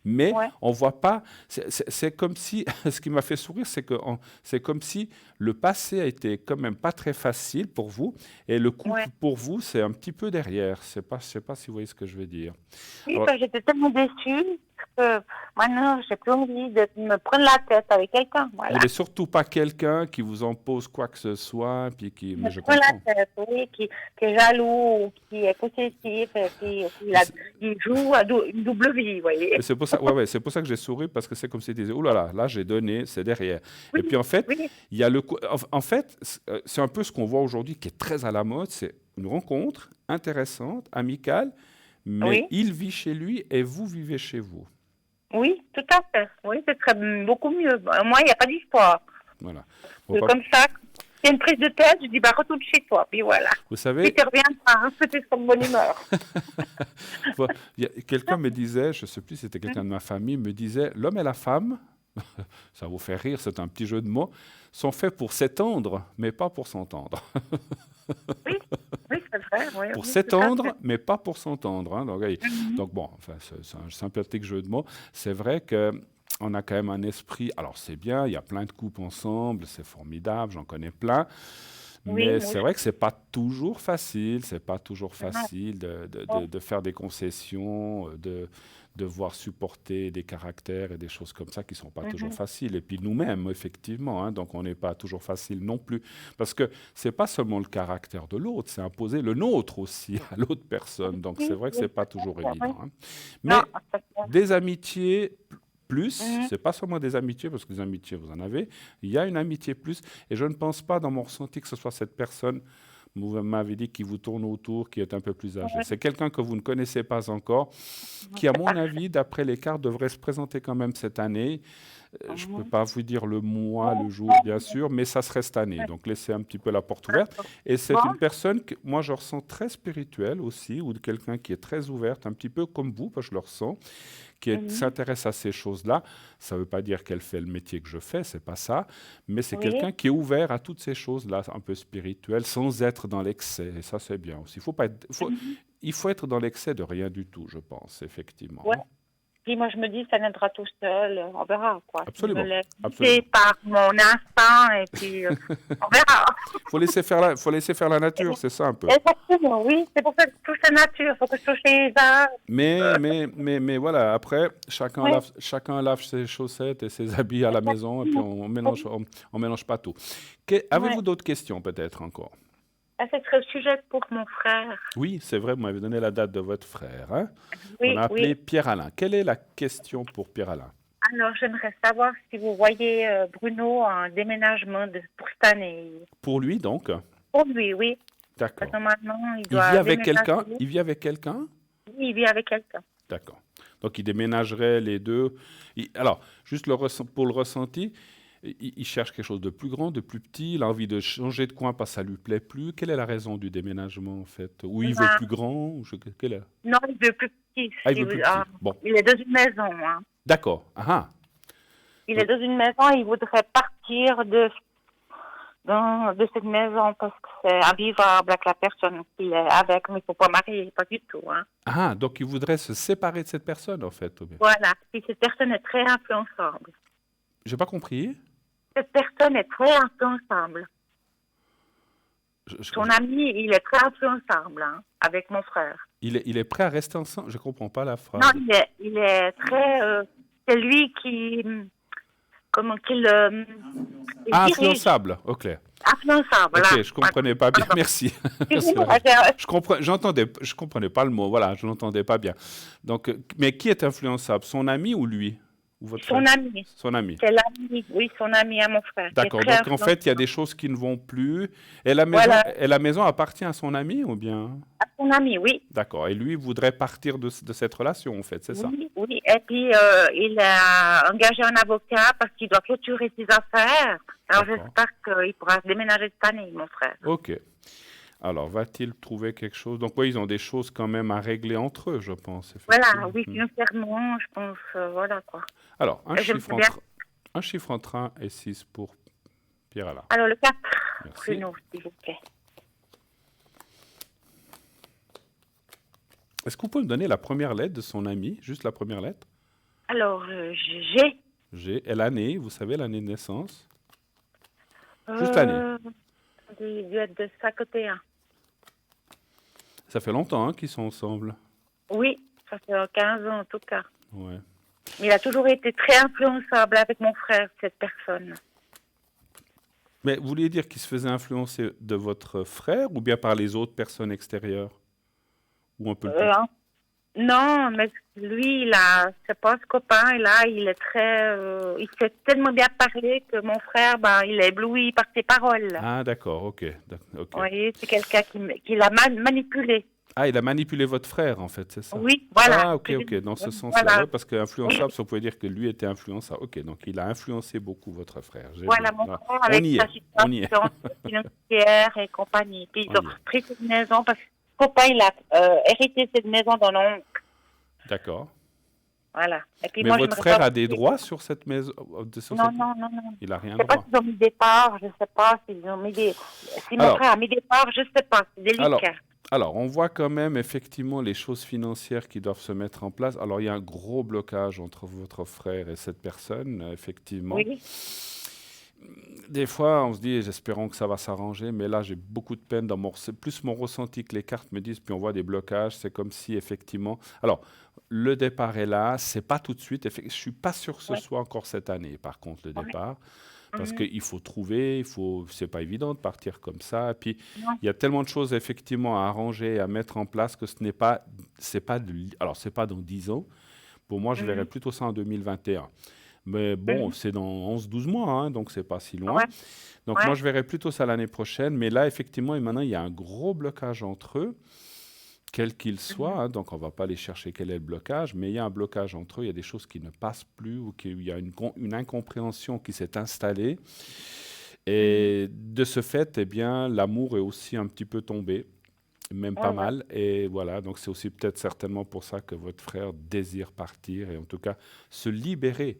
Mais ouais. on voit pas. C'est comme si, ce qui m'a fait sourire, c'est comme si le passé a été quand même pas très facile pour vous, et le couple Ouais. pour vous, c'est un petit peu derrière. Je sais pas si vous voyez ce que je veux dire. Oui, Alors, parce que j'étais tellement déçue que maintenant, j'ai plus envie de me prendre la tête avec quelqu'un. vous Voilà. voulez surtout pas quelqu'un qui vous impose quoi que ce soit, puis qui. Me Mais je prend comprends. la tête, oui, qui est jaloux, ou qui est possessif, et qui joue une double vie, vous voyez. Et c'est pour ça, c'est pour ça que j'ai souri parce que c'est comme s'il disait, oh là, j'ai donné, c'est derrière. Oui, Et puis en fait, oui, il y a en fait, c'est un peu ce qu'on voit aujourd'hui qui est très à la mode, c'est une rencontre intéressante, amicale, mais oui, il vit chez lui et vous vivez chez vous. oui, tout à fait. Oui, c'est très, beaucoup mieux. Moi, il n'y a pas d'histoire. Voilà. Bon, C'est comme ça. C'est une prise de tête, je dis, bah, retourne chez toi, puis voilà. vous Puis savez, tu reviendras, hein, c'était comme bonne humeur. quelqu'un me disait, je ne sais plus si c'était quelqu'un de ma famille, me disait, l'homme et la femme, ça vous fait rire, c'est un petit jeu de mots, sont faits pour s'étendre, mais pas pour s'entendre. Oui, oui, c'est vrai. Oui, Pour oui, tout à s'étendre, fait. mais pas pour s'entendre. Hein. Donc, Mhm. donc, bon, enfin, c'est un sympathique jeu de mots. C'est vrai que on a quand même un esprit. Alors c'est bien, il y a plein de couples ensemble, c'est formidable, j'en connais plein. Oui, Mais oui. c'est vrai que c'est pas toujours facile. C'est pas toujours Non, facile bon, de faire des concessions, de devoir supporter des caractères et des choses comme ça qui sont pas toujours mhm. faciles. Et puis nous-mêmes, effectivement, hein, donc on n'est pas toujours facile non plus. Parce que c'est pas seulement le caractère de l'autre, c'est imposer le nôtre aussi à l'autre personne. Donc c'est Oui, vrai que oui, c'est pas tout à toujours fait, oui. évident. Hein. Non, Mais c'est clair. des amitiés plus, Mhm. c'est pas seulement des amitiés, parce que des amitiés, vous en avez, il y a une amitié plus, et je ne pense pas dans mon ressenti que ce soit cette personne, vous m'avez dit, qui vous tourne autour, qui est un peu plus âgée. Oui, C'est quelqu'un que vous ne connaissez pas encore, qui, à c'est mon parfait. avis, d'après les cartes, devrait se présenter quand même cette année. Je ne peux Mhm. pas vous dire le mois, le jour, bien sûr, mais ça serait cette année. Ouais, Donc, laissez un petit peu la porte ouverte. d'accord. Et c'est Bon, une personne que moi, je ressens très spirituelle aussi, ou de quelqu'un qui est très ouverte, un petit peu comme vous, parce que je le ressens, mhm. s'intéresse à ces choses-là. Ça ne veut pas dire qu'elle fait le métier que je fais, c'est pas ça, mais c'est Oui. quelqu'un qui est ouvert à toutes ces choses-là, un peu spirituelles, sans être dans l'excès. Et ça, c'est bien aussi. Mhm. Il faut être dans l'excès de rien du tout, je pense, Ouais. effectivement. Puis moi, je me dis, ça viendra tout seul. On verra, quoi. Je me Absolument, laisse guider absolument. par mon instinct et puis on verra. Faut laisser faire la nature, c'est ça un peu. Exactement, oui. C'est pour ça que je touche la nature. Il faut que je touche les arbres. Mais voilà, après, Oui, chacun lave ses chaussettes et ses habits à la maison, et puis exactement. on mélange pas tout. Ouais. Avez-vous d'autres questions peut-être encore? Ah, ce serait le sujet pour mon frère. Oui, c'est vrai, vous m'avez donné la date de votre frère, hein, qu'on Oui, a oui. appelé Pierre-Alain. Quelle est la question pour Pierre-Alain? Alors, j'aimerais savoir si vous voyez Bruno un déménagement pour cette année. Pour lui, donc? Pour lui, oui. Parce D'accord. que maintenant, il Il vit doit avec quelqu'un? déménager. Il vit avec quelqu'un? Il vit avec quelqu'un. D'accord. Donc, il déménagerait les deux. Alors, juste pour le ressenti, il cherche quelque chose de plus grand, de plus petit. Il a envie de changer de coin parce que ça lui plaît plus. Quelle est la raison du déménagement, en fait? Ou il veut Ben, plus grand? Quelle est... non, il veut plus petit. Ah, il veut plus petit. Bon, Il est dans une maison. Hein. d'accord. Ah, ah. Il est Donc, dans une maison et il voudrait partir de cette maison parce que c'est invivable avec la personne qu'il est avec, mais il ne faut pas marier, pas du tout. Hein. donc il voudrait se séparer de cette personne, en fait. Voilà. Puis cette personne est très influençable. J'ai pas compris. Cette personne est très influençable. Je- je- Son ami, il est très influençable hein, avec mon frère. il est prêt à rester ensemble? Je comprends pas la Non, phrase. il est très... c'est lui qui... Comment qu'il il Ah, dirige. influençable. Ok. Influençable, Ok, voilà. je comprenais pas bien. Pardon. Merci. Parce que Excusez-moi, je comprenais pas le mot. Voilà, je l'entendais pas bien. Donc, mais qui est influençable? Son ami ou lui? Ou votre frère? son ami. Son ami. C'est l'ami, oui, son ami à mon frère. Qui est D'accord. très Donc, en fait, il y a influençable. des choses qui ne vont plus. Voilà, Et la maison appartient à son ami ou bien? à son ami, oui. D'accord. Et lui voudrait partir de cette relation, en fait, c'est ça? Oui, oui. Et puis, il a engagé un avocat parce qu'il doit clôturer ses affaires. Alors, D'accord. j'espère qu'il pourra déménager cette année, mon frère. Ok. Alors, va-t-il trouver quelque chose? Donc, oui, ils ont des choses quand même à régler entre eux, je pense, Voilà, effectivement. oui, financièrement, je pense, voilà, quoi. Alors, Et j'aimerais bien. un chiffre entre 1 et 6 pour Pierre-Alain. Alors, le 4, Merci. Bruno, s'il vous plaît. Est-ce que vous pouvez me donner la première lettre de son ami? Juste la première lettre? Alors, G. G. Et l'année, vous savez, l'année de naissance? Juste l'année. Il doit être de 51. Ça fait longtemps hein, qu'ils sont ensemble. Oui, ça fait 15 ans en tout cas. Ouais. Mais il a toujours été très influençable avec mon frère, cette personne. Mais vous vouliez dire qu'il se faisait influencer de votre frère ou bien par les autres personnes extérieures? Ou un peu le tout? Hein. Non, mais lui, c'est pas ce copain, et là, il est très, il sait tellement bien parler que mon frère, ben, il est ébloui par ses paroles. Ah, d'accord, ok. Vous voyez, c'est quelqu'un qui l'a manipulé. Ah, il a manipulé votre frère, en fait, c'est ça? Oui, voilà. Ah, ok, dans ce sens-là, Voilà. ouais, parce qu'influençable, ça pouvait dire que lui était influençable. Ok, donc il a influencé beaucoup votre frère. Voilà, mon Là, frère on avec y sa est, on y est. situation financière et compagnie. Puis ils On ont y est. pris cette maison parce que le copain, il a hérité cette maison dans l'oncle. D'accord. Voilà. Et puis Mais moi, votre j'aimerais frère pas- a des droits sur cette maison? Non, non, non, non. Il n'a rien Je de sais pas droit. s'ils ont mis des parts, je sais pas s'ils ont mis des... Si mon Alors- frère a mis des parts, je sais pas, c'est délicat. Alors, on voit quand même effectivement les choses financières qui doivent se mettre en place. Alors, il y a un gros blocage entre votre frère et cette personne, effectivement. Oui, Des fois, on se dit, espérons que ça va s'arranger, mais là, j'ai beaucoup de peine c'est plus mon ressenti que les cartes me disent, puis on voit des blocages, c'est comme si, effectivement... Alors, le départ est là, c'est pas tout de suite, je suis pas sûr que ce Ouais. soit encore cette année, par contre, le Ouais. départ, parce Mhm. qu'il faut trouver, c'est pas évident de partir comme ça, et puis Non. il y a tellement de choses, effectivement, à arranger, à mettre en place, que c'est pas alors, c'est pas dans 10 ans, pour moi, je verrais Mhm. plutôt ça en 2021. Mais bon, Mhm. c'est dans 11-12 mois, hein, donc c'est pas si loin. Ouais. Donc Ouais. moi, je verrais plutôt ça l'année prochaine. Mais là, effectivement, et maintenant, il y a un gros blocage entre eux. quel qu'il soit, hein, donc on ne va pas aller chercher quel est le blocage, mais il y a un blocage entre eux, il y a des choses qui ne passent plus ou qu'il y a une incompréhension qui s'est installée. Et de ce fait, eh bien, l'amour est aussi un petit peu tombé, même pas Ouais, ouais. mal. Et voilà, donc c'est aussi peut-être certainement pour ça que votre frère désire partir et en tout cas se libérer,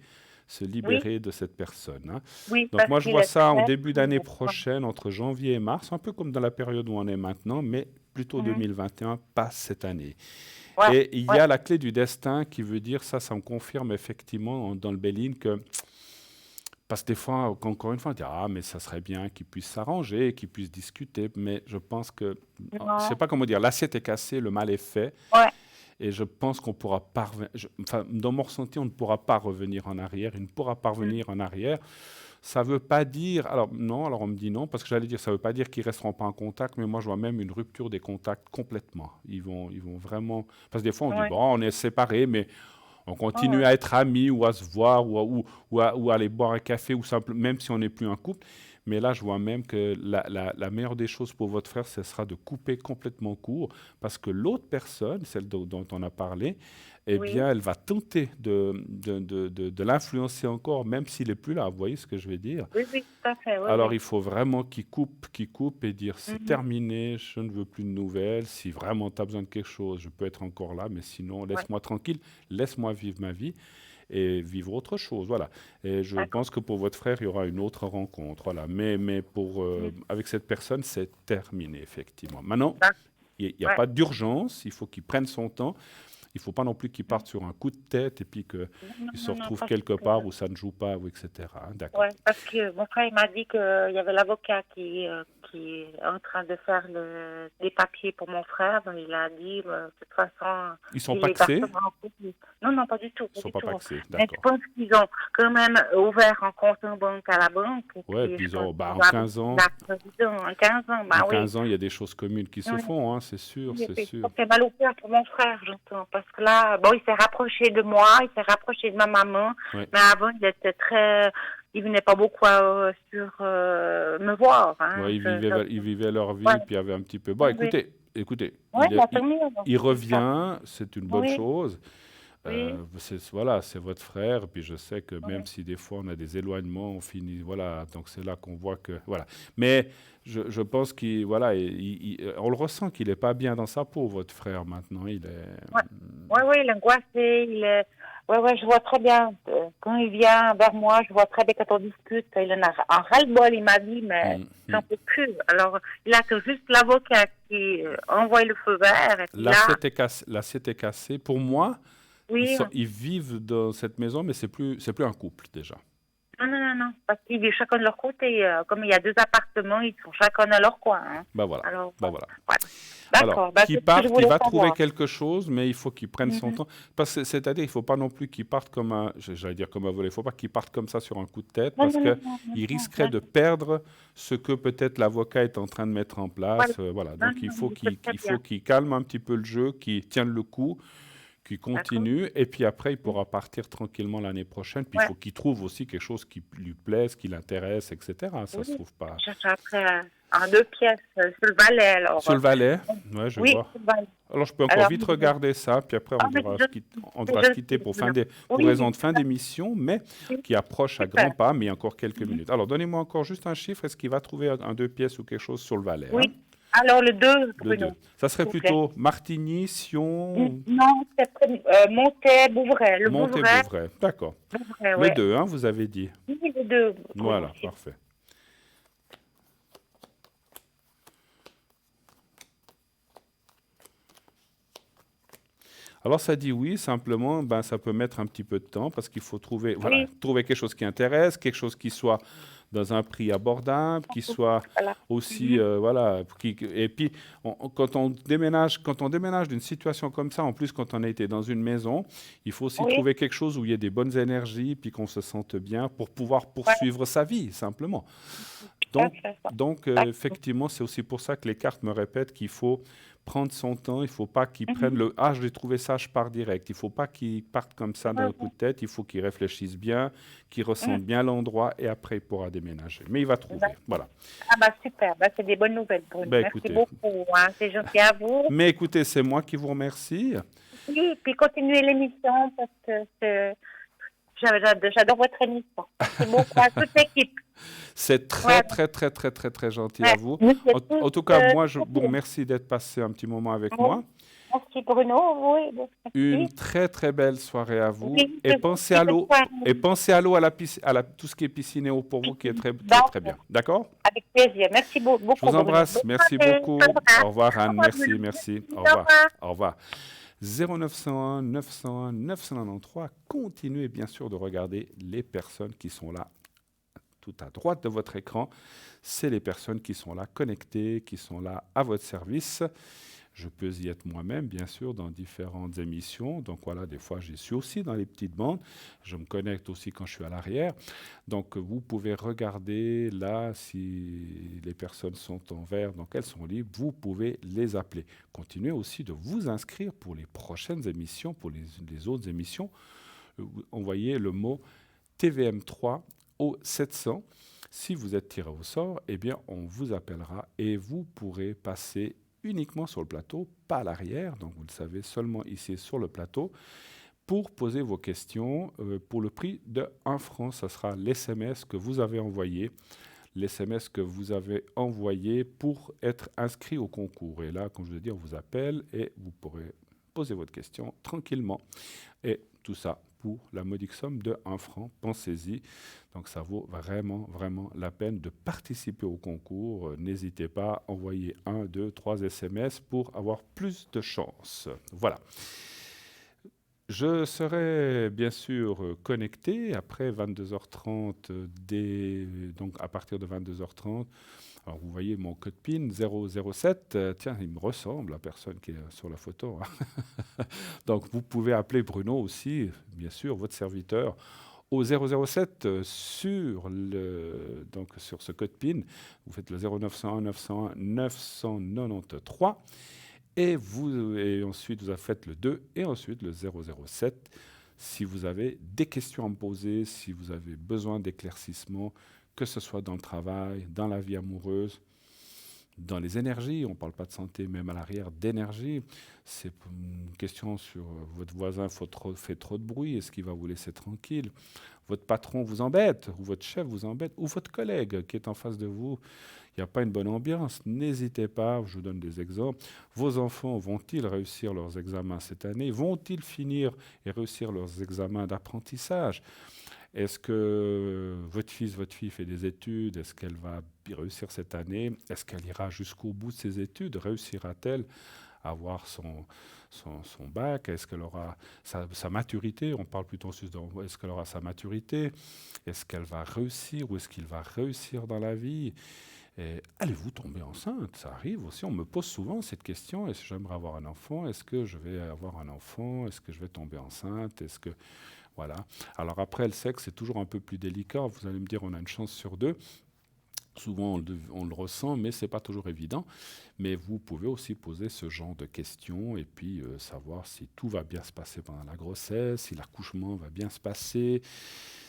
se Oui, libérer de cette personne, hein. oui, Donc parce moi, je qu'il vois est ça en très... début d'année prochaine, entre janvier et mars, un peu comme dans la période où on est maintenant, mais plutôt Mhm. 2021, pas cette année. Ouais, Et il y ouais. a la clé du destin qui veut dire, ça me confirme effectivement dans le Béline que, parce que des fois, encore une fois, on dit, ah, mais ça serait bien qu'ils puissent s'arranger, qu'ils puissent discuter, mais je pense que, je sais Non, pas comment dire, l'assiette est cassée, le mal est fait, ouais. et je pense qu'on pourra pas, enfin, dans mon ressenti, on ne pourra pas revenir en arrière, il ne pourra pas Mm. revenir en arrière. Ça veut pas dire, alors non, alors on me dit non, parce que j'allais dire, ça veut pas dire qu'ils resteront pas en contact, mais moi je vois même une rupture des contacts complètement. Ils vont vraiment, parce que des fois on dit, Ouais, bon, on est séparés, mais on ouais, continue ouais. à être amis ou à se voir ou à aller boire un café ou simplement, même si on n'est plus un couple. Mais là, je vois même que la meilleure des choses pour votre frère, ce sera de couper complètement court parce que l'autre personne, celle dont on a parlé, eh Oui, bien, elle va tenter de l'influencer encore, même s'il n'est plus là. Vous voyez ce que je veux dire? oui, oui, tout à fait, oui, Alors, oui. il faut vraiment qu'il coupe et dire c'est Mhm. terminé, je ne veux plus de nouvelles. Si vraiment tu as besoin de quelque chose, je peux être encore là, mais sinon, Ouais, laisse-moi tranquille, laisse-moi vivre ma vie et vivre autre chose. Voilà. Et je d'accord. pense que pour votre frère, il y aura une autre rencontre. Voilà. Mais Mhm. avec cette personne, c'est terminé, effectivement. Maintenant, D'ac- il n'y a Ouais. pas d'urgence, il faut qu'il prenne son temps. Il ne faut pas non plus qu'il Mhm. parte sur un coup de tête et puis qu'il Non, non, se non, non, retrouve parce quelque que... part où ça ne joue pas, ou etc., hein. D'accord. Ouais, parce que mon frère il m'a dit qu'il y avait l'avocat qui est en train de faire des papiers pour mon frère. Donc, il a dit, de toute façon, Ils ne sont il pas est paxés? partenaire en couple. Non, non, pas du tout, Ils pas ne sont du pas tout. paxés, Mais je d'accord. pense qu'ils ont quand même ouvert un compte en banque à la banque. Et Ouais, puis, puis je ils pense ont, bah, qu'ils en ont avec 15 ans, la présidente en 15 ans. en Bah oui. 15 ans, il y a des choses communes qui se Oui. font, hein, c'est sûr, Oui, et c'est puis, sûr. ça fait mal au cœur pour mon frère, j'entends. Parce que là, bon, il s'est rapproché de moi, il s'est rapproché de ma maman. Ouais. Mais avant, il était très... Il venait pas beaucoup me voir. Hein. Ouais, ils vivaient leur Ouais, vie, puis il y avait un petit peu. Bon, oui, oui. écoutez, Ouais, bah, tant mieux. il C'est ça. revient, c'est une bonne Oui, chose. oui, Voilà, c'est votre frère, et puis je sais que même oui. si des fois on a des éloignements, on finit, voilà, donc c'est là qu'on voit que, voilà. Mais je pense qu'il, voilà, on le ressent qu'il n'est pas bien dans sa peau, votre frère, maintenant, il est... Ouais, ouais, ouais, il est angoissé. Il est... Ouais, ouais, je vois très bien. Quand il vient vers moi, je vois très bien quand on discute. Il en a un ras-le-bol, il m'a dit, mais Mm, mm. j'en peux plus. Alors, il a que juste l'avocat qui envoie le feu vert. Et puis là, L'assiette est cassée. Pour moi, oui, ils vivent dans cette maison, mais c'est plus un couple, déjà. non, non, non, non, parce qu'ils vivent chacun de leur côté. Comme il y a deux appartements, ils sont chacun dans leur coin. Hein. Ben voilà, Alors, ben voilà. voilà. Alors, D'accord, bah, qu'il c'est ce que je parte, il voulais va trouver savoir. quelque chose, mais il faut qu'il prenne son Mhm. temps. Parce que, c'est-à-dire, il ne faut pas non plus qu'il parte comme un, j'allais dire comme un volet, il ne faut pas qu'il parte comme ça sur un coup de tête, Non, parce non, non, qu'il non, non, non, risquerait non. de perdre ce que peut-être l'avocat est en train de mettre en Voilà. place. Voilà. Non, Donc, non, il peut très il faut bien. qu'il calme un petit peu le jeu, qu'il tienne le coup, qu'il D'accord? continue, et puis après, il Mhm. pourra partir tranquillement l'année prochaine. Puis, il Ouais. faut qu'il trouve aussi quelque chose qui lui plaise, qui l'intéresse, etc. Ça se Oui, trouve pas. je cherche après un deux pièces sur le Valais, alors. Sur le Valais, ouais, je Oui, vois. sur le Valais. Alors, je peux encore Alors, vite regarder ça, puis après, ah, mais on devra se quitter pour, pour oui, raison de fin d'émission, mais oui, qui approche à super. grands pas, mais il y a encore quelques Mhm. minutes. Alors, donnez-moi encore juste un chiffre. Est-ce qu'il va trouver un deux pièces ou quelque chose sur le Valais, hein? Oui. Alors, le 2, Le 2. Bruno, Ça serait s'il vous plaît. plutôt Martigny, Sion, Non, c'est Montet, Bouvray. Le Bouvray, Monté-Bouvray. D'accord. Bouvray, Le ouais. 2, hein, vous avez dit. Oui, le 2, Bruno, Voilà, parfait. Alors ça dit oui, simplement, ben, ça peut mettre un petit peu de temps parce qu'il faut trouver, voilà, Oui, trouver quelque chose qui intéresse, quelque chose qui soit dans un prix abordable, qui soit voilà. aussi, Mhm. voilà, et puis quand on déménage d'une situation comme ça, en plus quand on a été dans une maison, il faut aussi Oui, trouver quelque chose où il y ait des bonnes énergies, puis qu'on se sente bien pour pouvoir ouais. poursuivre sa vie, simplement. Donc, intéressant. effectivement, c'est aussi pour ça que les cartes me répètent qu'il faut prendre son temps. Il ne faut pas qu'ils prennent le « Ah, j'ai trouvé ça, je pars direct ». Il ne faut pas qu'ils partent comme ça d'un coup de tête. Il faut qu'ils réfléchissent bien, qu'ils ressentent bien l'endroit et après, il pourra déménager. Mais il va trouver. Voilà. Ah bah super, c'est des bonnes nouvelles, Bruno. Merci Écoutez. beaucoup, hein. C'est gentil à vous. Mais écoutez, c'est moi qui vous remercie. Oui, puis continuez l'émission parce que j'adore votre émission. Merci beaucoup à toute l'équipe. C'est très gentil à vous. En tout cas, moi, je vous remercie d'être passé un petit moment avec moi. Merci Bruno. Oui, merci. Une très belle soirée à vous. Oui, Et pensez à l'eau. Et pensez à l'eau, tout ce qui est piscinéo pour vous qui est très bien. D'accord? Avec plaisir. Merci beaucoup. Je vous embrasse. Merci beaucoup. Au revoir Anne. Merci. Au revoir. Au revoir. 0901 901 993. Continuez bien sûr de regarder les personnes qui sont là tout à droite de votre écran. C'est les personnes qui sont là connectées, qui sont là à votre service. Je peux y être moi-même, bien sûr, dans différentes émissions. Donc voilà, des fois, j'y suis aussi dans les petites bandes. Je me connecte aussi quand je suis à l'arrière. Donc vous pouvez regarder là si les personnes sont en vert, donc elles sont libres. Vous pouvez les appeler. Continuez aussi de vous inscrire pour les prochaines émissions, pour les autres émissions. Envoyez le mot TVM3 au 700. Si vous êtes tiré au sort, eh bien, on vous appellera et vous pourrez passer uniquement sur le plateau, pas à l'arrière, donc vous le savez, seulement ici sur le plateau, pour poser vos questions pour le prix de 1 franc. Ce sera l'SMS que vous avez envoyé, pour être inscrit au concours. Et là, comme je vous ai dit, on vous appelle et vous pourrez poser votre question tranquillement. Et tout ça pour la modique somme de 1 franc. Pensez-y. Donc ça vaut vraiment la peine de participer au concours. N'hésitez pas à envoyer 1, 2, 3 SMS pour avoir plus de chance. Voilà. Je serai bien sûr connecté après 22h30, donc à partir de 22h30. Alors vous voyez mon code PIN 007, tiens, il me ressemble, la personne qui est sur la photo. Donc vous pouvez appeler Bruno aussi, bien sûr, votre serviteur, au 007 sur ce code PIN. Vous faites le 0901 901 993 et ensuite vous faites le 2 et ensuite le 007. Si vous avez des questions à me poser, si vous avez besoin d'éclaircissement, que ce soit dans le travail, dans la vie amoureuse, dans les énergies, on ne parle pas de santé, même à l'arrière, d'énergie. C'est une question sur votre voisin fait trop de bruit, est-ce qu'il va vous laisser tranquille? Votre patron vous embête, ou votre chef vous embête, ou votre collègue qui est en face de vous, il n'y a pas une bonne ambiance. N'hésitez pas, je vous donne des exemples. Vos enfants vont-ils réussir leurs examens cette année? Vont-ils finir et réussir leurs examens d'apprentissage? Est-ce que votre fille fait des études? Est-ce qu'elle va réussir cette année? Est-ce qu'elle ira jusqu'au bout de ses études? Réussira-t-elle à avoir son bac? Est-ce qu'elle aura sa maturité? On parle plutôt de est-ce qu'elle aura sa maturité? Est-ce qu'elle va réussir ou est-ce qu'il va réussir dans la vie? Et allez-vous tomber enceinte? Ça arrive aussi. On me pose souvent cette question. Est-ce que j'aimerais avoir un enfant? Est-ce que je vais avoir un enfant? Est-ce que je vais tomber enceinte? Est-ce que... Voilà. Alors après, le sexe, c'est toujours un peu plus délicat. Vous allez me dire, on a une chance sur 2. Souvent, on le ressent, mais ce n'est pas toujours évident. Mais vous pouvez aussi poser ce genre de questions et puis savoir si tout va bien se passer pendant la grossesse, si l'accouchement va bien se passer,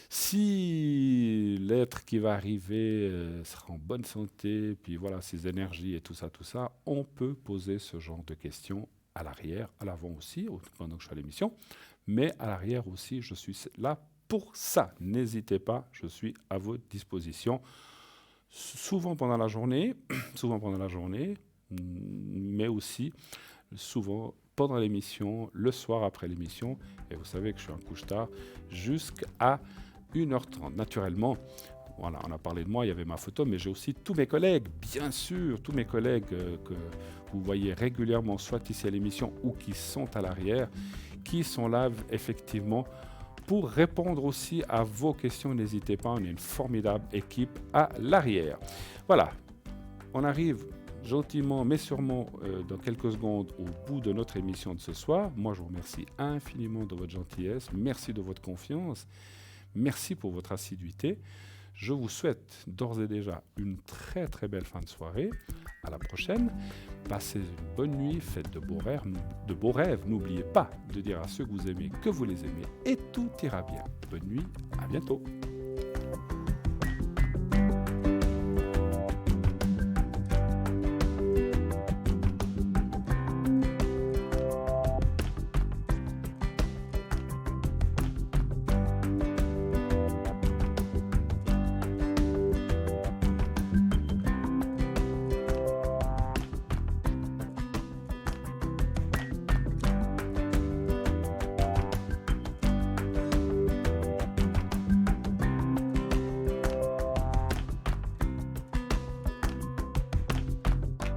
si l'être qui va arriver sera en bonne santé, puis voilà, ses énergies et tout ça. On peut poser ce genre de questions à l'arrière, à l'avant aussi, pendant que je fais l'émission. Mais à l'arrière aussi, je suis là pour ça. N'hésitez pas, je suis à votre disposition. Souvent pendant la journée, mais aussi souvent pendant l'émission, le soir après l'émission. Et vous savez que je suis un couche-tard jusqu'à 1h30. Naturellement, voilà, on a parlé de moi, il y avait ma photo, mais j'ai aussi tous mes collègues, bien sûr, tous mes collègues que vous voyez régulièrement, soit ici à l'émission ou qui sont à l'arrière, qui sont là effectivement pour répondre aussi à vos questions. N'hésitez pas, on est une formidable équipe à l'arrière. Voilà, on arrive gentiment mais sûrement dans quelques secondes au bout de notre émission de ce soir. Moi, je vous remercie infiniment de votre gentillesse, merci de votre confiance, merci pour votre assiduité. Je vous souhaite d'ores et déjà une très très belle fin de soirée. À la prochaine. Passez une bonne nuit, faites de beaux rêves. N'oubliez pas de dire à ceux que vous aimez que vous les aimez et tout ira bien. Bonne nuit, à bientôt.